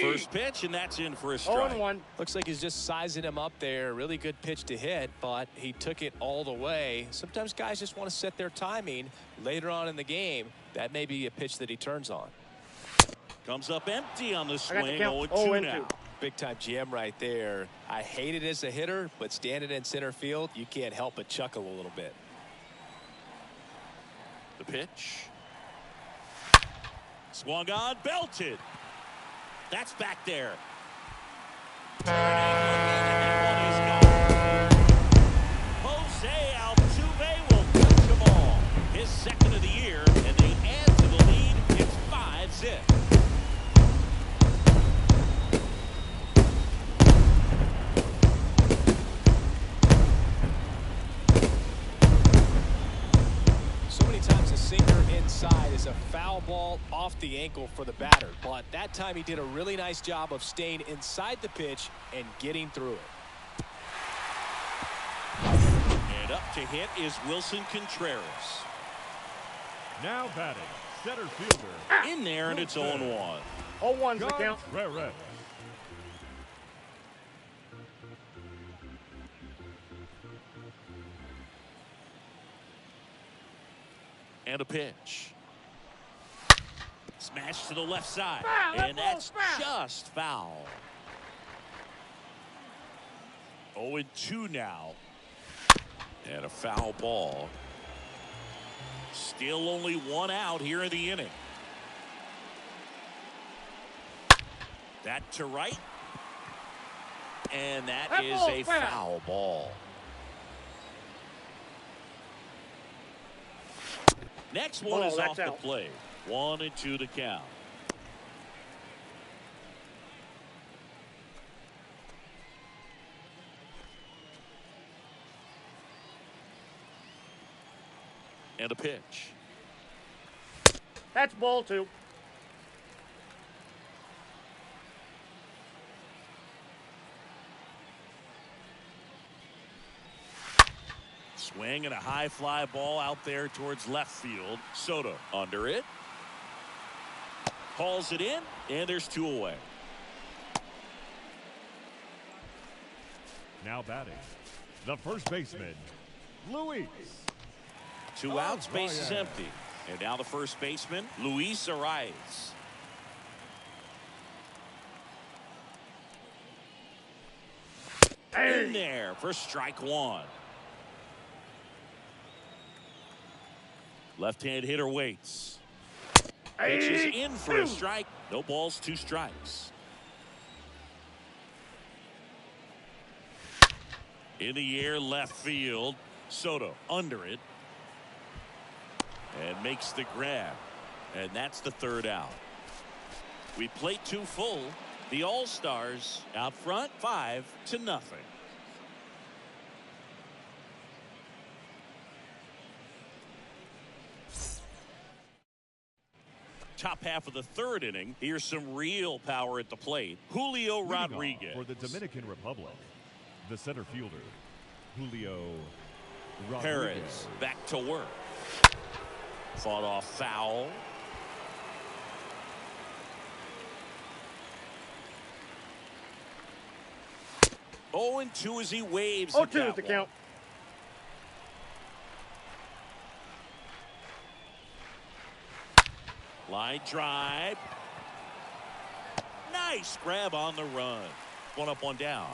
First pitch, and that's in for a strike. 0-1. Looks like he's just sizing him up there. Really good pitch to hit, but he took it all the way. Sometimes guys just want to set their timing later on in the game. That may be a pitch that he turns on. Comes up empty on the I swing. got the count. 0-2 0-2. now. Big time GM right there. I hate it as a hitter, but standing in center field, you can't help but chuckle a little bit. The pitch. Swung on, belted. That's back there. Jose Altuve will touch them all. His second of the year, and they add to the lead. It's 5-zip. So many times a sinker inside is a foul ball off the ankle for the batter, but that time he did a really nice job of staying inside the pitch and getting through it. And up to hit is Wilson Contreras. Now batting, center fielder. In there, and it's 0-1. 0-1's the count. Contreras. And a pitch. Smash to the left side. Foul, And that's just foul. 0-2 now. And a foul ball. Still only one out here in the inning. That to right. And that is a foul ball. Next one is off the plate. 1-2 to count. And a pitch. That's ball 2. Swing and a high fly ball out there towards left field. Soto under it. Hauls it in, and there's 2 away. Now batting, the first baseman, Luis. 2 outs, base is empty. And now the first baseman, Luis Arias. In there for strike 1. Left-hand hitter waits. Pitches in for a strike. No balls, 2 strikes. In the air, left field. Soto under it. And makes the grab. And that's the 3rd out. We played 2 full. The All-Stars out front 5-0. Top half of the 3rd inning. Here's some real power at the plate. Julio Rodriguez. For the Dominican Republic, the center fielder, Julio Rodriguez. Perez back to work. Fought off foul. Oh, and 2 as he waves. 0-2 is the count. Line drive. Nice grab on the run. 1 up, 1 down.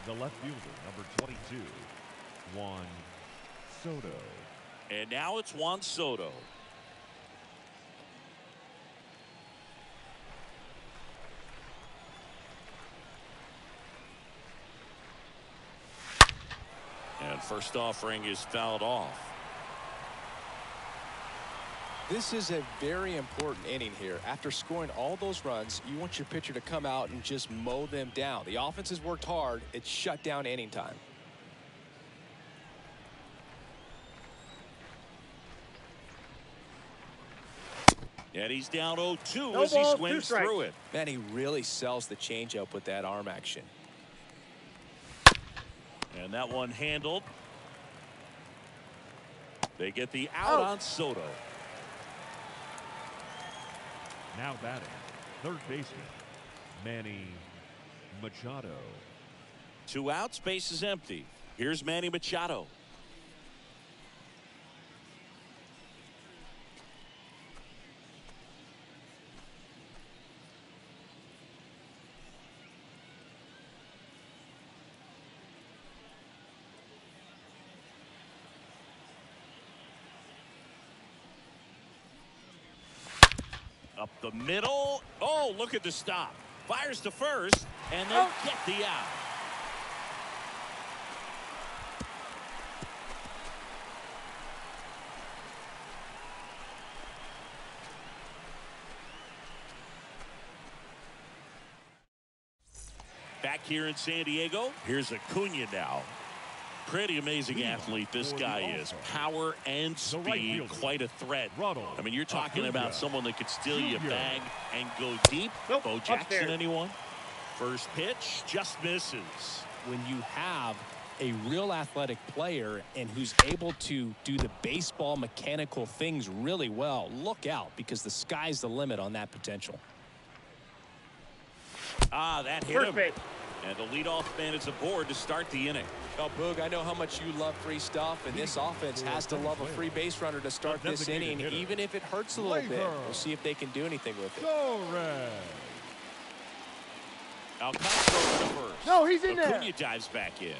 The left fielder, number 22, Juan Soto. And now it's Juan Soto. And first offering is fouled off. This is a very important inning here. After scoring all those runs, you want your pitcher to come out and just mow them down. The offense has worked hard. It's shut down inning time. And he's down 0-2 No as he balls, swings 2 strikes. through it. Man, he really sells the changeup with that arm action. And that one handled. They get the out on Soto. Now batting, third baseman, Manny Machado. 2 outs, base is empty. Here's Manny Machado. Up the middle. Oh, look at the stop. Fires to first, and they get the out. Back here in San Diego, here's Acuna now. Pretty amazing athlete this guy is. Power and speed, quite a threat. I mean, you're talking about someone that could steal your bag and go deep. Bo Jackson, anyone? First pitch just misses. When you have a real athletic player and who's able to do the baseball mechanical things really well, look out, because the sky's the limit on that potential. Ah, that hit him. And the leadoff man is aboard to start the inning. Well, Boog, I know how much you love free stuff, and this offense has to love a free base runner to start this inning, even if it hurts a little bit. We'll see if they can do anything with it. Alcantara to first. No, he's in there. Acuna dives back in.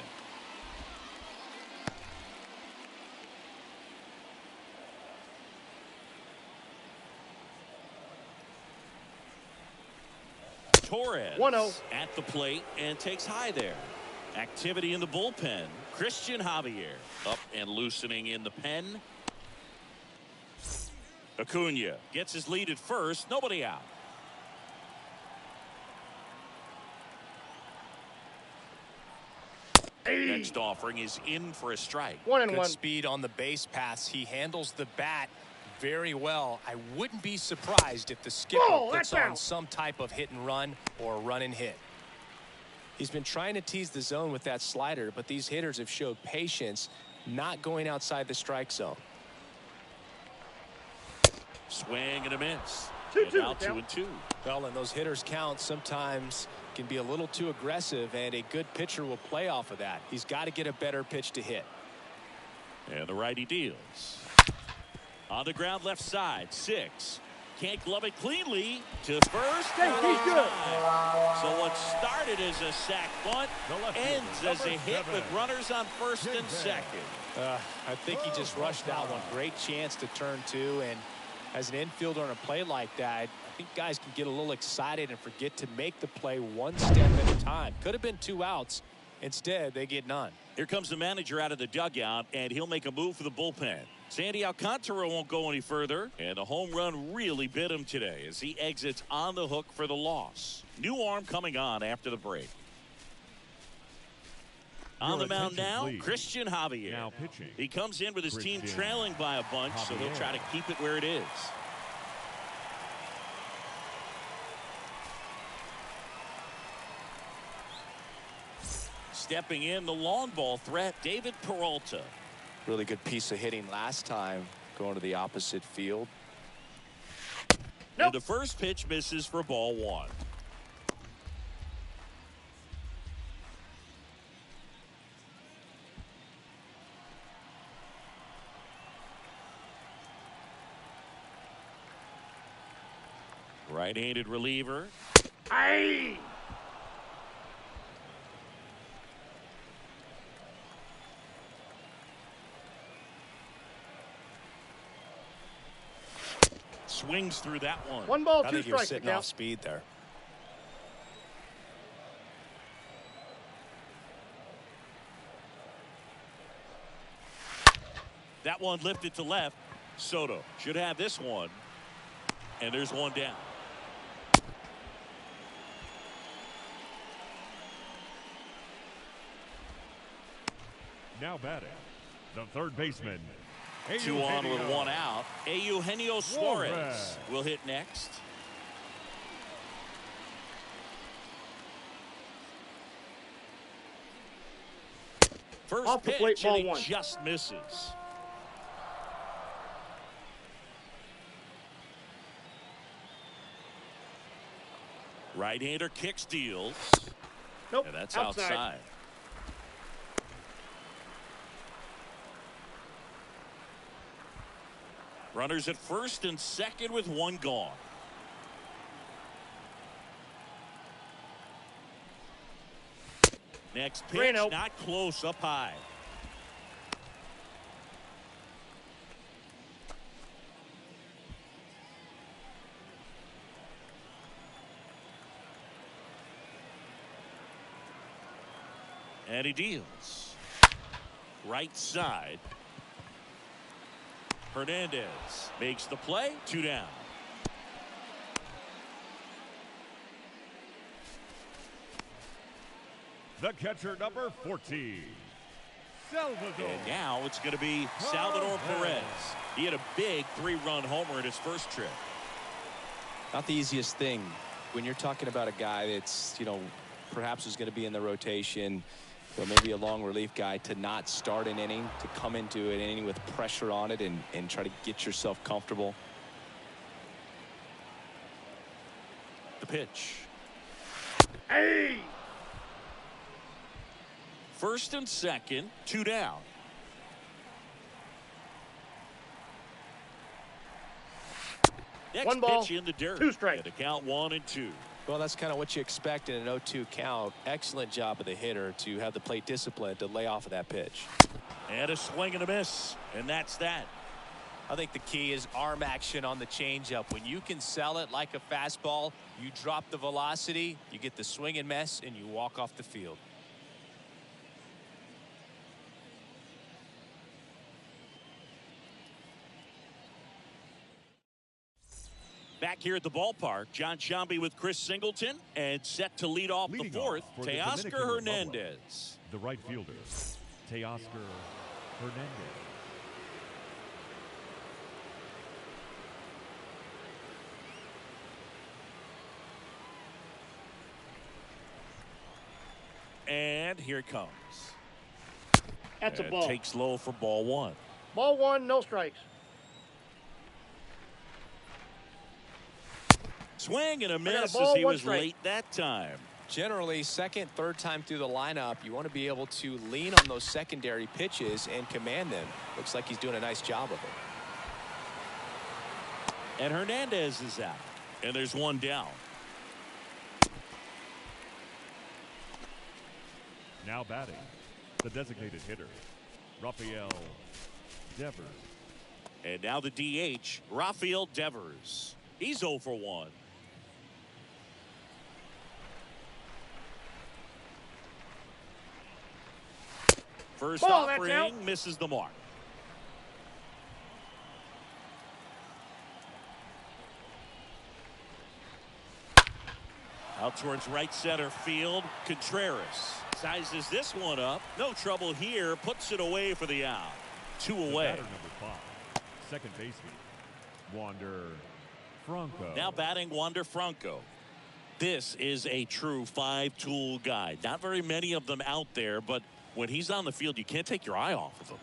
Torres 1-0 at the plate and takes high there. Activity in the bullpen. Christian Javier up and loosening in the pen. Acuna gets his lead at first. Nobody out. Next offering is in for a strike. 1-1. Good speed on the base paths. He handles the bat very well. I wouldn't be surprised if the skipper puts on some type of hit and run or run and hit. He's been trying to tease the zone with that slider, but these hitters have showed patience not going outside the strike zone. Swing and a miss. 2-2 Now the count. 2-2. Well, and those hitters count sometimes can be a little too aggressive, and a good pitcher will play off of that. He's got to get a better pitch to hit. And the righty deals. On the ground left side, 6. Can't glove it cleanly to first. Hey, he's good. So what started as a sac bunt ends as a hit with runners on first and second. I think he just rushed that one. Great chance to turn two, and as an infielder on a play like that, I think guys can get a little excited and forget to make the play one step at a time. Could have been 2 outs. Instead, they get none. Here comes the manager out of the dugout, and he'll make a move for the bullpen. Sandy Alcantara won't go any further, and the home run really bit him today as he exits on the hook for the loss. New arm coming on after the break. On the mound now, Christian Javier. Now pitching. He comes in with his team trailing by a bunch, so he'll try to keep it where it is. Stepping in, the long ball threat, David Peralta. Really good piece of hitting last time, going to the opposite field. And the first pitch misses for ball 1. Right-handed reliever. Aye. Swings through that one. 1 ball, I 2 think he was strikes. sitting off speed there. That one lifted to left. Soto should have this one. And there's one down. Now batting, the third baseman. 2 on with 1 out. Eugenio Suarez will hit next. First Off the pitch, plate, ball and he 1. just misses. Right-hander kick steals. Nope. And that's outside. Runners at first and second with 1 gone. Next pitch, Reno. not close, up high. And he deals. Right side. Hernandez makes the play. 2 down. The catcher, number 14, Salvador. And now it's going to be Salvador Perez. He had a big 3-run homer in his first trip. Not the easiest thing when you're talking about a guy that's, perhaps is going to be in the rotation, maybe a long relief guy, to not start an inning, to come into an inning with pressure on it and try to get yourself comfortable. The pitch. Hey. First and second, 2 down. Next 1 ball, pitch in the dirt. 2 strikes. And to count 1 and 2. Well, that's kind of what you expect in an 0-2 count. Excellent job of the hitter to have the plate discipline to lay off of that pitch. And a swing and a miss. And that's that. I think the key is arm action on the changeup. When you can sell it like a fastball, you drop the velocity, you get the swing and miss, and you walk off the field. Back here at the ballpark, John Sciambi with Chris Singleton, and set to lead off the 4th, for the Teoscar Dominican Republic, Hernandez. the right fielder, Teoscar Hernandez. And here it comes. That's a And ball. takes low for ball one. Ball one, no strikes. Swing and a got a miss ball, as he one was strike. late that time. Generally, second, third time through the lineup, you want to be able to lean on those secondary pitches and command them. Looks like he's doing a nice job of it. And Hernandez is out. And there's one down. Now batting, the designated hitter, Rafael Devers. And now the DH, Rafael Devers. He's 0 for 1. First Ball, that's offering out. misses the mark. Out towards right center field. Contreras sizes this one up. No trouble here. Puts it away for the out. 2 The away. batter number 5, second baseman, Wander Franco. Now batting Wander Franco. This is a true 5-tool guy. Not very many of them out there, but when he's on the field, you can't take your eye off of him.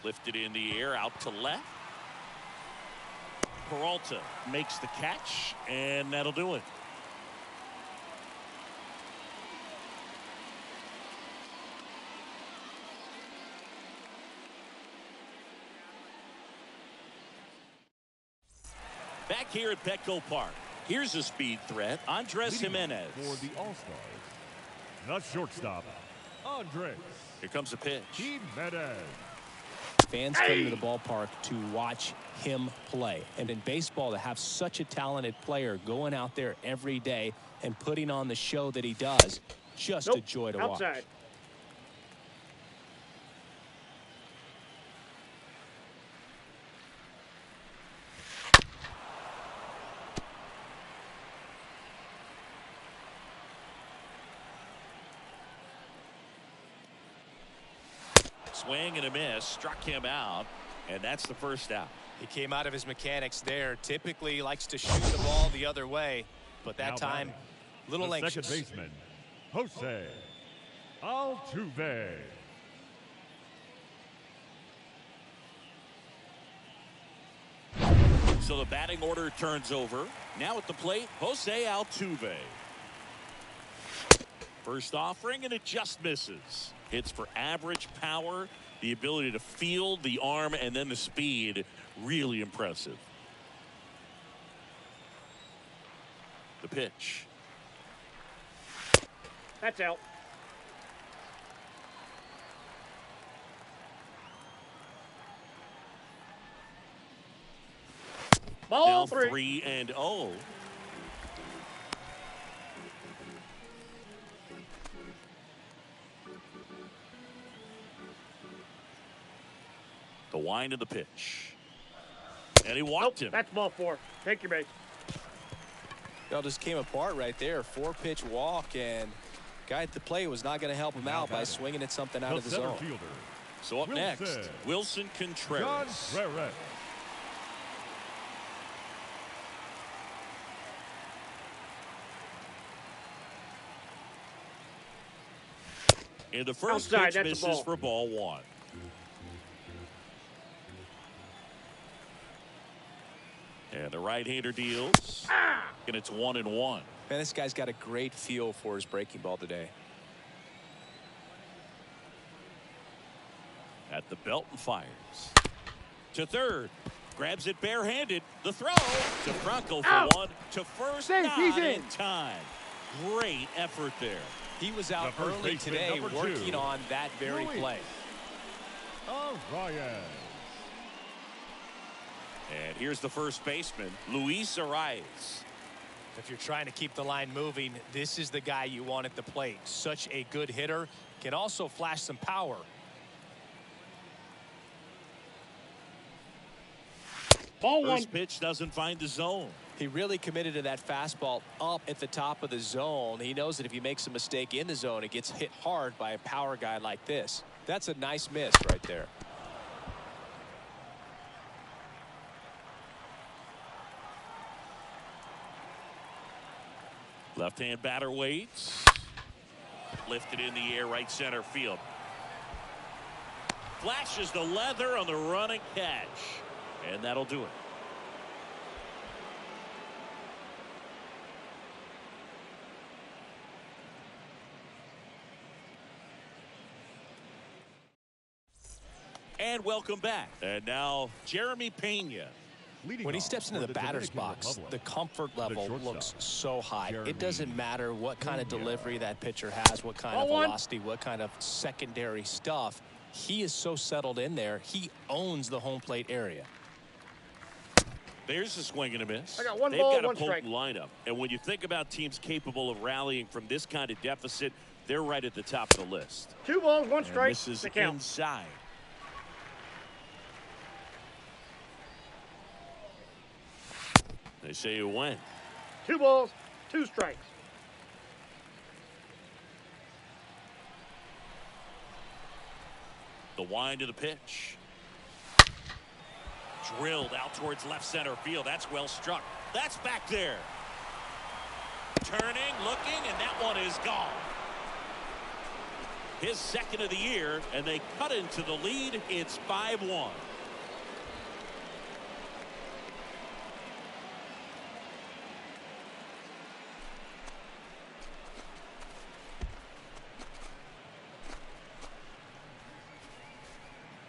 Lifted in the air, out to left. Peralta makes the catch, and that'll do it. Back here at Petco Park, here's a speed threat, Andres Leading off Jimenez. for the All-Stars, the shortstop, Andres Here comes the pitch. Jimenez. Fans come to the ballpark to watch him play. And in baseball, to have such a talented player going out there every day and putting on the show that he does, just a joy to watch. Outside. Swing and a miss, struck him out, and that's the first out. He came out of his mechanics there. Typically he likes to shoot the ball the other way, but that Now time, batting, little the anxious. second baseman, Jose Altuve. So the batting order turns over. Now at the plate, Jose Altuve. First offering, and it just misses. Hits for average power, the ability to field the arm, and then the speed. Really impressive. The pitch. That's out. Ball Now 3. 3-0. The wind of the pitch. And he walked him. That's ball 4. Take your base. It all just came apart right there. 4-pitch walk, and guy at the plate was not going to help him Now out by batting, swinging at something out the of the center zone. fielder, So up Wilson. next, Wilson Contreras. Contreras. And the first Outside, pitch that's a misses ball. for ball 1. And the right-hander deals. And it's 1-1. Man, this guy's got a great feel for his breaking ball today. At the belt and fires. To third. Grabs it barehanded. The throw to Franco for Out. 1. To first, Safe, not he's in in. time. Great effort there. He was out The first early baseman, today number working 2, on that very Luis play. Arias. And here's the first baseman, Luis Arias. If you're trying to keep the line moving, this is the guy you want at the plate. Such a good hitter. Can also flash some power. Ball 1. First pitch doesn't find the zone. He really committed to that fastball up at the top of the zone. He knows that if he makes a mistake in the zone, it gets hit hard by a power guy like this. That's a nice miss right there. Left-hand batter waits. Lifted in the air, right center field. Flashes the leather on the running catch. And that'll do it. And welcome back. And now Jeremy Pena. When he steps into the batter's box, the comfort level looks so high. It doesn't matter what kind of delivery that pitcher has, what kind of velocity, what kind of secondary stuff. He is so settled in there. He owns the home plate area. There's a swing and a miss. I got one They've ball, got a one potent strike. lineup. And when you think about teams capable of rallying from this kind of deficit, they're right at the top of the list. 2 balls, 1 And strike. this is The count. inside. They say you win. 2 balls, 2 strikes. The wind of the pitch. Drilled out towards left center field. That's well struck. That's back there. Turning, looking, and that one is gone. His second of the year, and they cut into the lead. It's 5-1.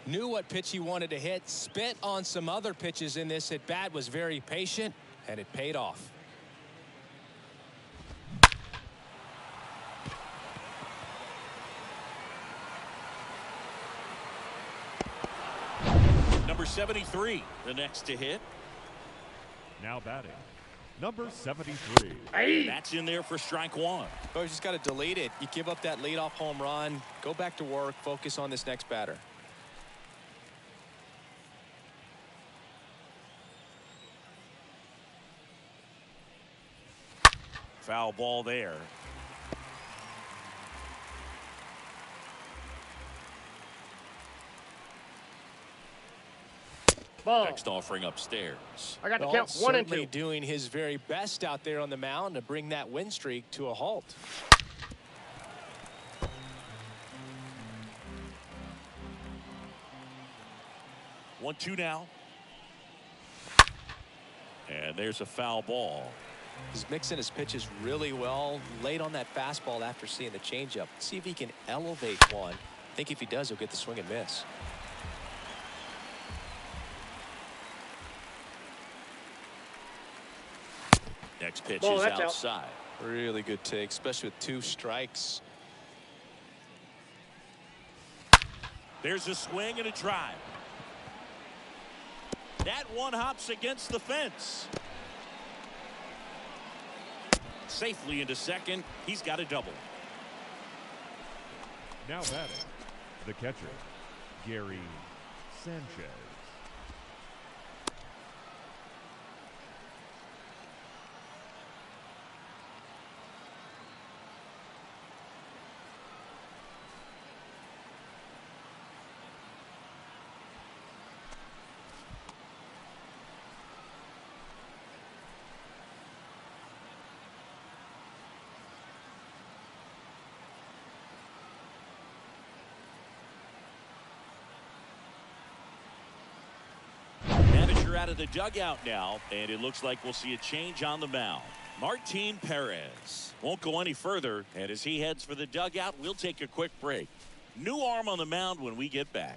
Knew what pitch he wanted to hit, spit on some other pitches in this at bat, was very patient, and it paid off. Number 73, the next to hit. Now batting, number 73. Hey. That's in there for strike 1. Oh, you just got to delete it. You give up that leadoff home run, go back to work, focus on this next batter. Foul ball there. Ball. Next offering upstairs. I got to Well, count 1 and 2. certainly doing his very best out there on the mound to bring that win streak to a halt. One, two now. And there's a foul ball. He's mixing his pitches really well, late on that fastball after seeing the changeup. See if he can elevate one. I think if he does, he'll get the swing and miss. Next pitch Ball, is that's out. outside. Really good take, especially with 2 strikes. There's a swing and a drive. That one hops against the fence. Safely into second. He's got a double. Now batting, the catcher, Gary Sanchez. Out of the dugout now, and it looks like we'll see a change on the mound. Martin Perez won't go any further, and as he heads for the dugout, we'll take a quick break. New arm on the mound when we get back.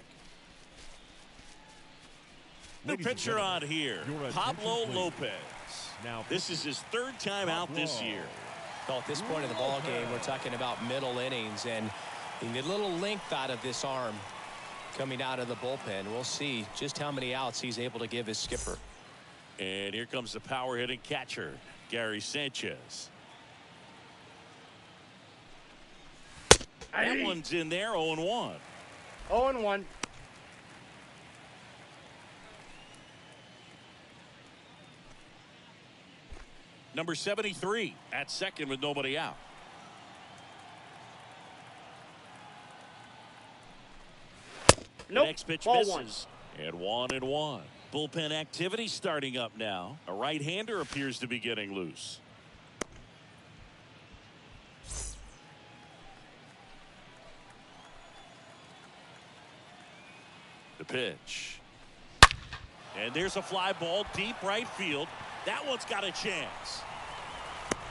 The pitcher on here, Pablo Lopez. Now This is his 3rd time out this year. Well, at this point in the ball game, we're talking about middle innings, and you get a little length out of this arm coming out of the bullpen. We'll see just how many outs he's able to give his skipper. And here comes the power hitting catcher, Gary Sanchez. That one's in there, 0-1. 0 and 1. Number 73 at second with nobody out. Nope. The next pitch Ball misses. And 1-1. Bullpen activity starting up now. A right-hander appears to be getting loose. The pitch. And there's a fly ball deep right field. That one's got a chance.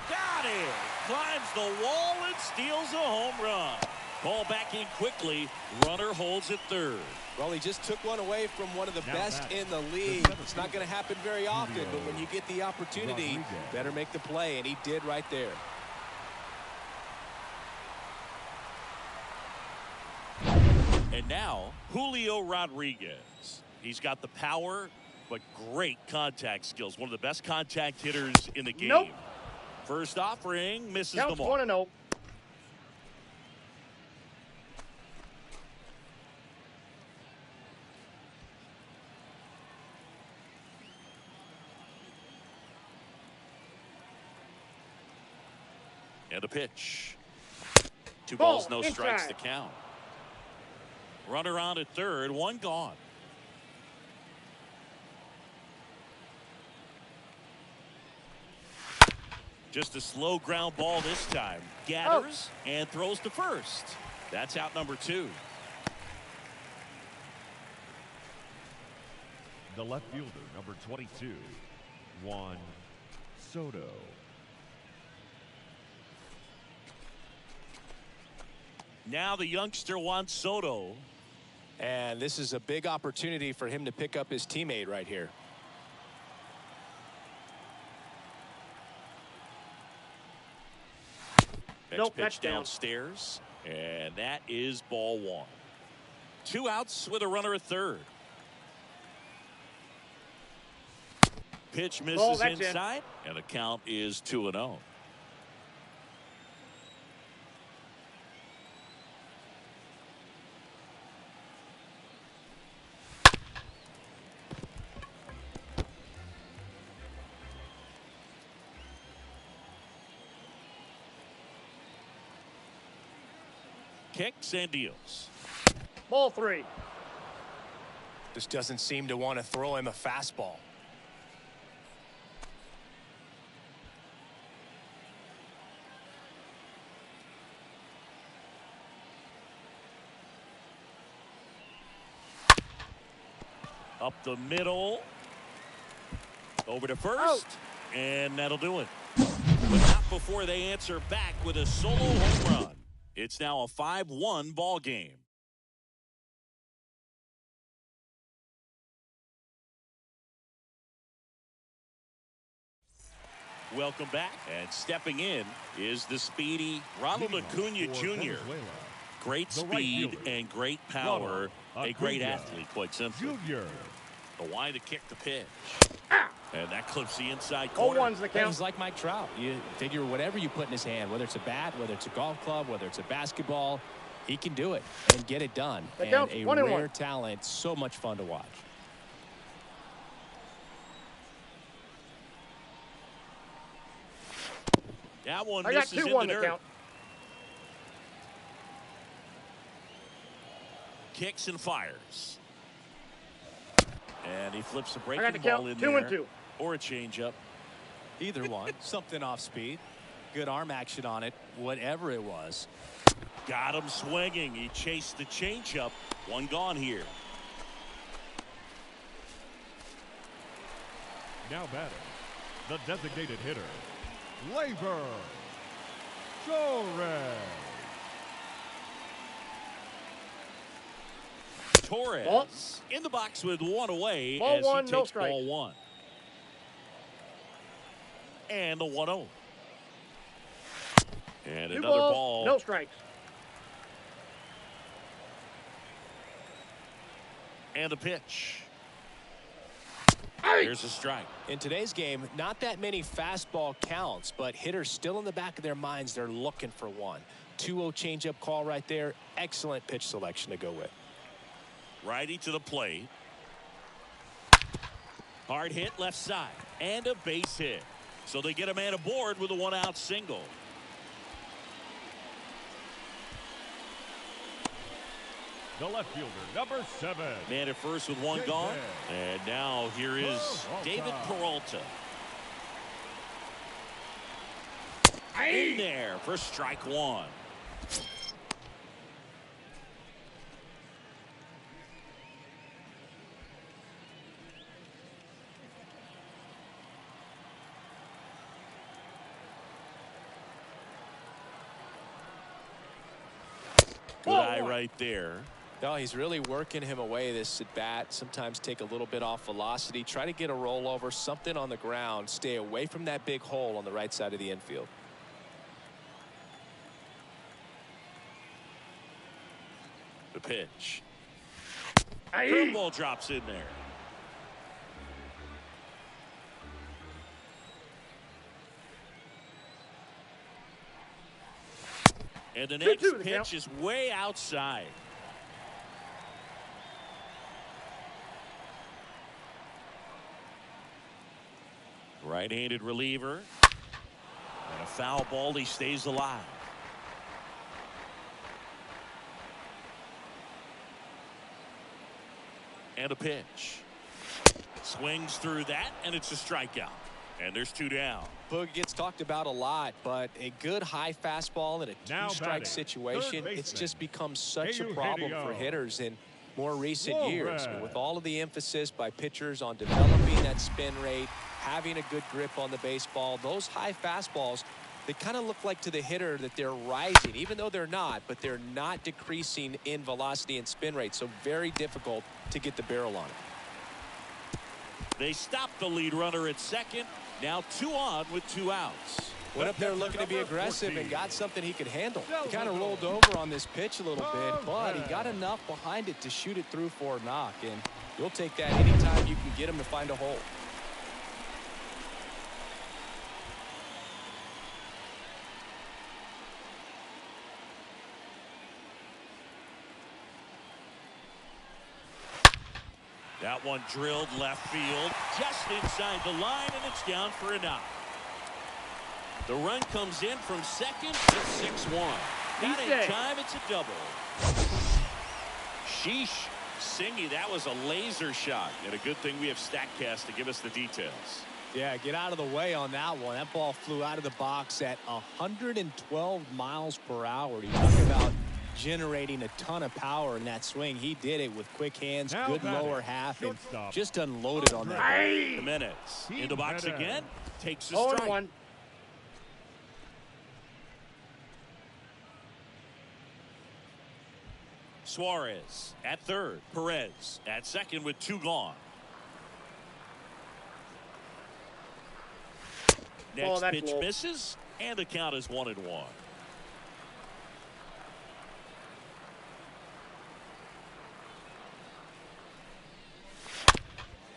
Got it. Climbs the wall and steals a home run. Ball back in quickly. Runner holds at third. Well, he just took one away from one of the best in the league. It's not going to happen very often, but when you get the opportunity, you better make the play, and he did right there. And now, Julio Rodriguez. He's got the power, but great contact skills. One of the best contact hitters in the game. Nope. First offering, misses Counts the mark. 1-0. And a pitch. Two Ball, balls, no strikes to inside. count. Runner on at third, one gone. Just a slow ground ball this time. Gathers and throws to first. That's out number 2. The left fielder, number 22, Juan Soto. Now the youngster Juan Soto. And this is a big opportunity for him to pick up his teammate right here. Next Nope, pitch that's down. downstairs. And that is ball 1. 2 outs with a runner at third. Pitch misses that's inside. And the count is 2-0. Kicks and deals. Ball 3. Just doesn't seem to want to throw him a fastball. Up the middle. Over to first. And that'll do it. But not before they answer back with a solo home run. It's now a 5-1 ball game. Welcome back. And stepping in is the speedy Ronald Acuna Jr. Great speed and great power. A great athlete, quite simply. The line to kick the pitch. And that clips the inside corner. 0-1's the count. He's like Mike Trout. You figure whatever you put in his hand, whether it's a bat, whether it's a golf club, whether it's a basketball, he can do it and get it done. The And count's a 1-1. rare talent, so much fun to watch. That one I got misses in 2-1 the the dirt. count. Kicks and fires. And he flips a I breaking got the ball count. in 2-2. there. Or a changeup. Either one, something off speed, good arm action on it, whatever it was. Got him swinging. He chased the changeup. One gone here. Now batting, the designated hitter, Labor Torres. Torres Ball. in the box with one away Ball as 1, he no takes strikes. ball 1. And the 1-0. And 2 another balls, ball. no strikes. And a pitch. Hey! Here's a strike. In today's game, not that many fastball counts, but hitters still in the back of their minds, they're looking for one. 2-0 changeup call right there. Excellent pitch selection to go with. Righty to the plate. Hard hit left side. And a base hit. So they get a man aboard with a 1-out single. The left fielder, number 7. Man at first with one gone. And now here is David Peralta. In there for strike 1. Good eye right there. No, he's really working him away, this at bat. Sometimes take a little bit off velocity. Try to get a rollover, something on the ground. Stay away from that big hole on the right side of the infield. The pitch. Curveball drops in there. And the next pitch is way outside. Right-handed reliever. And a foul ball. He stays alive. And a pitch. Swings through that, and it's a strikeout. And there's 2 down. Boog gets talked about a lot, but a good high fastball in a 2-strike situation, it's just become such a problem for hitters in more recent years. With all of the emphasis by pitchers on developing that spin rate, having a good grip on the baseball, those high fastballs, they kind of look like to the hitter that they're rising, even though they're not, but they're not decreasing in velocity and spin rate, so very difficult to get the barrel on it. They stopped the lead runner at second. Now 2 on with 2 outs. Went up there looking to be aggressive and got something he could handle. He kind of rolled over on this pitch a little bit, but he got enough behind it to shoot it through for a knock, and you'll take that anytime you can get him to find a hole. That one drilled left field, just inside the line, and it's down for a knock. The run comes in from second. It's 6-1. Not in time. It's a double. Sheesh. Singy, that was a laser shot. And a good thing we have StatCast to give us the details. Yeah, get out of the way on that one. That ball flew out of the box at 112 miles per hour. You talk about generating a ton of power in that swing. He did it with quick hands, good lower half, and just unloaded on that. Jimenez in the box again. Takes a strike. 0-1. Suarez at third. Perez at second with 2 gone. Next pitch misses, and the count is 1-1.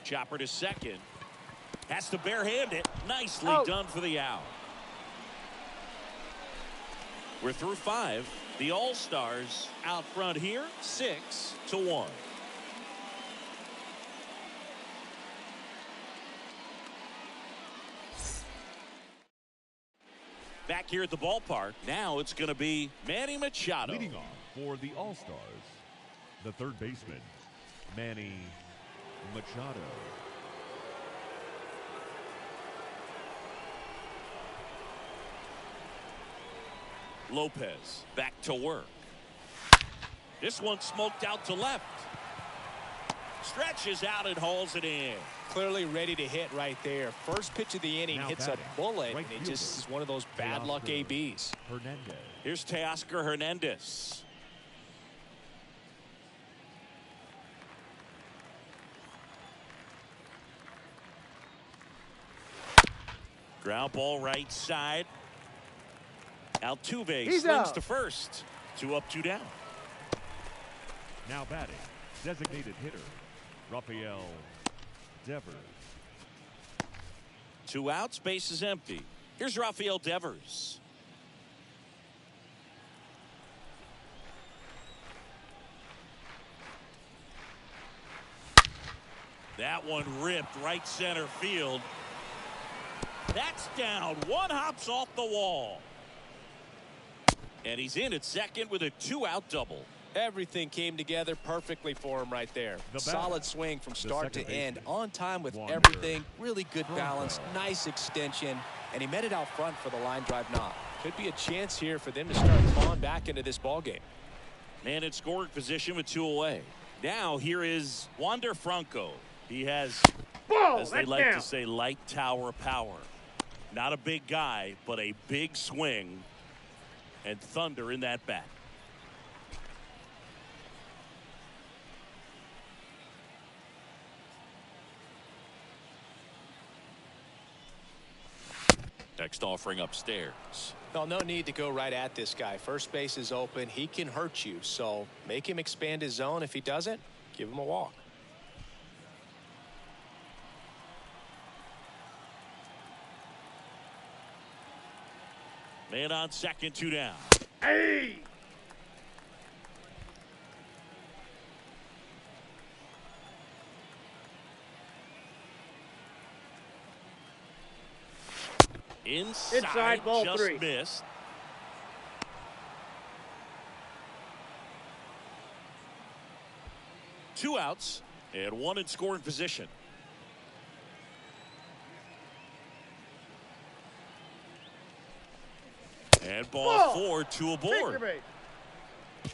Chopper to second. Has to barehand it. Nicely done for the out. We're through 5. The All-Stars out front here, 6-1. Back here at the ballpark, now it's going to be Manny Machado. Leading off for the All-Stars, the third baseman, Manny Machado. Lopez back to work. This one smoked out to left. Stretches out and hauls it in. Clearly ready to hit right there. First pitch of the inning, hits a bullet, and it just is one of those bad luck ABs. Hernandez. Here's Teoscar Hernandez. Ground ball right side. Altuve slings to first. 2 up, 2 down. Now batting, designated hitter, Rafael Devers. 2 outs, base is empty. Here's Rafael Devers. That one ripped right center field. That's down. 1 hops off the wall. And he's in at second with a 2-out double. Everything came together perfectly for him right there. Solid swing from start to end. On time with everything. Really good balance. Nice extension. And he met it out front for the line drive knock. Could be a chance here for them to start clawing back into this ball game. Man in scoring position with 2 away. Now here is Wander Franco. He has, as they like to say, light tower power. Not a big guy, but a big swing. And thunder in that bat. Next offering upstairs. Well, no need to go right at this guy. First base is open. He can hurt you. So make him expand his zone. If he doesn't, give him a walk. Man on second, 2 down. Hey! Inside ball just 3. missed. Two outs and one in scoring position. And ball 4, 2 aboard.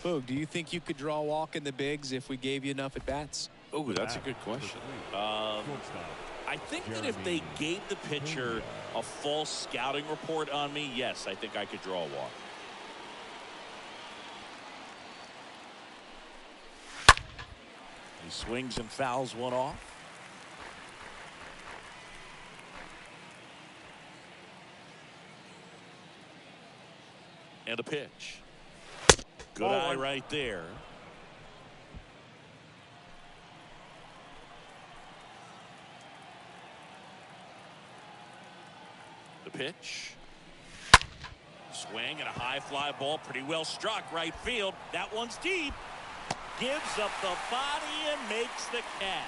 Boog, do you think you could draw a walk in the bigs if we gave you enough at bats? Oh, that's a good question. I think that if they gave the pitcher a false scouting report on me, yes, I think I could draw a walk. He swings and fouls one off. And a pitch. Good eye right there. The pitch. Swing and a high fly ball. Pretty well struck. Right field. That one's deep. Gives up the body and makes the catch.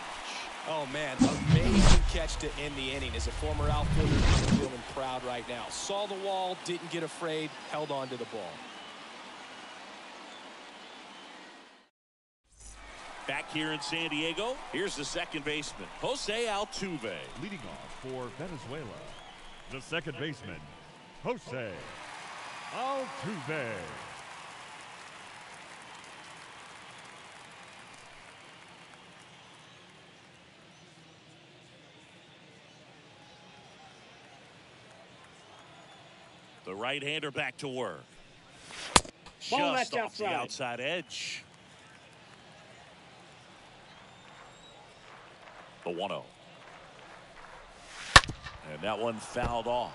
Oh, man, amazing catch to end the inning. As a former outfielder, he's feeling proud right now. Saw the wall, didn't get afraid, held on to the ball. Back here in San Diego, here's the second baseman, Jose Altuve. Leading off for Venezuela, the second baseman, Jose Altuve. The right-hander back to work. Ball Just that's off the outside edge. The 1-0. And that one fouled off.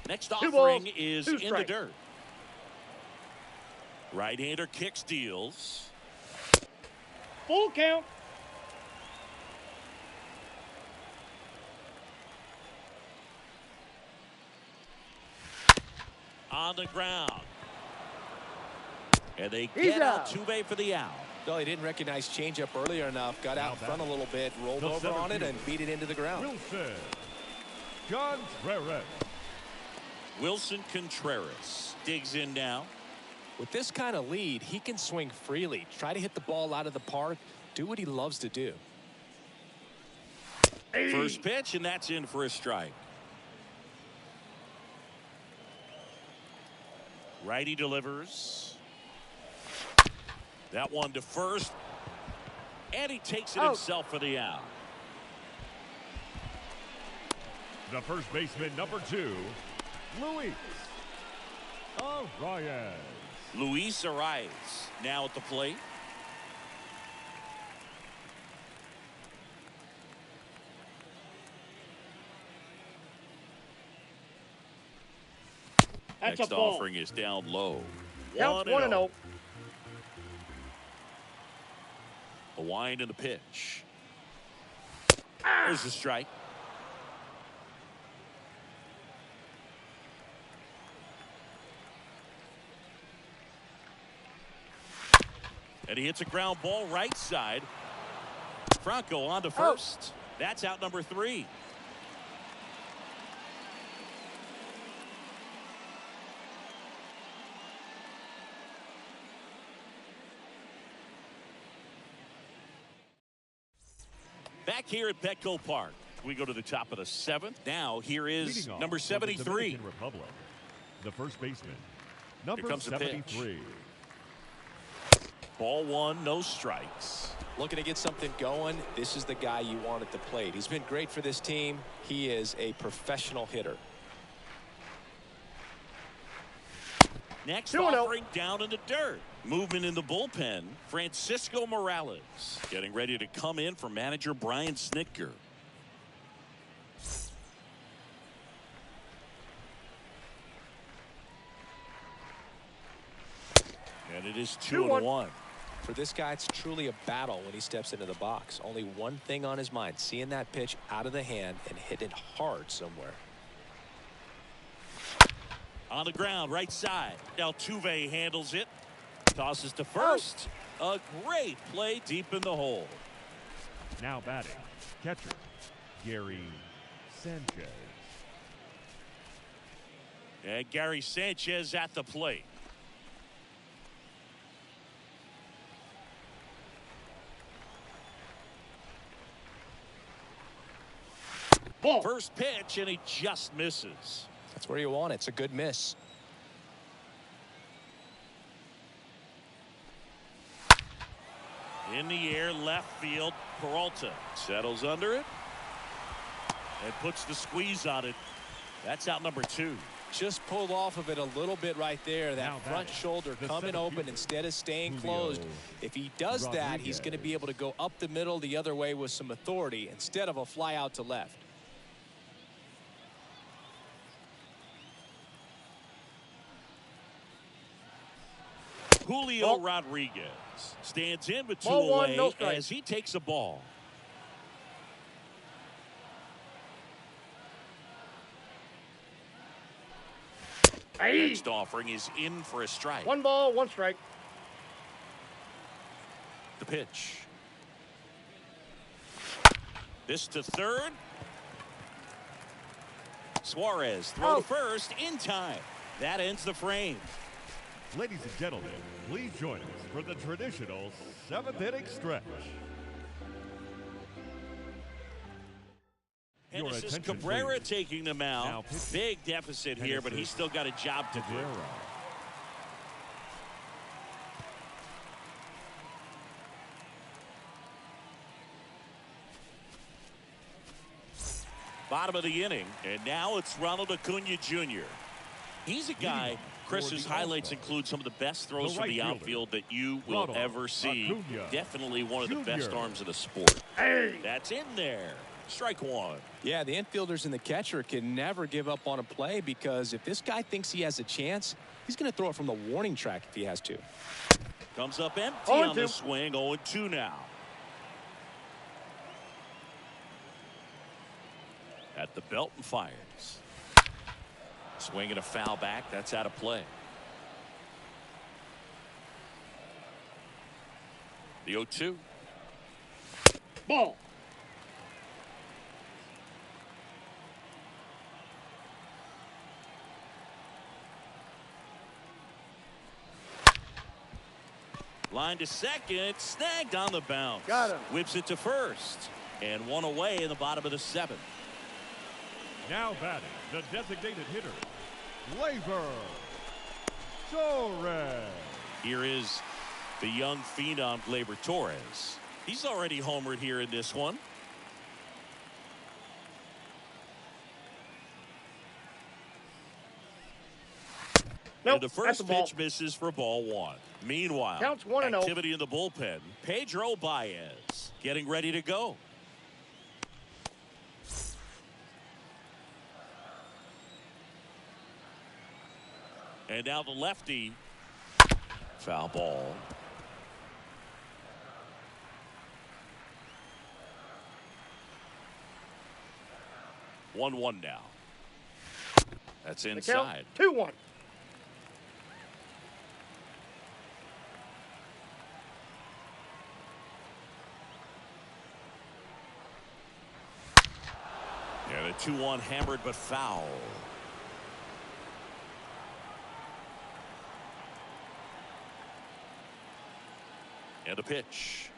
Next offering is in the dirt. Right-hander kicks, deals. Full count. On the ground. And they get Altuve for the out. Well, he didn't recognize changeup earlier enough. Got out in front a little bit, rolled over on it, and beat it into the ground. Wilson Contreras digs in now. With this kind of lead, he can swing freely, try to hit the ball out of the park, do what he loves to do. First pitch, and that's in for a strike. Righty delivers. That one to first. And he takes it himself for the out. The first baseman, number 2, Luis Arias. Luis Arias now at the plate. That's Next a ball. offering is down low. Counts 1-0. The wind and the pitch. There's the strike. And he hits a ground ball right side. Franco on to first. That's out number 3. Back here at Petco Park, we go to the top of the 7th. Now here is number 73. The Dominican Republic, the first baseman, number 73. Ball one, no strikes. Looking to get something going. This is the guy you want at the plate. He's been great for this team. He is a professional hitter. Next offering down in the dirt. Movement in the bullpen. Francisco Morales getting ready to come in for manager Brian Snitker. And it is 2-1. For this guy, it's truly a battle when he steps into the box. Only one thing on his mind, seeing that pitch out of the hand and hit it hard somewhere. On the ground, right side. Altuve handles it. Tosses to first. A great play deep in the hole. Now batting, catcher, Gary Sanchez. And Gary Sanchez at the plate. Ball. First pitch, and he just misses. That's where you want it. It's a good miss. In the air, left field. Peralta settles under it and puts the squeeze on it. That's out number 2. Just pulled off of it a little bit right there. That front shoulder coming open instead of staying closed. If he does that, he's going to be able to go up the middle the other way with some authority instead of a fly out to left. Julio Rodriguez stands in with 2 Ball one, away no strike. as he takes a ball. Hey. Next offering is in for a strike. 1 ball, 1 strike. The pitch. This to third. Suarez throw to first in time. That ends the frame. Ladies and gentlemen, please join us for the traditional 7th inning stretch. And Your this is attention, Cabrera please. taking them out. Now pitching. Big deficit here, but he's still got a job to do. Cabrera. Bottom of the inning, and now it's Ronald Acuna Jr. He's a guy, Chris's highlights include some of the best throws from the outfield that you will Ronald ever see. Acuna Definitely one of the best Jr. arms of the sport. Hey. That's in there. Strike one. Yeah, the infielders and the catcher can never give up on a play because if this guy thinks he has a chance, he's going to throw it from the warning track if he has to. Comes up empty 0-2. on the swing. 0-2 now. At the belt and fires. Swinging a foul back. That's out of play. The 0-2. Ball. Line to second. Snagged on the bounce. Got him. Whips it to first. And 1 away in the bottom of the 7th. Now batting, the designated hitter, Gleyber Torres. Here is the young phenom Gleyber Torres. He's already homered here in this one. Nope, And the that's first a ball. pitch misses for ball 1. Meanwhile, Counts 1-0. activity in the bullpen. Pedro Bayas getting ready to go. And now the lefty. Foul ball. One now. That's The count, inside. 2-1. And a 2-1 hammered but foul. And a pitch.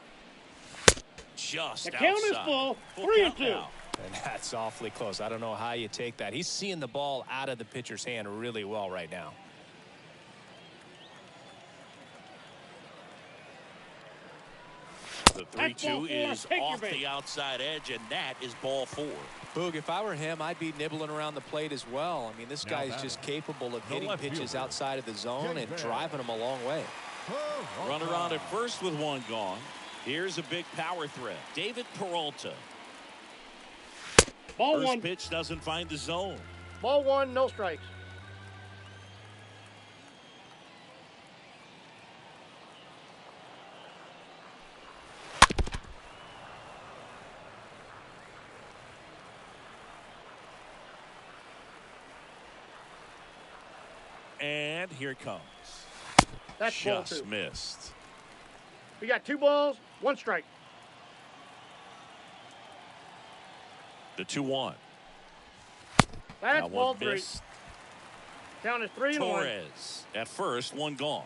Just The count is outside. full. Full 3-2. count now. And that's awfully close. I don't know how you take that. He's seeing the ball out of the pitcher's hand really well right now. That's ball 3-2 four. is Take your off base. the outside edge, and that is ball 4. Boog, if I were him, I'd be nibbling around the plate as well. I mean, this guy's just capable of hitting pitches outside of the zone and driving them a long way. Runner on at first with one gone. Here's a big power threat. David Peralta. Ball First one. pitch doesn't find the zone. Ball one, no strikes. And here it comes. That's ball Just two. missed. We got 2 balls, 1 strike. The 2-1. That's Now ball one 3. missed. Count is 3-1. Torres at first, one gone.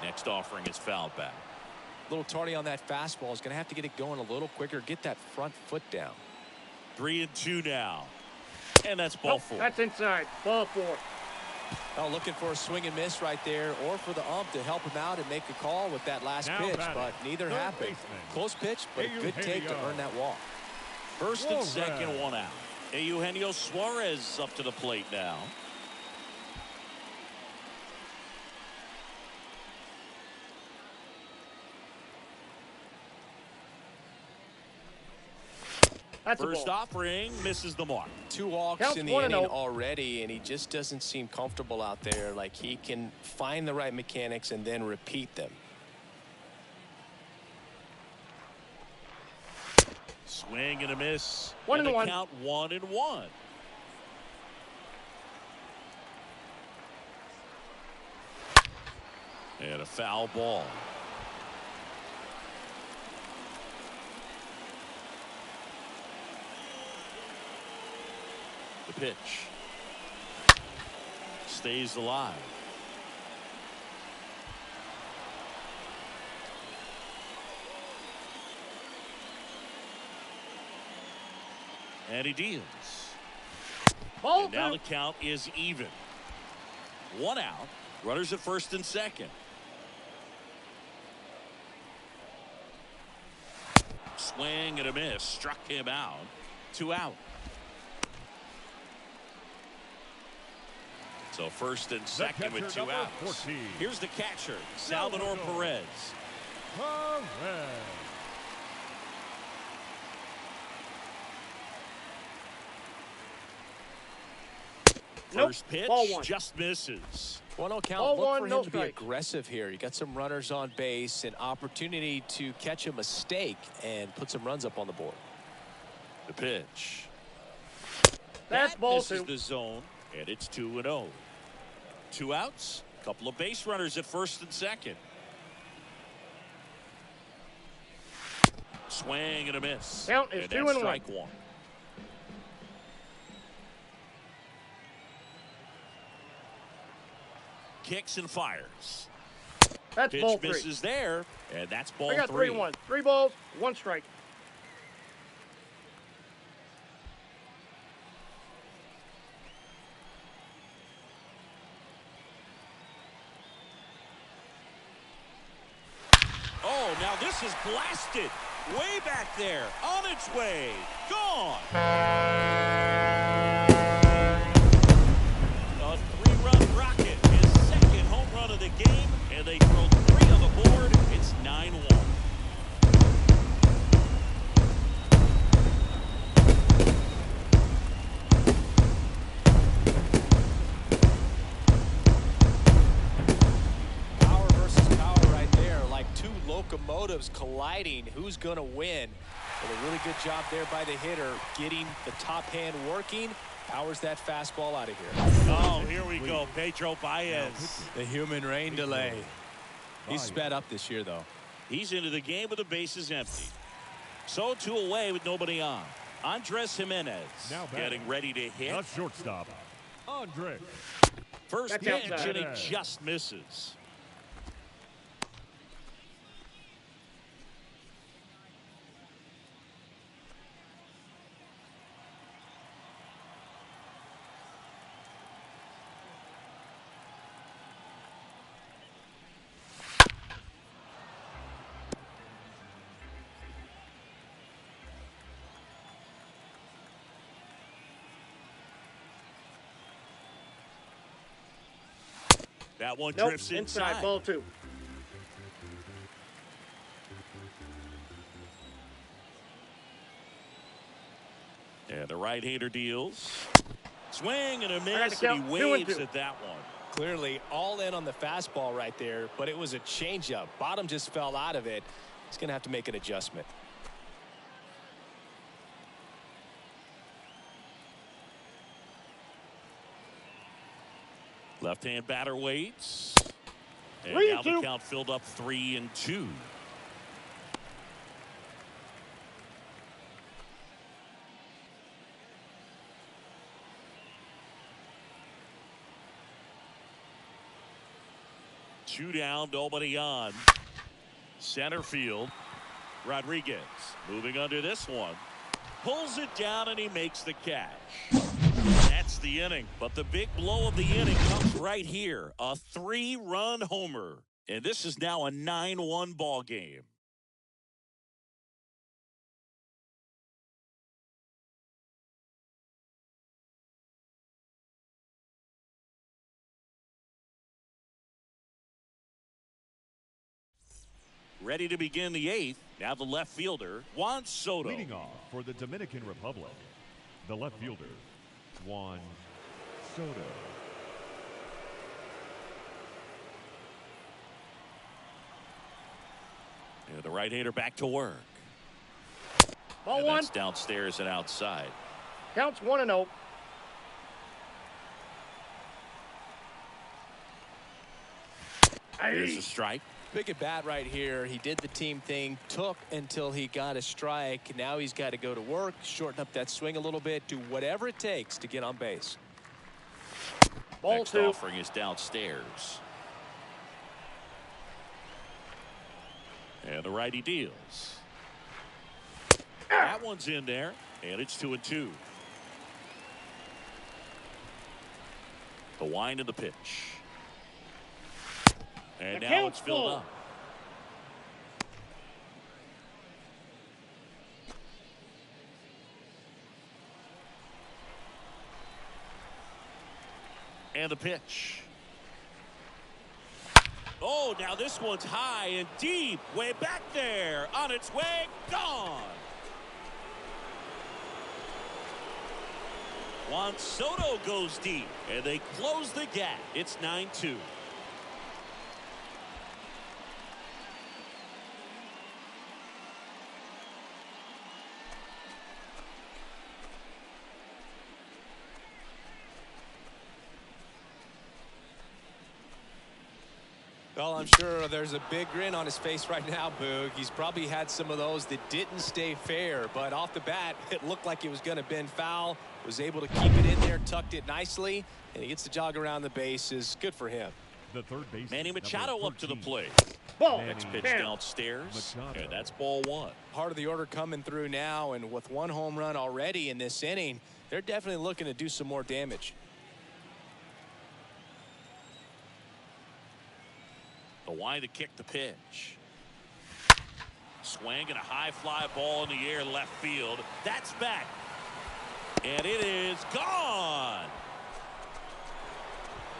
Next offering is fouled back. A little tardy on that fastball. Is going to have to get it going a little quicker. Get that front foot down. 3-2 now. And that's ball Nope, 4. that's inside. Ball 4. Well, looking for a swing and miss right there, or for the ump to help him out and make a call with that last pitch, but neither happened. Close pitch, but a good take to earn that walk. First and second, 1 out. Eugenio Suarez up to the plate now. That's a First ball. offering misses the mark. 2 walks Counts in the 1-0. inning already, and he just doesn't seem comfortable out there. Like he can find the right mechanics and then repeat them. Swing and a miss. 1-1. And the count 1-1. And a foul ball. The pitch stays alive. And he deals. Ball And now 2. the count is even. 1 out. Runners at first and second. Swing and a miss. Struck him out. 2 out. So first and second with 2 outs. 14. Here's the catcher, Salvador Perez. Nope. First pitch Ball 1. just misses. 1-0 count. Ball Look 1, for him no to be strikes. aggressive here. You got some runners on base, an opportunity to catch a mistake and put some runs up on the board. The pitch. That's That ball misses 2. the zone, and it's 2-0. 2 outs, couple of base runners at first and second. Swing and a miss. Count is and 2-1. that's strike 1. Kicks and fires. That's Pitch ball 3. misses there, and that's ball I got 3. 3-1. 3 balls, 1 strike. Oh, now this is blasted. Way back there. On its way. Gone. A 3-run rocket. His second home run of the game. And they throw 3 on the board. It's 9-1. Power versus power right there, like 2 locomotives colliding. Who's going to win? But a really good job there by the hitter, getting the top hand working. Powers that fastball out of here. Oh, here we go. Pedro Bayas. The human rain delay. He's sped up this year, though. He's into the game with the bases empty. So 2 away with nobody on. Andres Jimenez Now batting. getting ready to hit. The shortstop, Andre. First That's pitch, outside. and he just misses. That one Nope, drifts inside. Ball 2. And the right-hander deals. Swing and a I got miss, to and he count 2 and waves 2. at that one. Clearly all in on the fastball right there, but it was a changeup. Bottom just fell out of it. He's going to have to make an adjustment. Left-hand batter waits. And 3 now and the 2. count filled up 3-2. Two down, nobody on. Center field. Rodriguez moving under this one. Pulls it down and he makes the catch. That's the inning. But the big blow of the inning comes right here. A 3-run homer. And this is now a 9-1 ball game. Ready to begin the 8th. Now the left fielder, Juan Soto. Leading off for the Dominican Republic, the left fielder, Juan Soto. And the right-hander back to work. Ball And 1. that's downstairs and outside. Counts 1 and 0. Here's a strike. Big at bat right here. He did the team thing, took until he got a strike. Now he's got to go to work, shorten up that swing a little bit, do whatever it takes to get on base. Ball Next 2. offering is downstairs. And the righty deals. That one's in there, and it's 2-2. The wind of the pitch. And The now it's count's filled full. up. And the pitch. Oh, now this one's high and deep. Way back there. On its way. Gone. Juan Soto goes deep. And they close the gap. It's 9-2. Well, I'm sure there's a big grin on his face right now, Boog. He's probably had some of those that didn't stay fair, but off the bat, it looked like it was going to bend foul. Was able to keep it in there, tucked it nicely, and he gets the jog around the bases. Good for him. The third base. Manny Machado up to the plate. Ball. Next pitch Down. downstairs. Machado. And that's ball 1. Part of the order coming through now, and with 1 home run already in this inning, they're definitely looking to do some more damage. The wind to kick the pitch. Swing and a high fly ball in the air left field. That's back. And it is gone.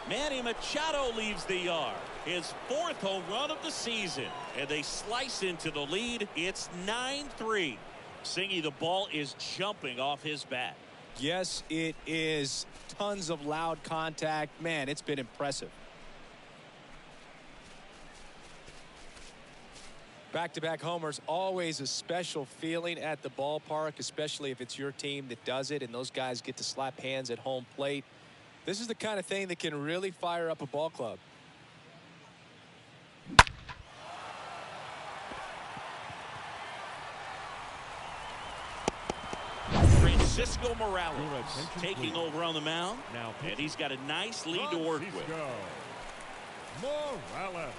Manny Machado leaves the yard. His 4th home run of the season. And they slice into the lead. It's 9-3. Singy, the ball is jumping off his bat. Yes, it is. Tons of loud contact. Man, it's been impressive. Back-to-back homers, always a special feeling at the ballpark, especially if it's your team that does it and those guys get to slap hands at home plate. This is the kind of thing that can really fire up a ball club. Francisco Morales taking over on the mound. Now And he's got a nice lead to work with. Morales.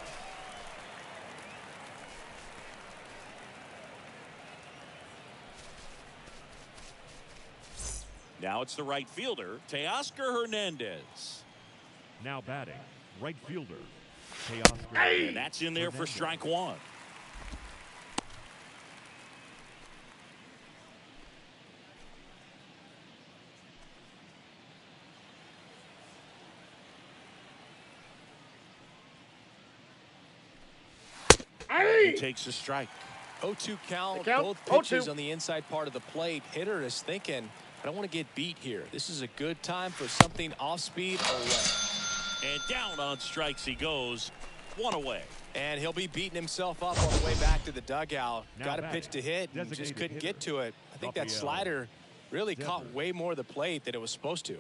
Now it's the right fielder, Teoscar Hernandez. Now batting, right fielder, Teoscar. And that's in there for strike 1. He takes a strike. 0-2 count, count, both pitches 0-2. on the inside part of the plate. Hitter is thinking, I don't want to get beat here. This is a good time for something off speed away. And down on strikes he goes. One away. And he'll be beating himself up on the way back to the dugout. Now Got a batting, pitch to hit and just designated couldn't get hitter, to it. I think that Rafael slider really caught Devers. way more of the plate than it was supposed to.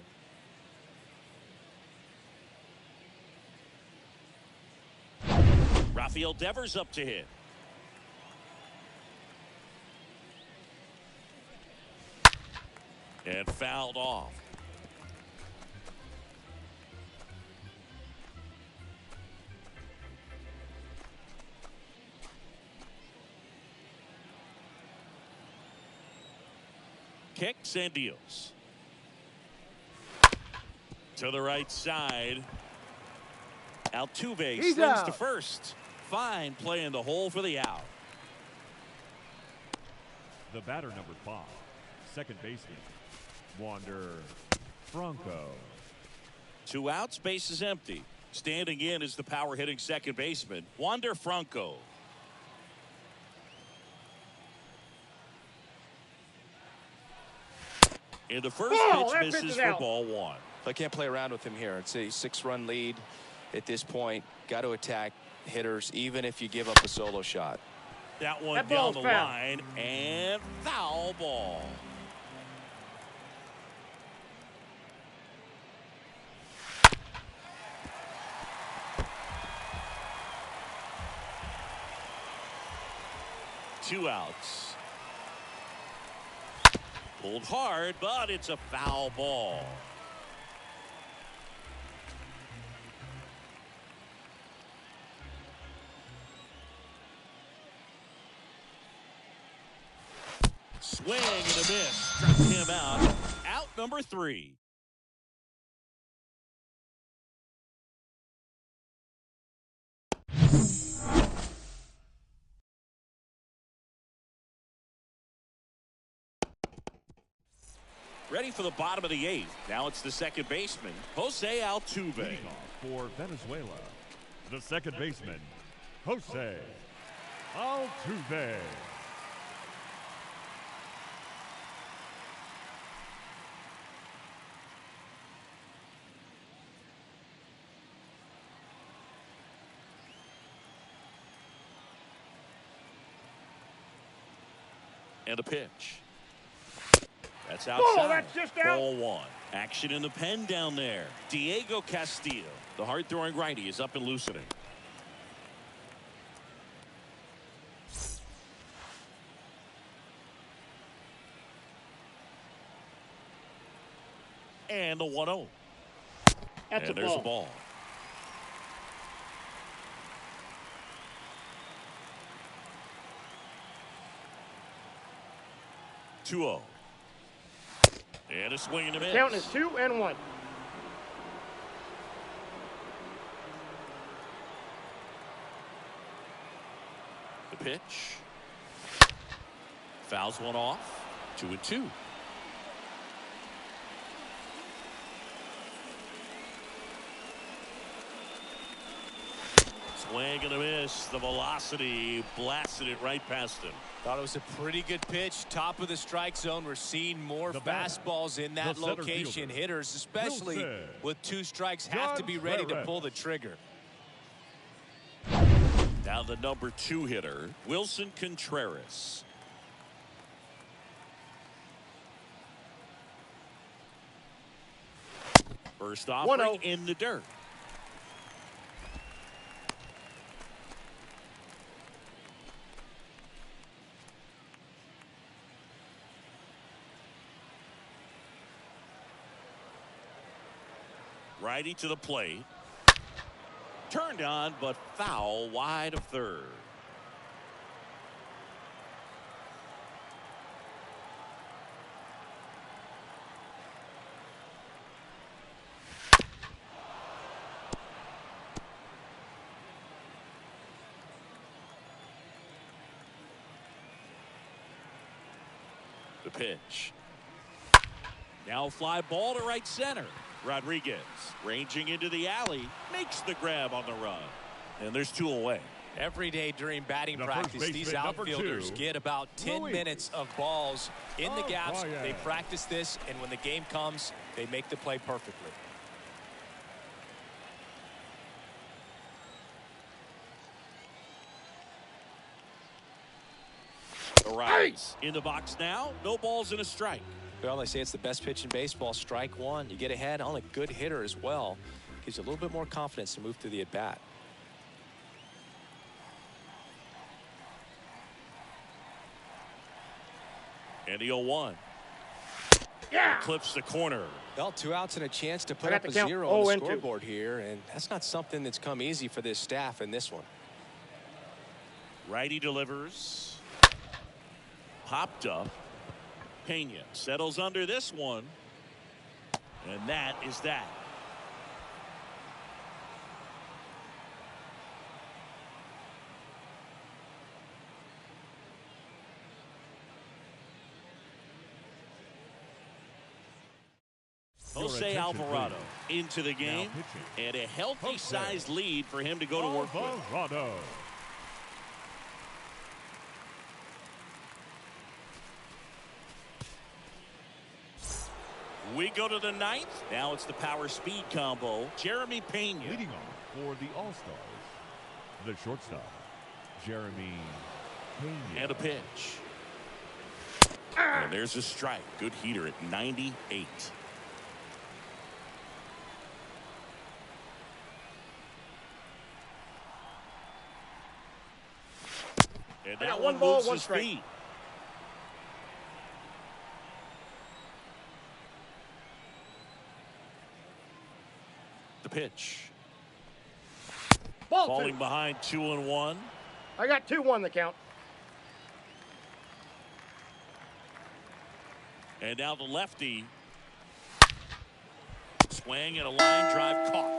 Rafael Devers up to hit. And fouled off. Kicks and deals. To the right side. Altuve He's slings out. to first. Fine play in the hole for the out. The batter, number 5, second baseman, Wander Franco. 2 outs, base is empty. Standing in is the power hitting second baseman, Wander Franco. And the first Oh, that pitch pitch misses is for out. ball 1. I can't play around with him here. It's a 6-run lead at this point. Got to attack hitters, even if you give up a solo shot. That one That down ball's the foul. line and foul ball. Two outs. Pulled hard, but it's a foul ball. Swing and a miss. Struck him out. Out number 3. Ready for the bottom of the 8th. Now it's the second baseman, Jose Altuve. Leading off for Venezuela, the second baseman, Jose Altuve. And a pitch. That's Oh, outside. that's just out. Ball 1. Action in the pen down there. Diego Castillo, the hard-throwing righty, is up and loosening. And the 1-0. That's And a there's ball. a ball. Two-0. And a swing and a miss. Count is 2-1. The pitch. Fouls one off. 2-2. Swing and a miss. The velocity blasted it right past him. Thought it was a pretty good pitch. Top of the strike zone. We're seeing more The batter, fastballs in that the center location. fielder, Hitters, especially Wilson with 2 strikes, have to be ready to pull the trigger. Now the number 2 hitter, Wilson Contreras. First offering 1-0. in the dirt. Righty to the plate. Turned on, but foul wide of third. The pitch. Now fly ball to right center. Rodriguez ranging into the alley, makes the grab on the run. And there's 2 away. Every day during batting The practice, first these baseman, number outfielders 2, get about 10 Louis. minutes of balls in the gaps. Bayas. They practice this, and when the game comes, they make the play perfectly. Arrives in the box now. No balls and a strike. Well, they say it's the best pitch in baseball. Strike one. You get ahead on a good hitter as well. Gives you a little bit more confidence to move through the at-bat. And the 0-1. Yeah. Clips the corner. Well, 2 outs and a chance to put got up the a count. 0 on the 0-2. scoreboard here, and that's not something that's come easy for this staff in this one. Righty delivers. Popped up. Pena settles under this one. And that is that. Jose attention, Alvarado into the game, pitching. and a healthy Jose sized lead for him to go to work with. Alvarado. We go to the 9th. Now it's the power speed combo. Jeremy Pena. Leading off for the All-Stars, the shortstop, Jeremy Pena. And a pitch. And there's a strike. Good heater at 98. And that one ball, moves one his strike. feet. The pitch. Ball Falling 2. behind 2-1. I got 2-1 the count. And now the lefty. Swing and a line drive caught.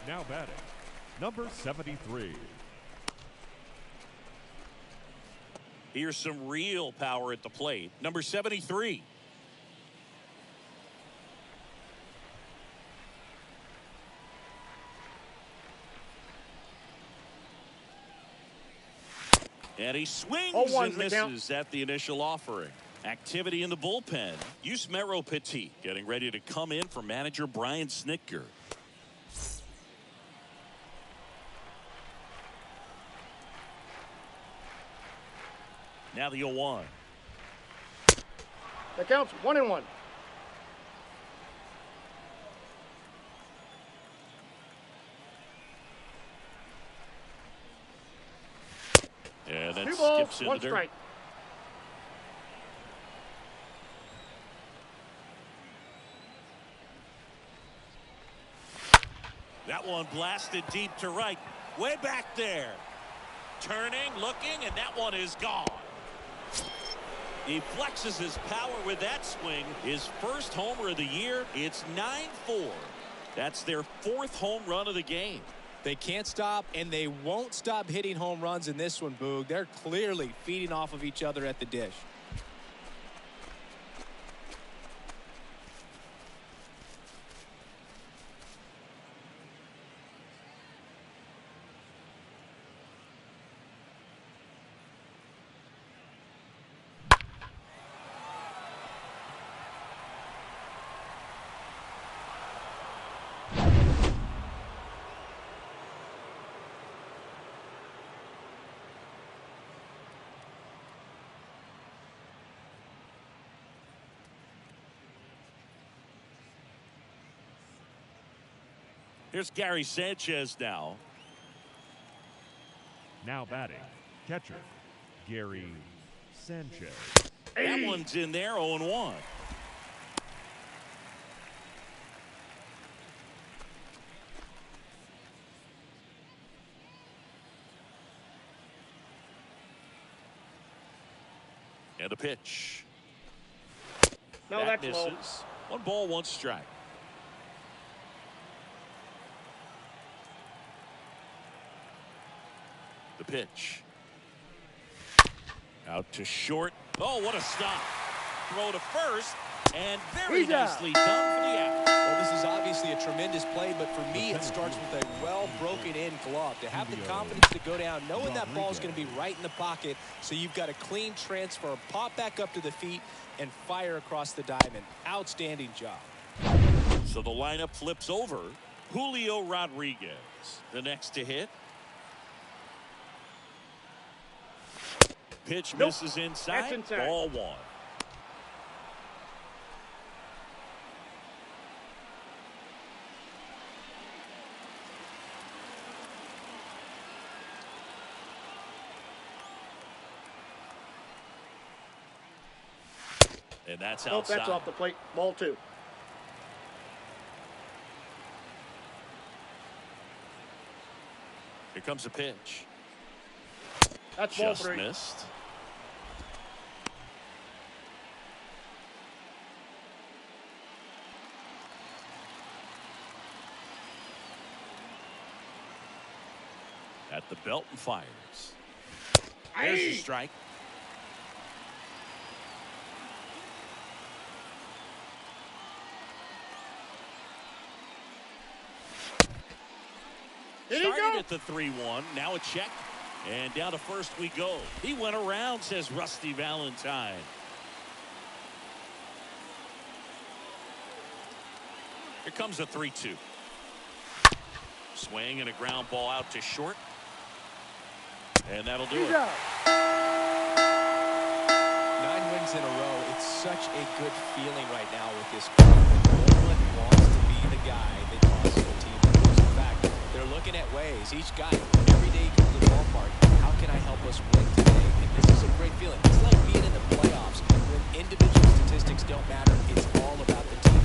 Now batting, number 73. Here's some real power at the plate. Number 73. And he swings 0-1 and the count. misses at the initial offering. Activity in the bullpen. Yusmero Petit getting ready to come in for manager Brian Snitker. Now the 0-1. The count's 1-1. And then 2 balls, skips in 1 the dirt. strike. That one blasted deep to right. Way back there. Turning, looking, and that one is gone. He flexes his power with that swing. His first homer of the year. It's 9-4. That's their 4th home run of the game. They can't stop, and they won't stop hitting home runs in this one, Boog. They're clearly feeding off of each other at the dish. Here's Gary Sanchez now. Now batting, catcher, Gary Sanchez. That one's in there, 0-1. And a pitch. No, that that's low. misses. 1 ball, 1 strike. The pitch. Out to short. Oh, what a stop. Throw to first. And very He's out. nicely done for the out. Well, this is obviously a tremendous play, but for me, it starts with a well-broken-in glove. To have the confidence to go down, knowing that ball is going to be right in the pocket, so you've got a clean transfer, pop back up to the feet, and fire across the diamond. Outstanding job. So the lineup flips over. Julio Rodriguez, the next to hit. Pitch misses inside. That's inside. Ball one. And that's outside. That's off the plate. Ball two. Here comes a pitch. That's ball Just three. missed. At the belt and fires. There's the strike. Started at the 3-1. Now a check. And down to first we go. He went around, says Rusty Valentine. Here comes a 3-2. Swing and a ground ball out to short. And that'll do it. 9 wins in a row. It's such a good feeling right now with this group. No one wants to be the guy that causes the team to lose. In fact, they're looking at ways. Each guy, every day he comes to the ballpark, how can I help us win today? And this is a great feeling. It's like being in the playoffs. When individual statistics don't matter, it's all about the team.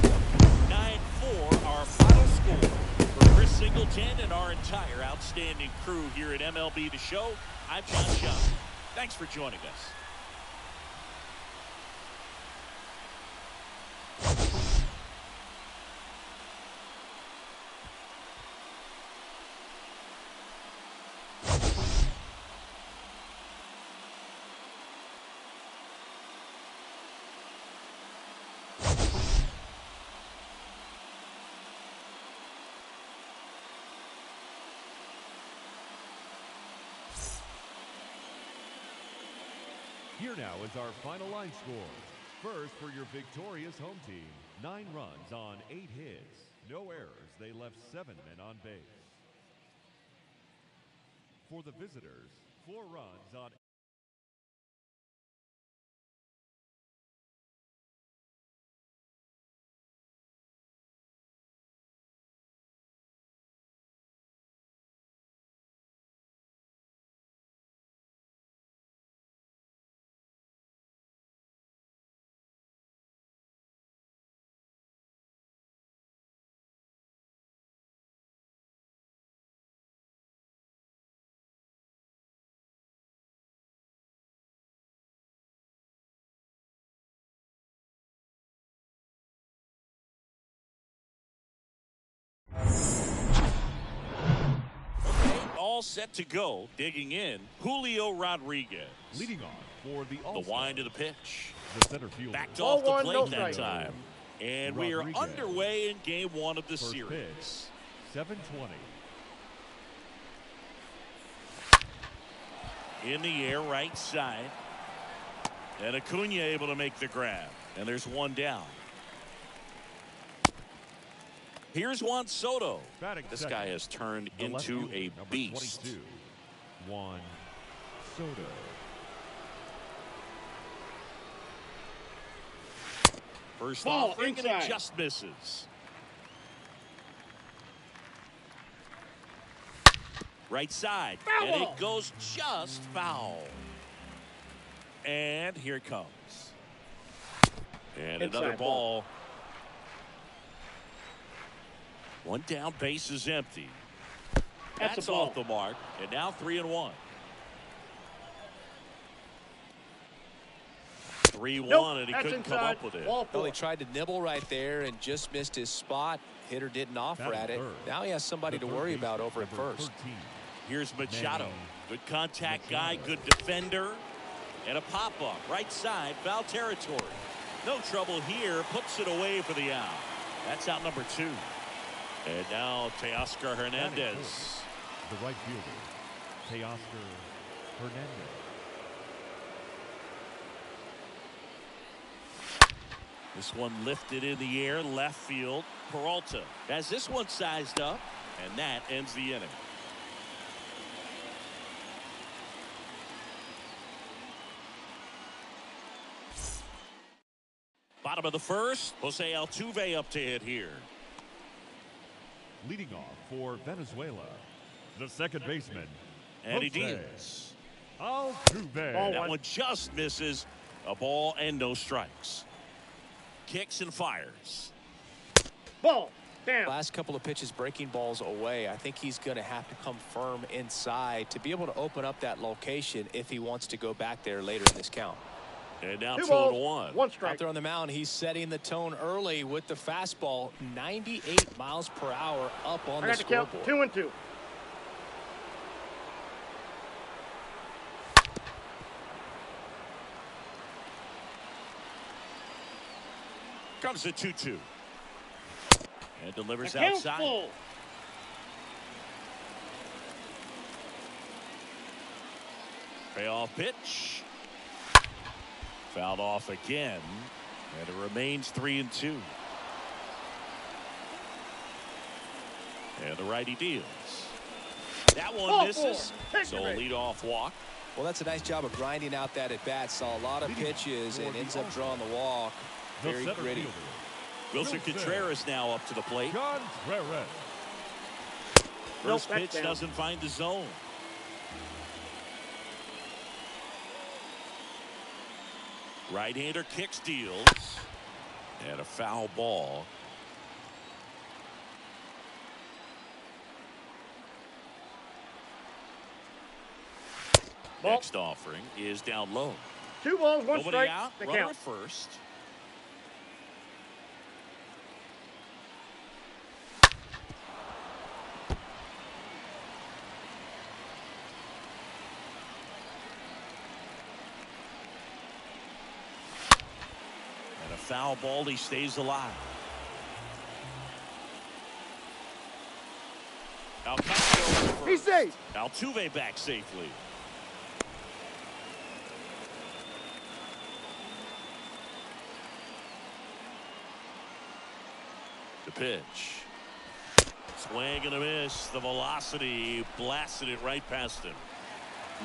9-4, our final score. For Chris Singleton and our entire outstanding crew here at MLB The Show, I'm John Schaub. Thanks for joining us. Here now is our final line score. First, for your victorious home team, 9 runs on 8 hits. No errors. They left 7 men on base. For the visitors, 4 runs on All set to go. Digging in, Julio Rodriguez. leading off for the The All-Star, wind to the pitch. the center fielder. Backed Ball off the one, plate no that strike. time. And we are Rodriguez. underway in game 1 of the First series. pitch, 720. In the air, right side. And Acuna able to make the grab. And there's one down. Here's Juan Soto. Batting This second, guy has turned the left into fielder, a number beast. 22, Juan Soto. First Ball offering, and it inside. just misses. Right side. Foul And ball. it goes just foul. And here it comes. And Inside another ball. ball. One down, base is empty. That's a off ball. the mark. And now 3-1. 3-1, Nope, and he that's couldn't come inside. up with it. Ball Well, four. he tried to nibble right there and just missed his spot. Hitter didn't offer Batting at it. third, Now he has somebody the to third worry baseman, about over at number first. 13. Here's Machado. Manny Good contact guy, Machado. good defender. And a pop-up, right side, foul territory. No trouble here, puts it away for the out. That's out number 2. And now Teoscar Hernandez. The right fielder, Teoscar Hernandez. This one lifted in the air, left field. Peralta has this one sized up, and that ends the inning. Bottom of the first, Jose Altuve up to hit here. Leading off for Venezuela, the second baseman, And he Jose deals. Altuve. That one just misses. A ball and no strikes. Kicks and fires. Ball. Damn. Last couple of pitches breaking balls away. I think he's going to have to come firm inside to be able to open up that location if he wants to go back there later in this count. And now 2 2-1. balls, 1 strike. Out there on the mound, he's setting the tone early with the fastball. 98 miles per hour up on I the got to count scoreboard. 2-2. Comes the 2-2. And delivers Account outside. full. Payoff pitch. Fouled off again. And it remains 3-2. And the righty deals. That one Ball misses. four. So a leadoff walk. Well, that's a nice job of grinding out that at-bat. Saw a lot of pitches and ends up drawing the walk. The Very center gritty. fielder, Wilson Contreras now up to the plate. Contreras. First Nope, pitch that's down. doesn't find the zone. Right-hander kicks, deals. And a foul ball. Ball. Next offering is down low. 2 balls, 1 Nobody strike. out. The Runner count. at first. And a foul ball. He stays alive. Alcantara He's safe. Altuve back safely. The pitch. Swing and a miss. The velocity blasted it right past him.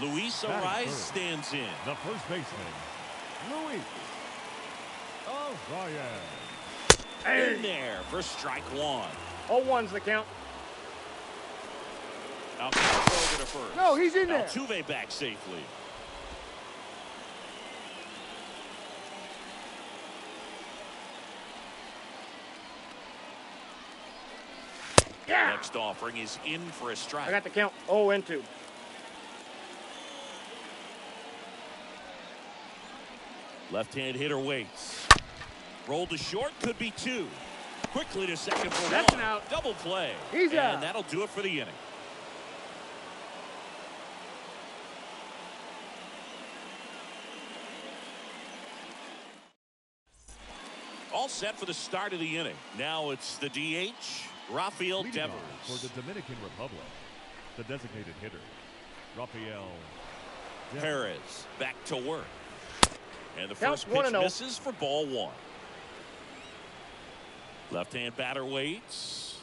Luis Batting Ariz third. stands in. The first baseman, Luis Ariz. In there for strike one. 0-1's the count. Alcantara over to first. No, he's in there. Altuve back safely. Yeah. Next offering is in for a strike. I got the count. 0-2. Left-hand hitter waits. Rolled to short, could be 2. Quickly to second for That's 1. an out. Double play. He's and out. that'll do it for the inning. All set for the start of the inning. Now it's the DH, Rafael Leading off Devers. for the Dominican Republic, the designated hitter, Rafael Devers. Perez back to work. And the Count first 1-0. pitch misses for ball 1. Left-hand batter waits.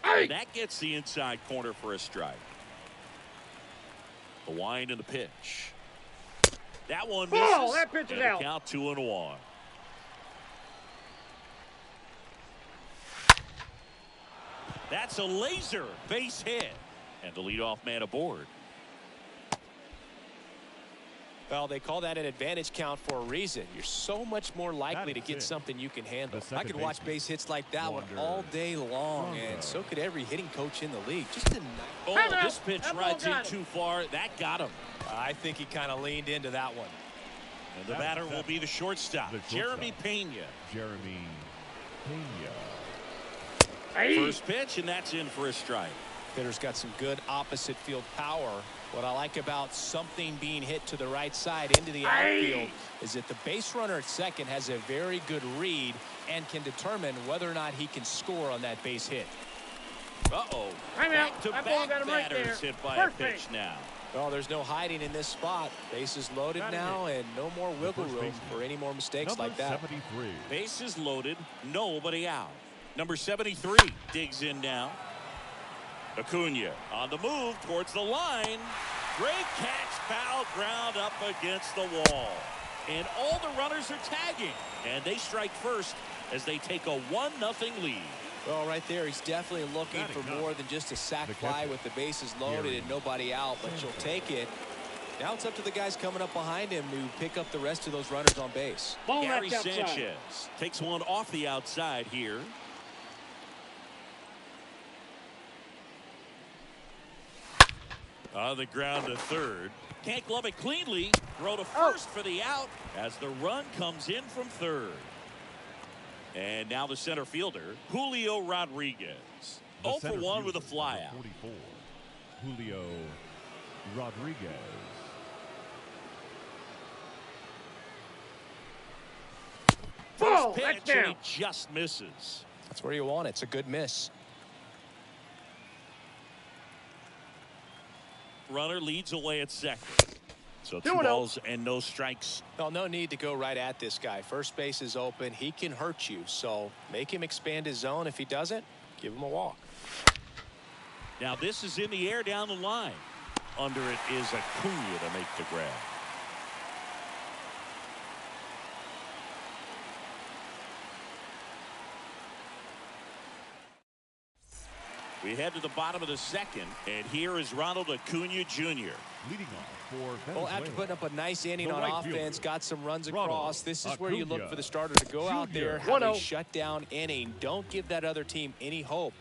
Hey. And that gets the inside corner for a strike. The wind and the pitch. That one misses. Ball, that pitch is and the out. count 2-1. That's a laser base hit. And the leadoff man aboard. Well, they call that an advantage count for a reason. You're so much more likely to That is get it. something you can handle. The I second could watch baseman, base hits like that one Wander all day long, Franco. and so could every hitting coach in the league. Just a nice. Oh, Timeout. this pitch That ball rides in got him. too far. That got him. I think he kind of leaned into that one. And the That batter was will that. be the shortstop, The Jeremy shortstop. Pena. Jeremy Pena. Hey. First pitch, and that's in for a strike. Hitter's got some good opposite field power. What I like about something being hit to the right side into the outfield is that the base runner at second has a very good read and can determine whether or not he can score on that base hit. Uh-oh. I'm out. That ball Back-to-back got him right there. batters hit by First a pitch base. now. Well, there's no hiding in this spot. Bases loaded now, and no more wiggle room for any more mistakes like that. 73. Bases loaded, nobody out. Number 73 digs in now. Acuna on the move towards the line. Great catch, foul ground up against the wall. And all the runners are tagging. And they strike first as they take a 1-0 lead. Well, right there, he's definitely looking for more than just a sac fly with the bases loaded and nobody out, but you'll take it. Now it's up to the guys coming up behind him to pick up the rest of those runners on base. Ball Gary knocked outside. Sanchez takes one off the outside here. On the ground to third. Can't glove it cleanly. Throw to first for the out as the run comes in from third. And now the center fielder, Julio Rodriguez. 0 for 1 with a flyout. 44. Julio Rodriguez. Ball, First that's pitch, and down. he just misses. That's where you want it. It's a good miss. Runner leads away at second. So 2 2-0. balls and no strikes. Well, no need to go right at this guy. First base is open. He can hurt you. So make him expand his zone. If he doesn't, give him a walk. Now this is in the air down the line. Under it is Acuna to make the grab. We head to the bottom of the second, and here is Ronald Acuna Jr. Leading off for Venezuela. Well, after putting up a nice inning The on right offense, fielder, got some runs Ronald across. This is where you look Acuna for the starter to go out there, Jr. have a 1-0. shutdown inning. Don't give that other team any hope.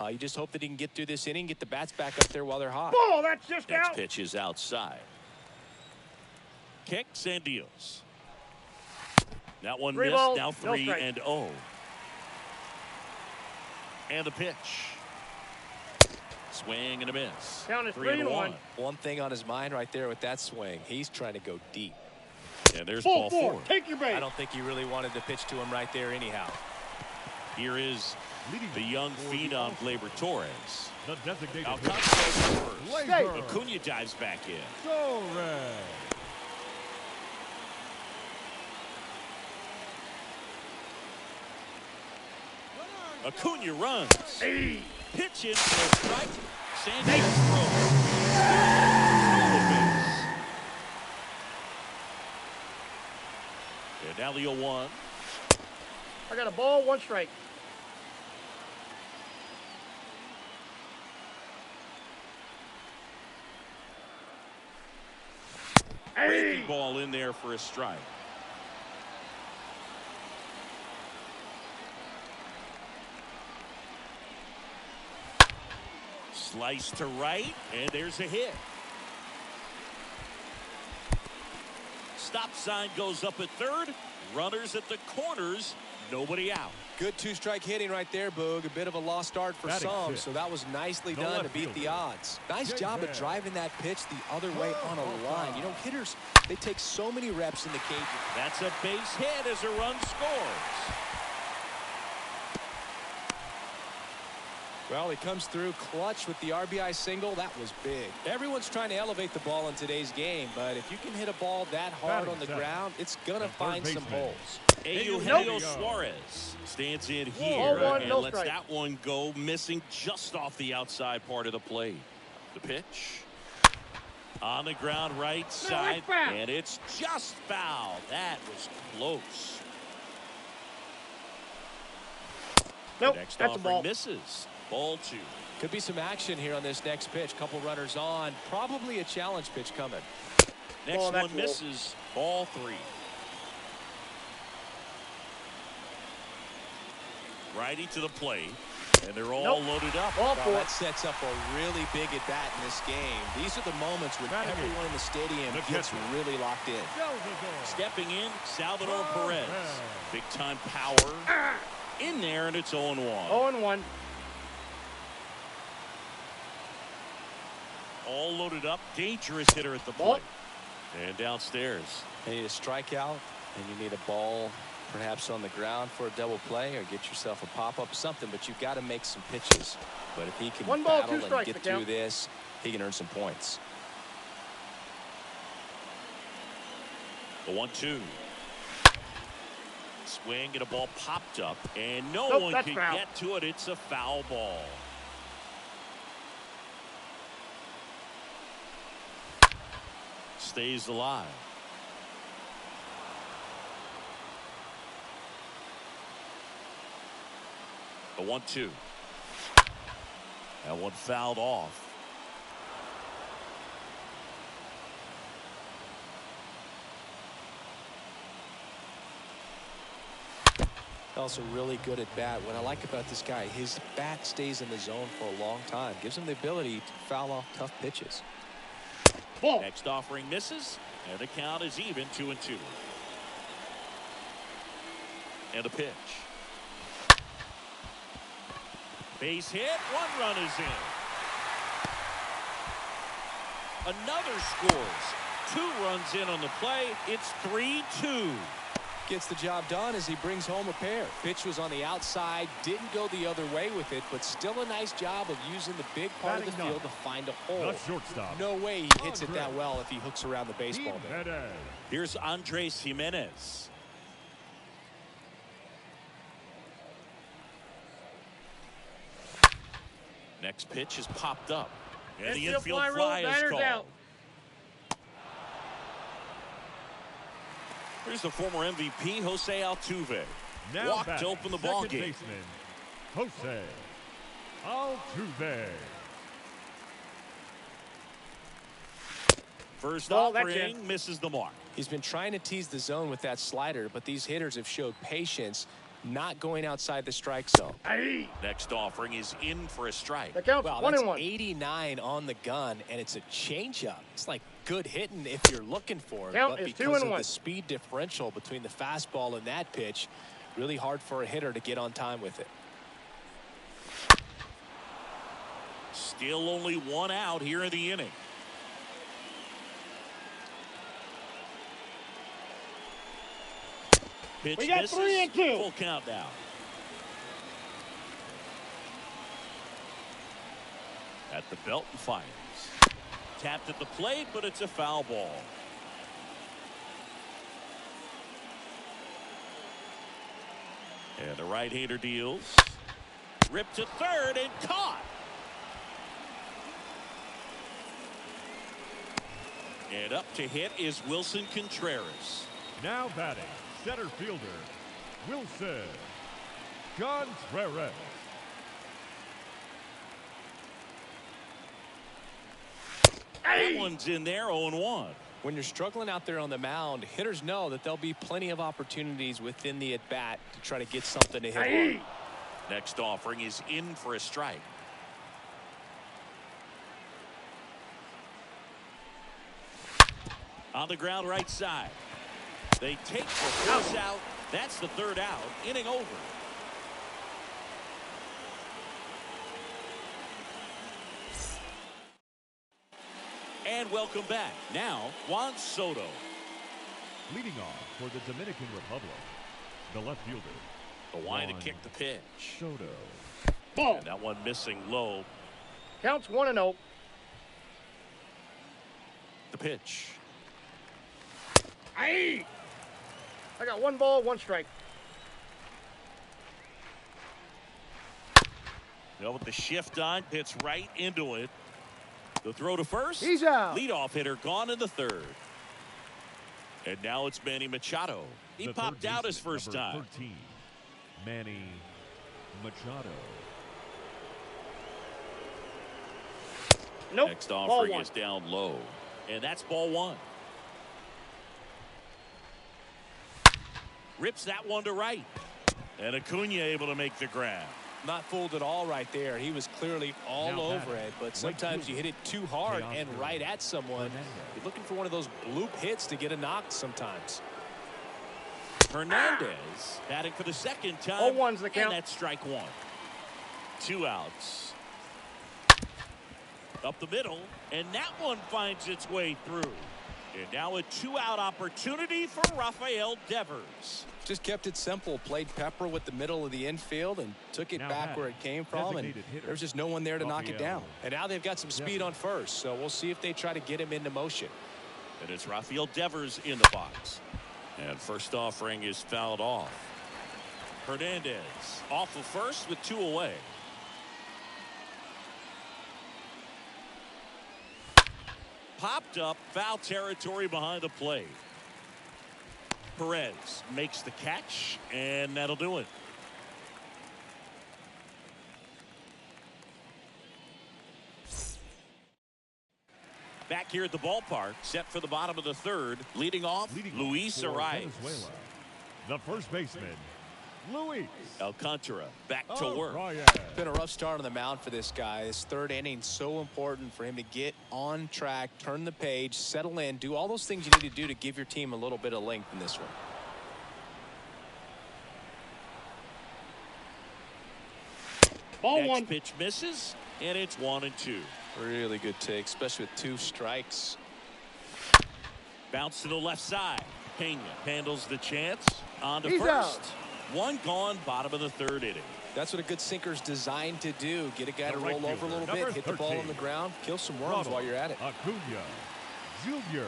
You just hope that he can get through this inning, get the bats back up there while they're hot. Ball, that's just Next out. pitch is outside. Kicks and deals. That one 3 missed. balls, Now no 3 strike. and 0. And the pitch. Swing and a miss. Count is 3 and 3-1. 1. One thing on his mind right there with that swing, he's trying to go deep. And there's Ball ball 4. 4. Take your base. I don't think he really wanted to pitch to him right there anyhow. Here is the young phenom Gleyber Torres. The designated Alcantara hitter, first. Gleyber Acuna dives back in. Torres. Acuna runs. Hey. Pitch in for a strike. Sanchez throws. And now the 0-1. I got a ball, 1 strike. Hey. Breaking ball in there for a strike. Slice to right, and there's a hit. Stop sign goes up at third. Runners at the corners. Nobody out. Good 2-strike hitting right there, Boog. A bit of a lost start for Batting some, fifth. so that was nicely The done to left beat the fielder. odds. Nice Get job there. of driving that pitch the other way on a line. You know, hitters, they take so many reps in the cage. That's a base hit as a run scores. Well, he comes through clutch with the RBI single. That was big. Everyone's trying to elevate the ball in today's game, but if you can hit a ball that hard Batting on the seventh. ground, it's going to The third find some baseman. holes. Eugenio Suarez stands in here Ball 1, and no lets strike. that one go, missing just off the outside part of the plate. The pitch. On the ground right side, foul. and it's just foul. That was close. Nope, Next that's a offering ball. misses. Ball 2. Could be some action here on this next pitch. Couple runners on. Probably a challenge pitch coming. Next Ball, that's one low. misses. Ball 3. Righty to the plate, and they're all Nope. loaded up. Ball Well, 4. that sets up a really big at bat in this game. These are the moments when Batting eighth. everyone in the stadium The gets catcher. really locked in. Salvador. Stepping in, Salvador Torres. Perez. Big time power in there, and it's 0-1. 0-1. All loaded up. Dangerous hitter at the Ball. plate. And downstairs. You need a strikeout, and you need a ball perhaps on the ground for a double play, or get yourself a pop-up, something, but you've got to make some pitches. But if he can One ball, battle two strikes, and get the count. through this, he can earn some points. The 1-2. Swing and a ball popped up, and no Nope, one that's can foul. get to it. It's a foul ball. Stays alive. The 1-2. That one fouled off. Also really good at bat. What I like about this guy, his bat stays in the zone for a long time. Gives him the ability to foul off tough pitches. Ball. Next offering misses, and the count is even 2-2. And a pitch. Base hit, one run is in. Another scores. 2 runs in on the play. It's 3-2. Gets the job done as he brings home a pair. Pitch was on the outside, didn't go the other way with it, but still a nice job of using the big part of the field to find a hole. The shortstop. No way he hits it that well if he hooks around the baseball bat. Here's Andres Jimenez. Next pitch is popped up. And the infield fly is called. Here's the former MVP, Jose Altuve. Now Walked to open the ball game. Baseman, Jose Altuve. First Ball, that's offering in. misses the mark. He's been trying to tease the zone with that slider, but these hitters have showed patience, not going outside the strike zone. Aye. Next offering is in for a strike. The count's Wow, 1 that's and 1. 89 on the gun, and it's a changeup. It's like good hitting if you're looking for it, Count but is 2 because and of 1. the speed differential between the fastball and that pitch, really hard for a hitter to get on time with it. Still only 1 out here in the inning. Pitch We got misses. 3 and 2. Full count now. At the belt and fires. Tapped at the plate, but it's a foul ball. And the right-hander deals. Ripped to third and caught. And up to hit is Wilson Contreras. Now batting, center fielder, Wilson Contreras. That one's in there, 0-1. When you're struggling out there on the mound, hitters know that there'll be plenty of opportunities within the at-bat to try to get something to hit Aye. on. Next offering is in for a strike. On the ground right side. They take the first out. That's the third out. Inning over. And welcome back. Now, Juan Soto. Leading off for the Dominican Republic, the left fielder, The line to Juan kick the pitch. Soto. Ball. And that one missing low. Counts 1 and 0. The pitch. Aye. I got 1 ball, 1 strike. With the shift on, hits right into it. The throw to first. He's out. Leadoff hitter gone in the third. And now it's Manny Machado. He The popped third out his baseman, first number time. 13, Manny Machado. Nope. Next Ball offering 1. is down low. And that's ball 1. Rips that one to right. And Acuna able to make the grab. Not fooled at all right there. He was clearly all Now over batting, it, but right sometimes you hit fielder, it too hard and Teoscar right at someone. Hernandez. You're looking for one of those bloop hits to get a knock sometimes. Hernandez batting for the second time. 0-1's the count. And that's strike 1. 2 outs. Up the middle. And that one finds its way through. And now a two-out opportunity for Rafael Devers. Just kept it simple. Played pepper with the middle of the infield and took it back where it came from. And there's just no one there to knock it down. And now they've got some speed on first. So we'll see if they try to get him into motion. And it's Rafael Devers in the box. And first offering is fouled off. Hernandez off of first with 2 away. Popped up, foul territory behind the plate. Perez makes the catch, and that'll do it. Back here at the ballpark, set for the bottom of the third. Leading off, Luis Arias. The first baseman, Luis Alcantara back to work. It's been a rough start on the mound for this guy. This third inning, so important for him to get on track, turn the page, settle in, do all those things you need to do to give your team a little bit of length in this one. Ball Next one. pitch misses, and it's 1-2. Really good take, especially with 2 strikes. Bounce to the left side. Pena handles the chance. On to He's first. out. 1 gone, bottom of the third inning. That's what a good sinker's designed to do. Get a guy to roll over a little bit, hit the ball on the ground, kill some worms while you're at it. Acuna Jr.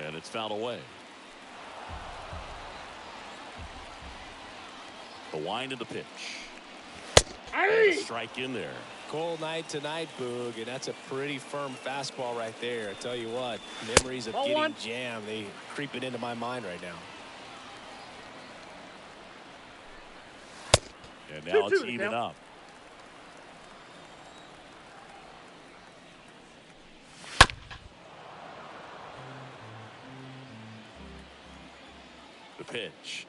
And it's fouled away. The wind of the pitch. And a strike in there. Cold night tonight, Boog, and that's a pretty firm fastball right there. I tell you what, memories of Ball getting one. jammed, they creeping into my mind right now. And now 2-2 it's the even count. up. The pitch.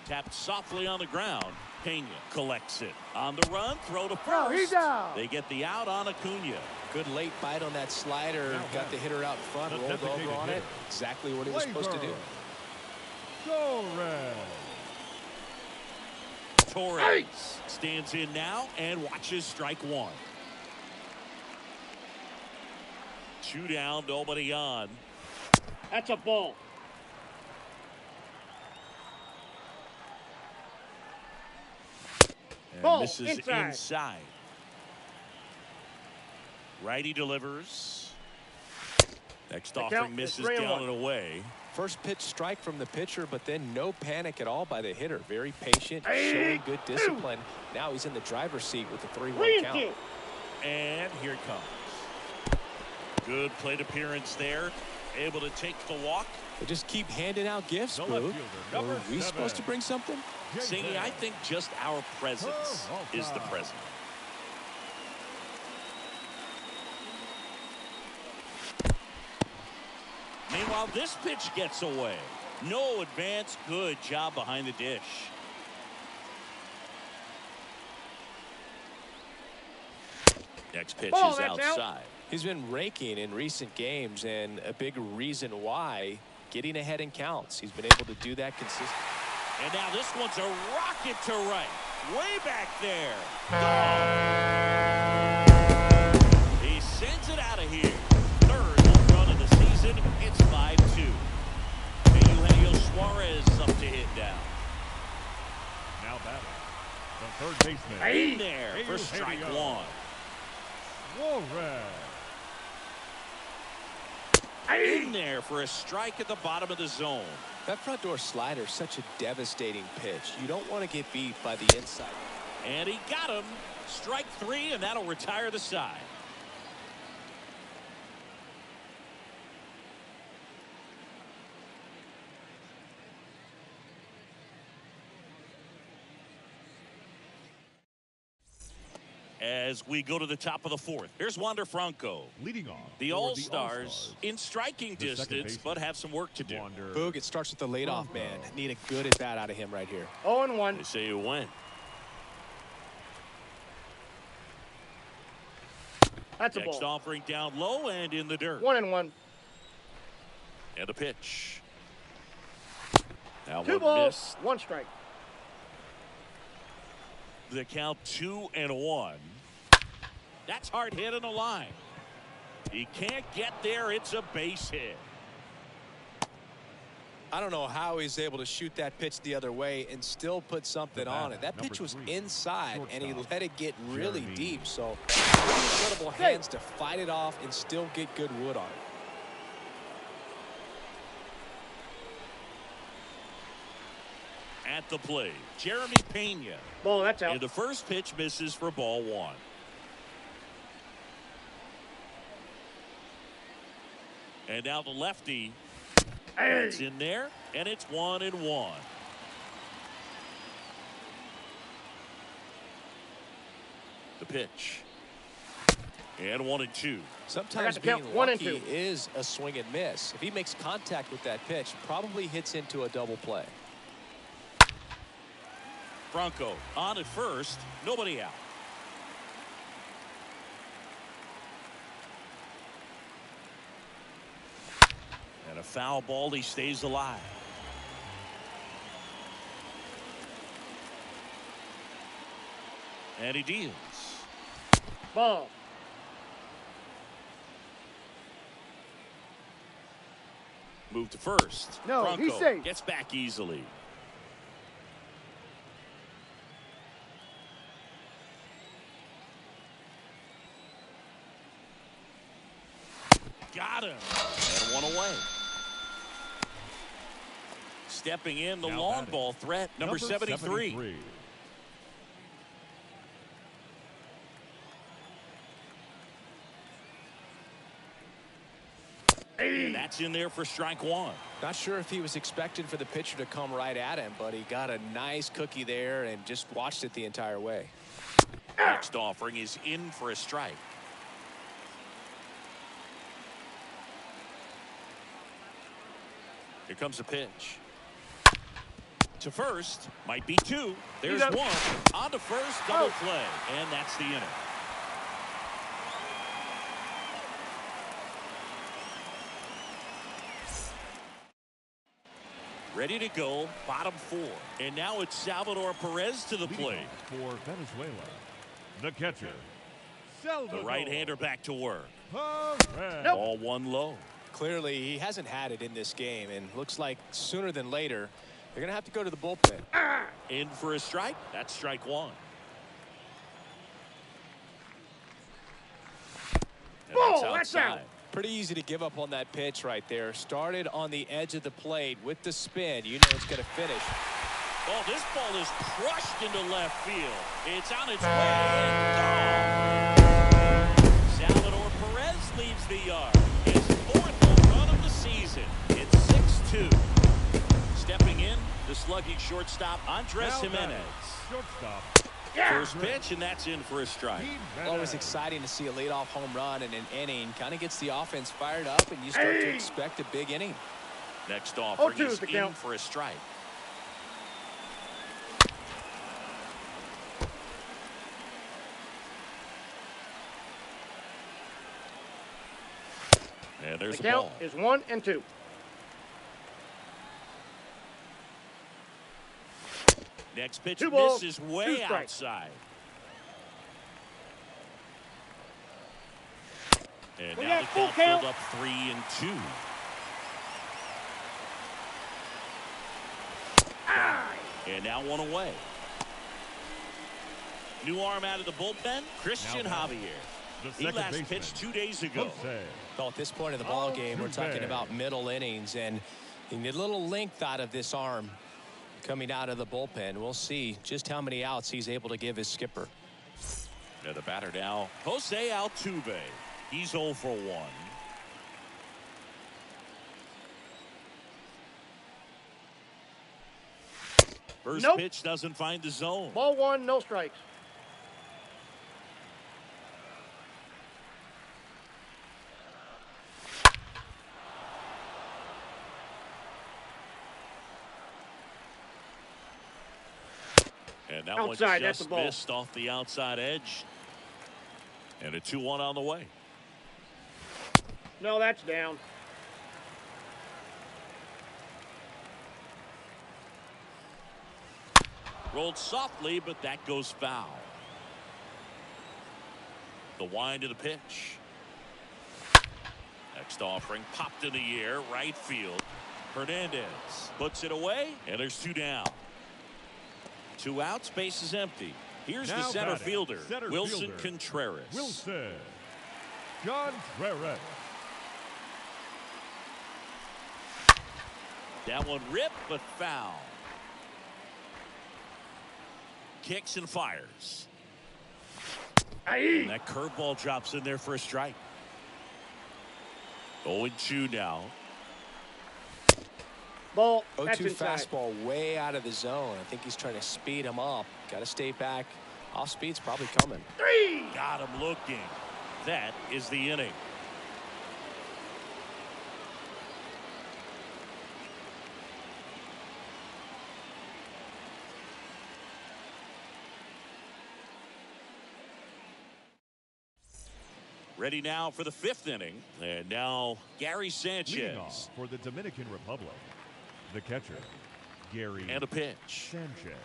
Tapped softly on the ground. Pena collects it. On the run, throw to first. He's out. They get the out on Acuna. Good late bite on that slider. Got the hitter out front, rolled over on it. Exactly what he was supposed to do. Torres stands in now and watches strike 1. 2 down, nobody on. That's a ball. And Ball, misses inside. inside. Righty delivers. Next The offering count is misses 3-1. down and away. First pitch strike from the pitcher, but then no panic at all by the hitter. Very patient, showing good discipline. Now he's in the driver's seat with the 3-1 count. 3-2. And here it comes. Good plate appearance there. Able to take the walk. They just keep handing out gifts, Boog. Are we supposed to bring something? Singy, I think just our presence is the present. Meanwhile, this pitch gets away. No advance. Good job behind the dish. Next pitch Ball, is that's outside. out. He's been raking in recent games, and a big reason why, getting ahead in counts. He's been able to do that consistently. And now this one's a rocket to right. Way back there. Gone. He sends it out of here. Third home run of the season. It's 5-2. Eugenio Suarez up to hit down. Now batting, the third baseman, In there for strike 1. Suarez. In there for a strike at the bottom of the zone. That front door slider is such a devastating pitch. You don't want to get beat by the inside. And he got him. Strike 3, and that'll retire the side. As we go to the top of the 4th, here's Wander Franco. Leading off, The for All-Stars in striking The second distance, baseman, but have some work to do. Wander Boog, it starts with the leadoff man. Need a good at bat out of him right here. 0-1. They say you win. That's a Next ball. offering down low and in the dirt. 1-1. And a pitch. Now 2 one balls, missed. 1 strike. The count 2-1. That's hard hit in the line. He can't get there. It's a base hit. I don't know how he's able to shoot that pitch the other way and still put something on it. That pitch was inside, and he let it get really deep. So incredible hands to fight it off and still get good wood on it. At the plate, Jeremy Pena. Ball, that's out. And the first pitch misses for ball one. And now the lefty. It's in there, and it's 1-1. The pitch. And 1-2. Sometimes being lucky is a swing and miss. If he makes contact with that pitch, probably hits into a double play. Franco on at first, nobody out. And a foul ball, he stays alive. And he deals. Ball. Move to first. No, Franco he's safe. gets back easily. Got him. And one away. Stepping in, the long ball threat, number 73. And that's in there for strike one. Not sure if he was expecting for the pitcher to come right at him, but he got a nice cookie there and just watched it the entire way. Next offering is in for a strike. Here comes a pitch. To first, might be two. There's one. On to first, double play. And that's the inning. Ready to go, bottom four. And now it's Salvador Perez to the plate. For Venezuela, the catcher, Salvador. The right-hander back to work. Perez. Ball one low. Clearly, he hasn't had it in this game, and looks like sooner than later, they're going to have to go to the bullpen. In for a strike. That's strike one. Ball, that's out. Pretty easy to give up on that pitch right there. Started on the edge of the plate with the spin. You know it's going to finish. Oh, this ball is crushed into left field. It's on its way and gone. Salvador Perez leaves the yard. His fourth home run of the season. It's 6-2. Stepping in, the slugging shortstop, Andres Jimenez. Shortstop. First pitch, and that's in for a strike. Always exciting to see a leadoff home run in an inning. Kind of gets the offense fired up, and you start to expect a big inning. Next offering is in for a strike. And there's the the count ball. is 1-2. Next pitch Two balls, misses two way strikes. outside. And We now got the full count count. filled up 3-2. And now one away. New arm out of the bullpen, Christian Javier. He last pitched 2 days ago. Well, at this point of the ball game, we're talking about middle innings, and you need a little length out of this arm coming out of the bullpen. We'll see just how many outs he's able to give his skipper. And the batter now, Jose Altuve. He's 0 for 1. First pitch doesn't find the zone. Ball one, no strikes. And that Outside, one that's just the ball. missed off the outside edge. And a 2-1 on the way. No, that's down. Rolled softly, but that goes foul. The wind of the pitch. Next offering popped in the air, right field. Hernandez puts it away, and there's 2 down. 2 outs, base is empty. Here's Now the center batting, fielder, center Wilson fielder, Contreras. Wilson Contreras. That one ripped, but foul. Kicks and fires. And that curveball drops in there for a strike. 0-2 now. Ball. 0-2 That's inside. fastball way out of the zone. I think he's trying to speed him up. Got to stay back. Off speed's probably coming. 3. Got him looking. That is the inning. Ready now for the 5th inning. And now Gary Leading off Sanchez. for the Dominican Republic, the catcher, Gary And a pitch. Sanchez.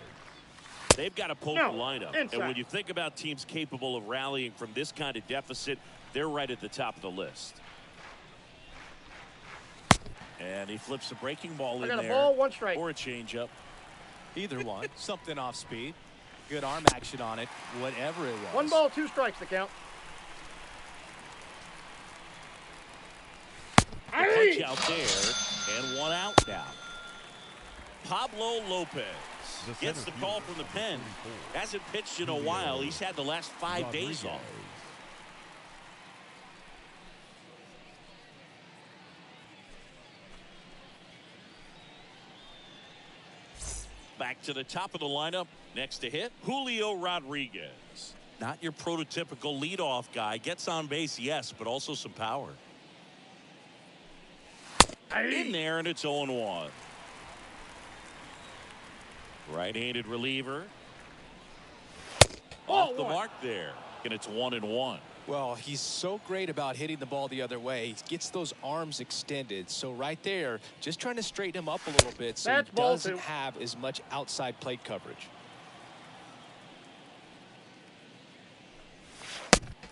They've got a potent lineup. Inside. And when you think about teams capable of rallying from this kind of deficit, they're right at the top of the list. And he flips a breaking ball I in got a there. ball, 1 strike. Or a changeup. Either one. Something off speed. Good arm action on it. Whatever it was. 1 ball, 2 strikes the count. Punch out there, and 1 out now. Pablo Lopez gets the call from the pen. Hasn't pitched in a while. He's had the last 5 days off. Back to the top of the lineup. Next to hit, Julio Rodriguez. Not your prototypical leadoff guy. Gets on base, yes, but also some power. In there, and it's 0-1. Right-handed reliever. Off the mark there, and it's 1-1. Well, he's so great about hitting the ball the other way. He gets those arms extended. So right there, just trying to straighten him up a little bit so That's he ball doesn't 2. have as much outside plate coverage.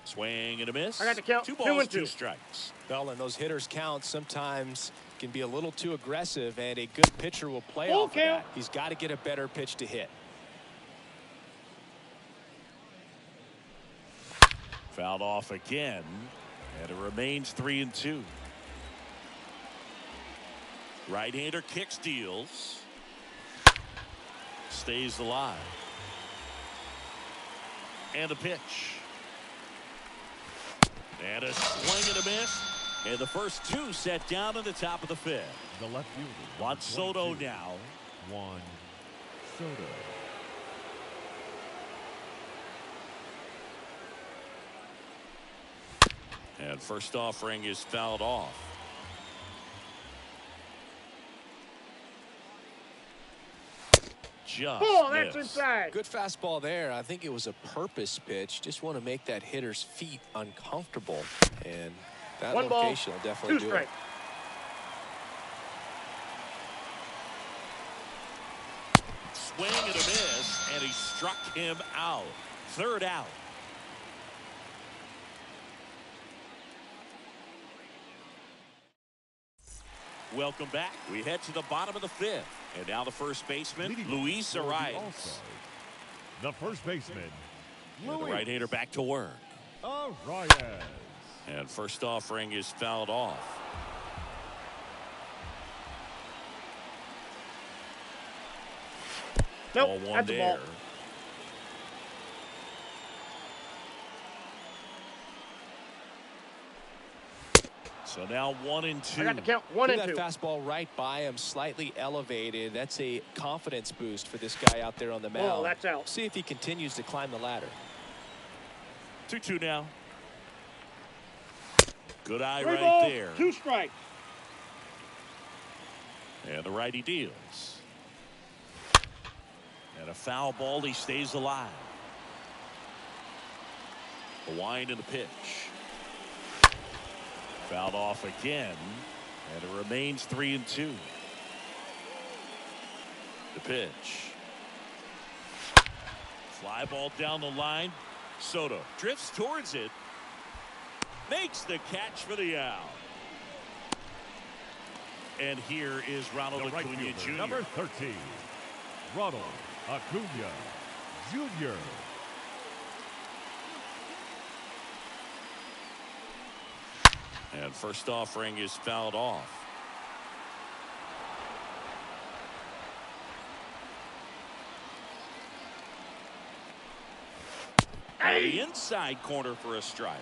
Swing and a miss. I got the count. 2 2 balls, and 2 2. strikes. Well, and those hitters count sometimes can be a little too aggressive, and a good pitcher will play Full off of count. that. He's got to get a better pitch to hit. Fouled off again, and it remains 3-2. Right-hander kicks, deals. Stays alive. And a pitch. And a swing and a miss. And the first 2 set down in the top of the 5th. The left fielder, Juan Soto 22, now. Juan Soto. And first offering is fouled off. Just That's missed. inside. Good fastball there. I think it was a purpose pitch. Just want to make that hitter's feet uncomfortable. And that 1 ball, location will definitely 2 do it. strikes. Swing and a miss, and he struck him out. 3rd out. Welcome back. We head to the bottom of the 5th. And now the first baseman, Leading Luis for the Arias. All-Stars, the first baseman, And the Luis right-hander back to work. Arias. And first offering is fouled off. Nope, Ball 1 that's a ball. there. So now 1-2. I got the count. 1 Threw and that 2. fastball right by him, slightly elevated. That's a confidence boost for this guy out there on the mound. Ball, that's out. See if he continues to climb the ladder. 2-2 now. Good eye 3 right balls, there. 2 strikes. And the righty deals. And a foul ball. He stays alive. The wind and the pitch. Fouled off again. And it remains 3-2. The pitch. Fly ball down the line. Soto drifts towards it. Makes the catch for the out. And here is Ronald The right Acuna fielder, Jr. number 13, Ronald Acuna Jr. And first offering is fouled off. The inside corner for a strike.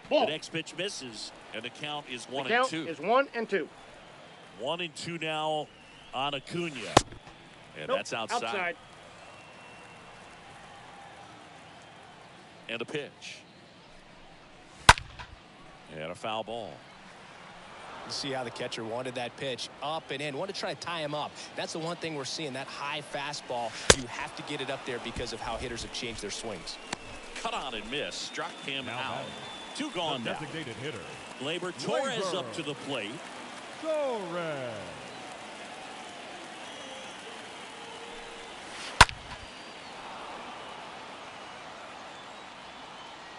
Ball. The next pitch misses, and the count is The 1 and count 2. is 1 and 2. 1 and 2 now on Acuna. And Nope, that's outside. outside. And a pitch. And a foul ball. You see how the catcher wanted that pitch up and in. Wanted to try to tie him up. That's the one thing we're seeing, that high fastball. You have to get it up there because of how hitters have changed their swings. Cut on and miss. Struck him Now out. batting, 2 gone the now. designated hitter, Labor Torres up to the plate. Torres.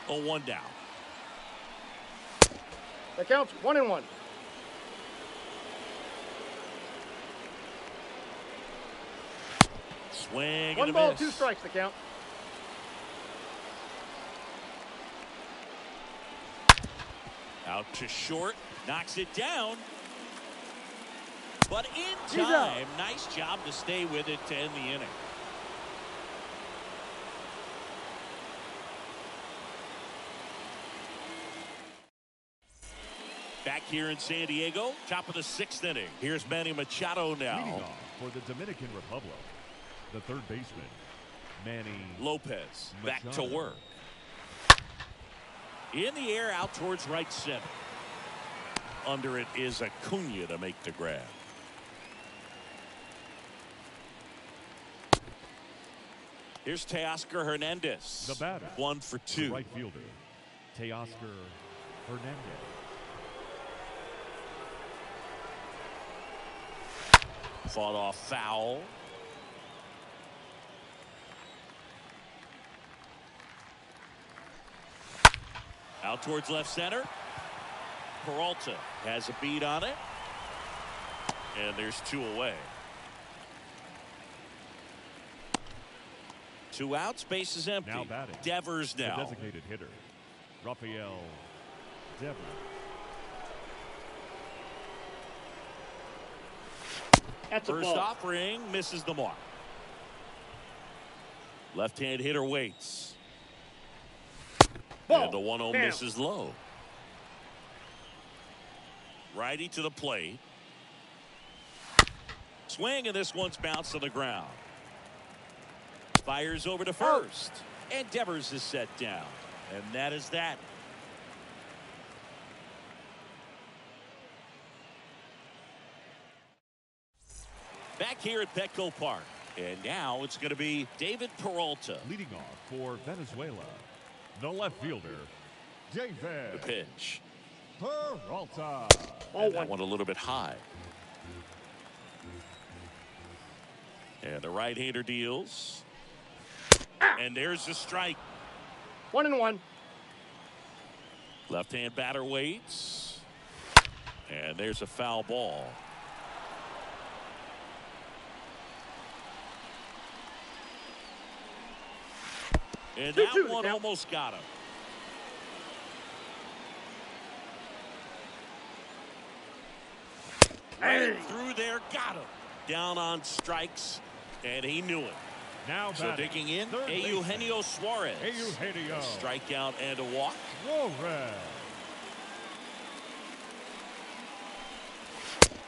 Oh, 1 down. The count's 1 and 1. Swing 1 and a ball, miss. 2 strikes. The count. Out to short. Knocks it down. But in He's out. time, nice job to stay with it to end the inning. Back here in San Diego, top of the 6th inning. Here's Manny Machado Leading now. off for the Dominican Republic, the third baseman, Manny Lopez back to Machado. work. In the air out towards right center. Under it is Acuna to make the grab. Here's Teoscar Hernandez. The batter, 1 for 2. the right fielder, Teoscar Hernandez. Fought off foul. Out towards left center. Peralta has a beat on it. And there's 2 away. 2 outs, base is empty. Now batting, Devers the now. designated hitter, Rafael Devers. That's a First ball. offering misses the mark. Left-hand hitter waits. Ball. And the 1-0 Down. misses low. Righty to the plate. Swing, and this one's bounced on the ground. Fires over to first. And Devers is set down. And that is that. Back here at Petco Park. And now it's going to be David Peralta. Leading off for Venezuela, the left fielder, The David pitch. Peralta. And that one a little bit high. And the right-hander deals. And there's the strike. 1 and 1. Left-hand batter waits. And there's a foul ball. And 2-2 that the one count. almost got him. Right through there, got him. Down on strikes, and he knew it. Now So batting, digging in, third baseman, Eugenio Suarez. Eugenio Strikeout and a walk. Suarez.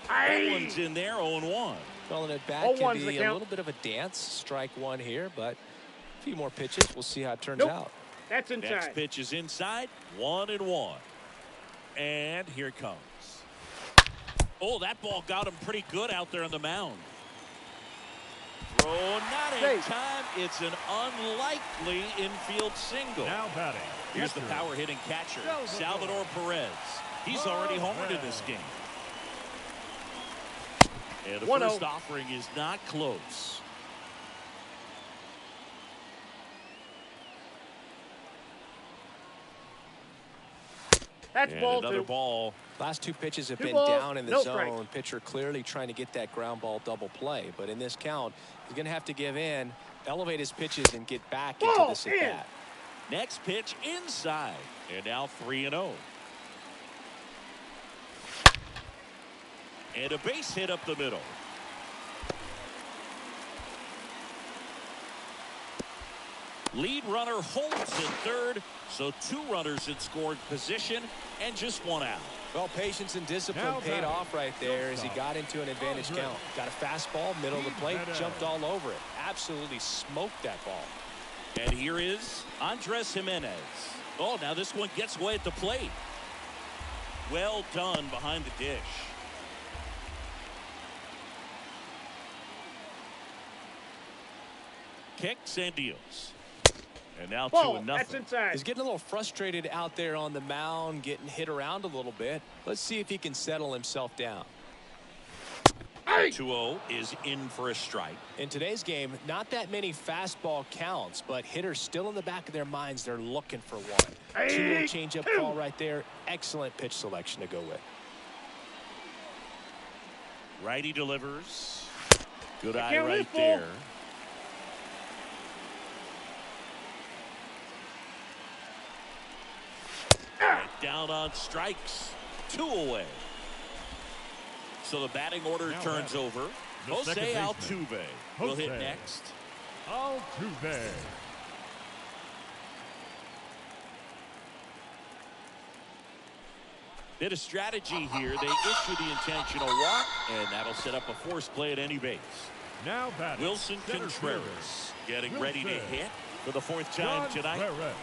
That one's in there, 0-1. Calling it back 0-1's can the be a count. little bit of a dance. Strike 1 here, but a few more pitches. We'll see how it turns Nope. out. That's Next inside. pitch is inside, 1-1. And here it comes. Oh, that ball got him pretty good out there on the mound. Throw not in Safe. time. It's an unlikely infield single. Now batting, Here's the catcher, power hitting catcher, Salvador Perez. He's already homered in this game. And the 1-0. first offering is not close. That's And ball another 2. ball. Last 2 pitches have 2 been balls, down in the no zone. strikes. Pitcher clearly trying to get that ground ball double play. But in this count, he's going to have to give in, elevate his pitches, and get back into Ball this in. at-bat. Next pitch inside. And now 3-0. And a base hit up the middle. Lead runner holds at third, so 2 runners in scoring position and just 1 out. Well, patience and discipline Now paid batting. off right there as he got into an advantage count. Got a fastball, middle of the plate, jumped all over it. Absolutely smoked that ball. And here is Andres Jimenez. Oh, now this one gets away at the plate. Well done behind the dish. Kicks and deals. And now Ball. 2-0. That's inside. He's getting a little frustrated out there on the mound, getting hit around a little bit. Let's see if he can settle himself down. 2-0 is in for a strike. In today's game, not that many fastball counts, but hitters still in the back of their minds, they're looking for one. 2-0 changeup call right there. Excellent pitch selection to go with. Righty delivers. Good eye count is right full. there. And down on strikes. 2 away. So the batting order Now turns batting. over. The Jose second baseman, Altuve will hit Jose. next. Altuve. Bit of strategy here. They issue the intentional walk, and that'll set up a forced play at any base. Now batting. Wilson Center Contreras fielder, getting ready to Wilson. hit for the 4th time tonight. Contreras.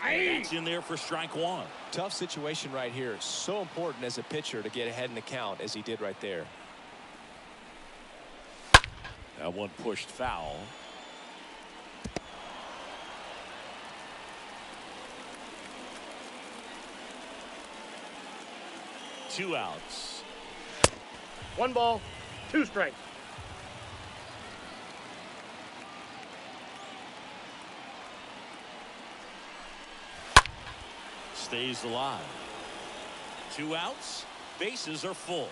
That's in there for strike 1. Tough situation right here. So important as a pitcher to get ahead in the count as he did right there. That one pushed foul. Two outs. 1 ball, 2 strikes. Stays alive. 2 outs. Bases are full.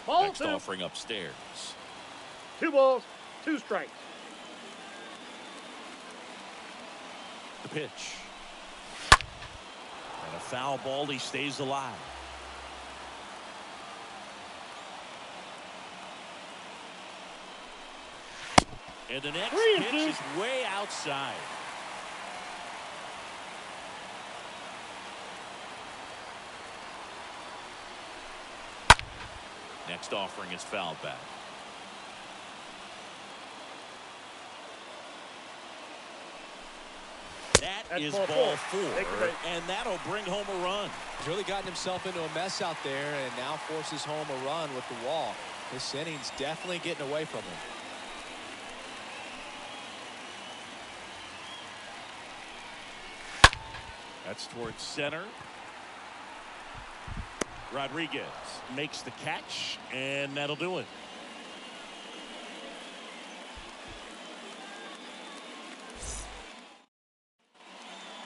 Ball Next 2. offering upstairs. 2 balls, 2 strikes. The pitch. And a foul ball. He stays alive. And the next 3-2. pitch is way outside. Next offering is fouled back. That is ball 4, Take the base. and that'll bring home a run. He's really gotten himself into a mess out there and now forces home a run with the walk. This inning's definitely getting away from him. That's towards center. Rodriguez makes the catch, and that'll do it.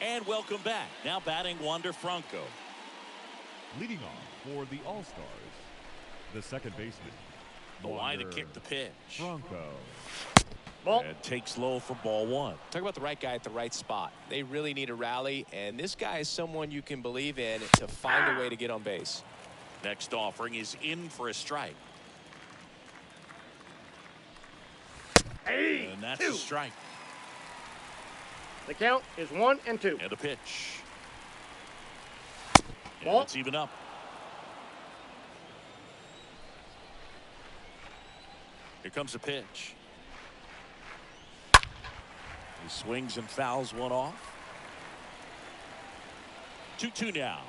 And welcome back. Now batting Wander Franco. Leading off for the All-Stars, the second baseman. The line to Wander kick the pitch. Franco. Ball. And takes low for ball 1. Talk about the right guy at the right spot. They really need a rally, and this guy is someone you can believe in to find a way to get on base. Next offering is in for a strike. Hey, And that's 2. a strike. The count is 1 and 2. And a pitch. And Ball. it's even up. Here comes a pitch. He swings and fouls one off. 2-2 now.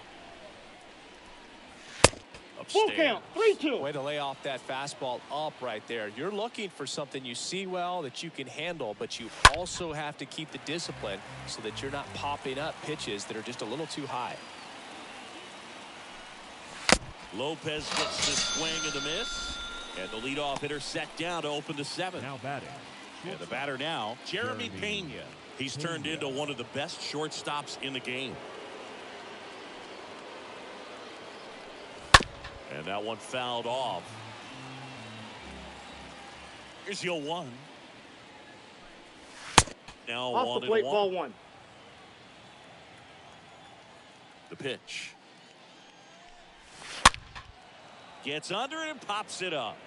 Full Upstairs. count, 3-2. Way to lay off that fastball up right there. You're looking for something you see well that you can handle, but you also have to keep the discipline so that you're not popping up pitches that are just a little too high. Lopez gets the swing and the miss. And the leadoff hitter set down to open the seventh. Now batting. And the batter now, Jeremy Pena. He's turned into one of the best shortstops in the game. And that one fouled off. Here's your 1. Now Off the plate, ball 1. The pitch. Gets under it and pops it up.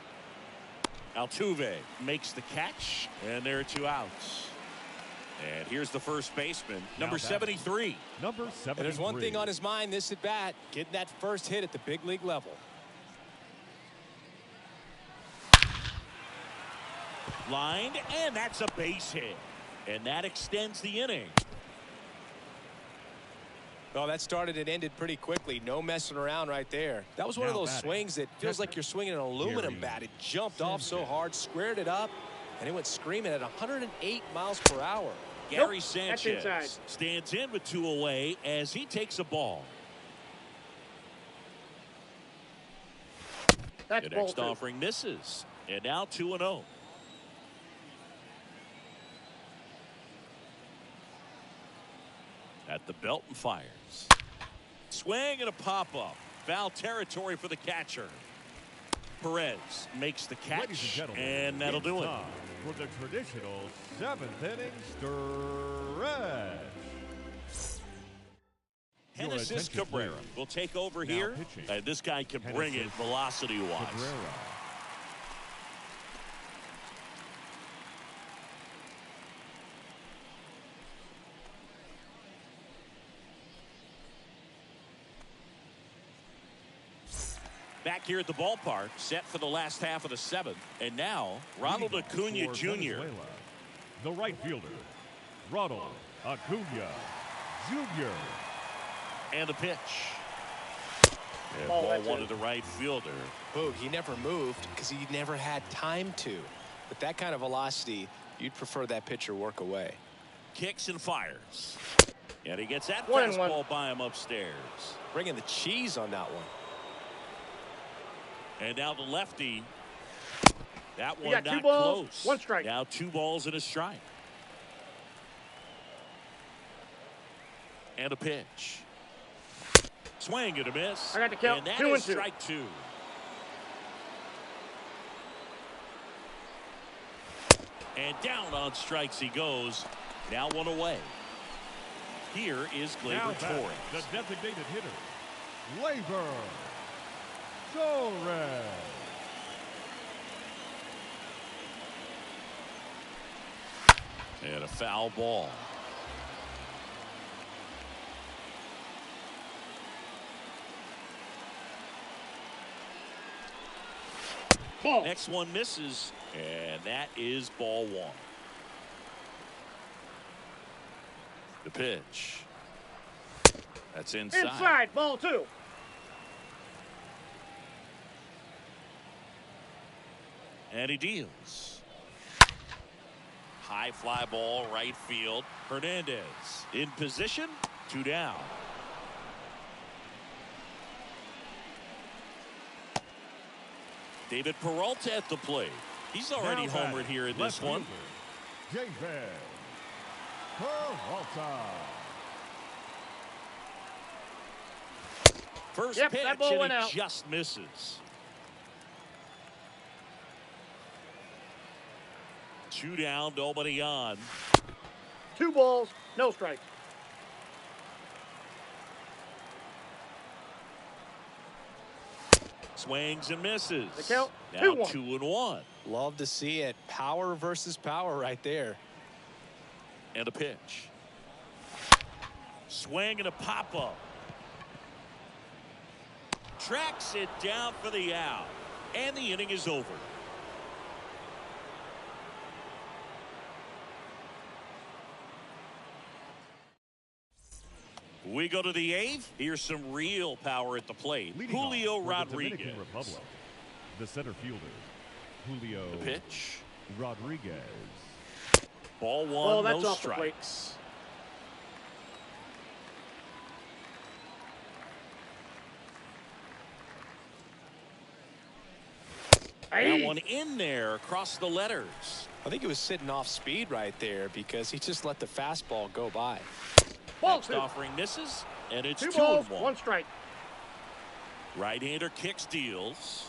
Altuve makes the catch, and there are 2 outs. And here's the first baseman, number 73. Number 73. And there's one thing on his mind this at bat, getting that first hit at the big league level. Lined, and that's a base hit. And that extends the inning. Well, that started and ended pretty quickly. No messing around right there. That was one of those swings that feels like you're swinging an aluminum bat. It jumped off so hard, squared it up, and it went screaming at 108 miles per hour. Gary Sanchez stands in with 2 away as he takes a ball. That's The ball next 2. offering misses. And now 2-0. At the belt and fires. Swing and a pop-up. Foul territory for the catcher. Perez makes the catch, and that'll do it. For the traditional 7th inning stretch. Genesis Cabrera will take over here. And this guy can bring it velocity-wise. Back here at the ballpark, set for the last half of the 7th. And now, Ronald Acuna Jr. Venezuela, the right fielder, Ronald Acuna Jr. And the pitch. And ball 1 to the right fielder. Boog, he never moved because he never had time to. With that kind of velocity, you'd prefer that pitcher work away. Kicks and fires. And he gets that 1-1. fastball by him upstairs. Bringing the cheese on that one. And now the lefty. That We one got 2 not balls, close. 1 strike. Now 2 balls and a strike. And a pitch. Swing and a miss. I got the count. And that 2-2. is strike 2. And down on strikes he goes. Now 1 away. Here is Gleyber Torres. The designated hitter, Gleyber Torres. And a foul ball. Ball. Next one misses, and that is ball 1. The pitch. That's inside. Inside, ball 2. And he deals. High fly ball, right field. Hernandez in position, 2 down. David Peralta at the plate. He's already homered here in this one. David Peralta. First Yep, pitch, that ball went and out. he just misses. 2 down, nobody on. 2 balls, no strikes. Swings and misses. The count, Now 2-1. 2-1. Love to see it. Power versus power right there. And a pitch. Swing and a pop-up. Tracks it down for the out. And the inning is over. We go to the 8th. Here's some real power at the plate. Leading Julio off for the Rodriguez. Dominican Republic, the center fielder, Julio The pitch. Rodriguez. Ball 1, Oh, that's no off the plate. strikes. That one in there across the letters. I think he was sitting off speed right there because he just let the fastball go by. Next offering misses, and it's 2 balls, 2-1. 1 strike. Right-hander kicks, deals.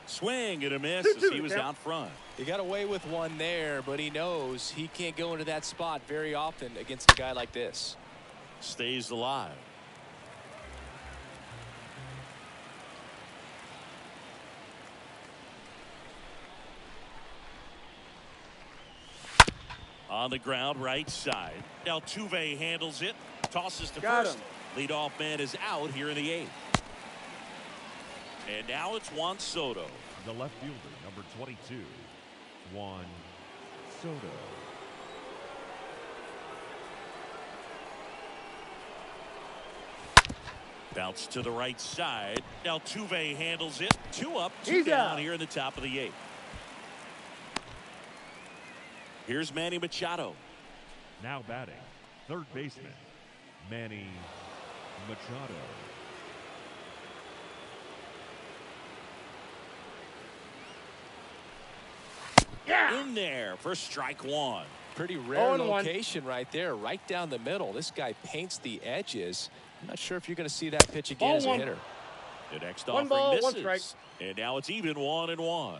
Swing and a miss 2-2 as he was out front. He got away with one there, but he knows he can't go into that spot very often against a guy like this. Stays alive. On the ground, right side. Altuve handles it, tosses to Got first. him. Leadoff man is out here in the 8th. And now it's Juan Soto. The left fielder, number 22, Juan Soto. Bounce to the right side. Altuve handles it. 2 up, 2 He's down out. here in the top of the 8th. Here's Manny Machado. Now batting, third baseman, Manny Machado. In there for strike 1. Pretty rare 0-1. location right there, right down the middle. This guy paints the edges. I'm not sure if you're going to see that pitch again as a 0-1. hitter. The next 1 offering ball, 1 misses. strike. And now it's even 1-1.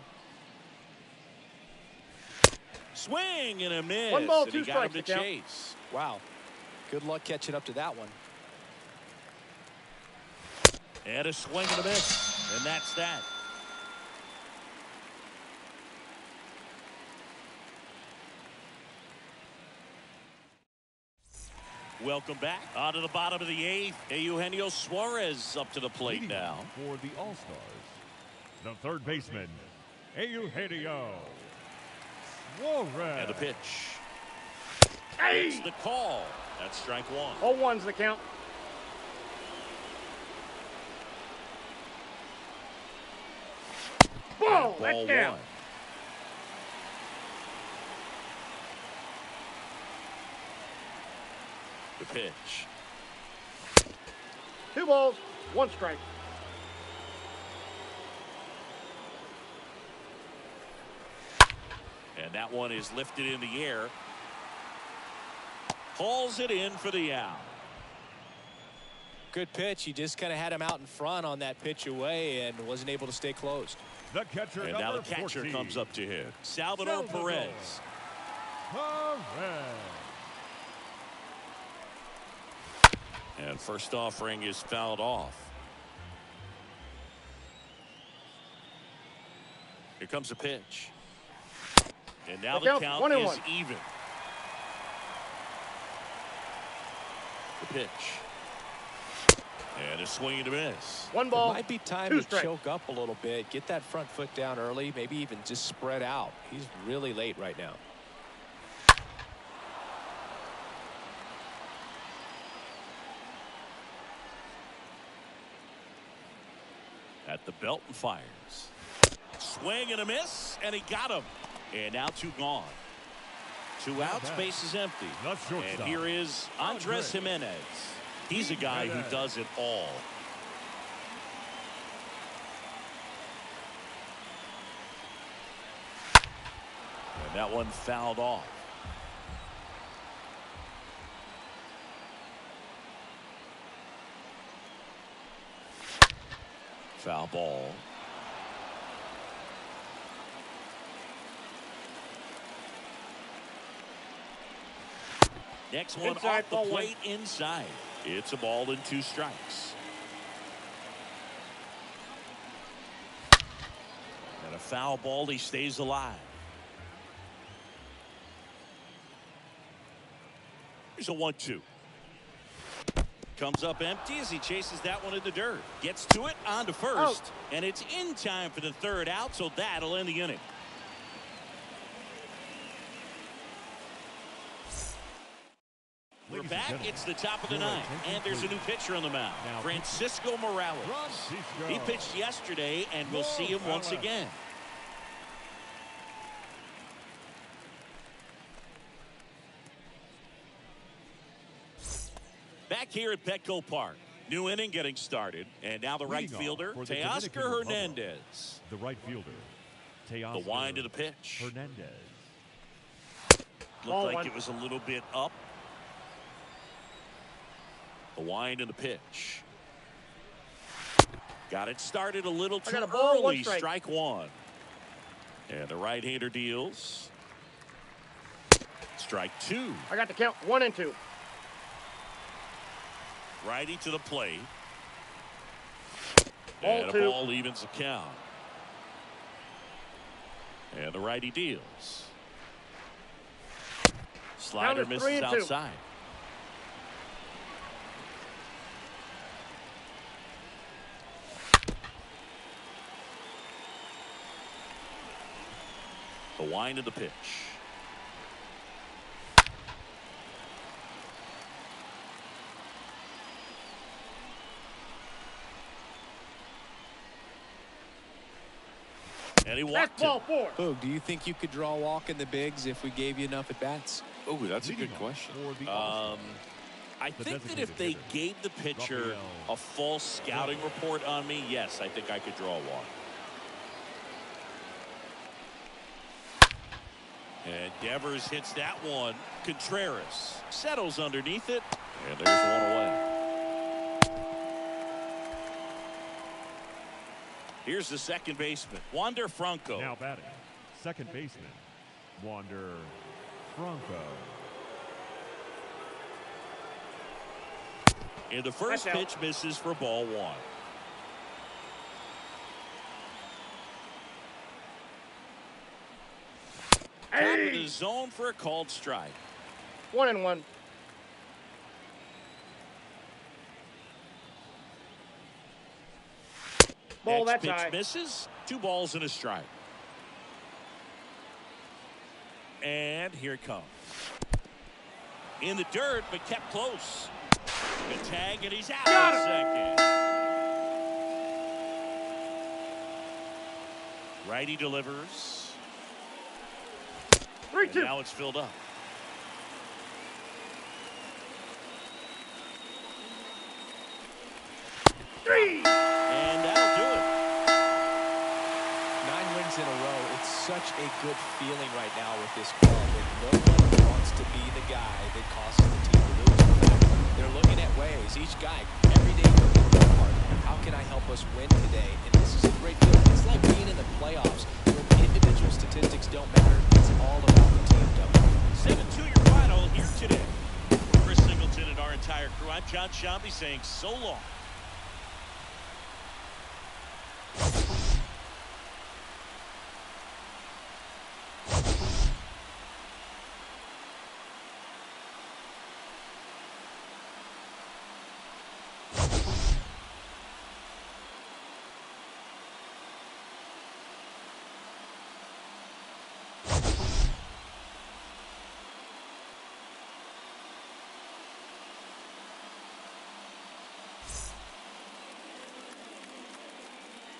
Swing and a miss. 1 ball, and 2 he got him strikes to to count. chase. Wow. Good luck catching up to that one. And a swing and a miss. And that's that. Welcome back. On to the bottom of the 8th. Eugenio Suarez up to the plate Leading now. for the All-Stars, the third baseman, Eugenio Suarez. And the pitch. It's the call. That's strike 1. 0-1's the count. Ball, Ball that's down. 1. The pitch. 2 balls, 1 strike. And that one is lifted in the air. Hauls it in for the out. Good pitch. He just kind of had him out in front on that pitch away and wasn't able to stay closed. The catcher, And number now the catcher 14, comes up to hit. Salvador Perez. Perez. And first offering is fouled off. Here comes the pitch. And now the count is 1-1. even. The pitch. And a swing and a miss. 1 It ball, might be time 2 to strikes. choke up a little bit, get that front foot down early, maybe even just spread out. He's really late right now. At the belt and fires. Swing and a miss, and he got him. And now 2 gone. 2 outs, base is empty. The shortstop, And here is Andres Jimenez. He's a guy who does it all. And that one fouled off. Foul ball. Next one Inside, off the ball 1. plate inside. It's a ball and 2 strikes. And a foul ball. He stays alive. Here's a 1-2. Comes up empty as he chases that one in the dirt. Gets to it on to first. Out. And it's in time for the 3rd out, so that'll end the inning. We're back. It's the top of the 9th, and there's a new pitcher on the mound, Francisco Morales. He pitched yesterday, and we'll see him once again. Back here at Petco Park, New inning getting started, and now the right fielder, Teoscar Hernandez. The right fielder, Teoscar. The wind of the pitch. Hernandez. Looked like it was a little bit up. The wind of the pitch. Got it started a little too early. Strike one. And the right-hander deals. Strike two. I got the count 1-2. Righty to the plate. Ball and two. A ball evens the count. And the righty deals. Slider misses outside. The wind of the pitch. And he walked him. Boog, do you think you could draw a walk in the bigs if we gave you enough at bats? Oh, that's a good question. I think that if they gave the pitcher a false scouting report on me, yes, I think I could draw a walk. And Devers hits that one. Contreras settles underneath it. And there's one away. Here's the second baseman, Wander Franco. Now batting, second baseman, Wander Franco. And the first pitch misses for ball one. Top of the zone for a called strike. 1-1. Ball, Next that's pitch high. misses. 2 balls and a strike. And here it comes. In the dirt, but kept close. The tag, and he's out in second. Righty delivers. 3-2. Now it's filled up. And that'll do it. 9 wins in a row. It's such a good feeling right now with this club. And no one wants to be the guy that causes the team to lose. In fact, they're looking at ways. Each guy, every day, looking their part. How can I help us win today? And this is a great feeling. It's like being in the playoffs when individual statistics don't matter. It's all about the team W. 7-2 your final here today. Chris Singleton and our entire crew. I'm John Shambi saying so long.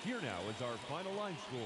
Here now is our final line score.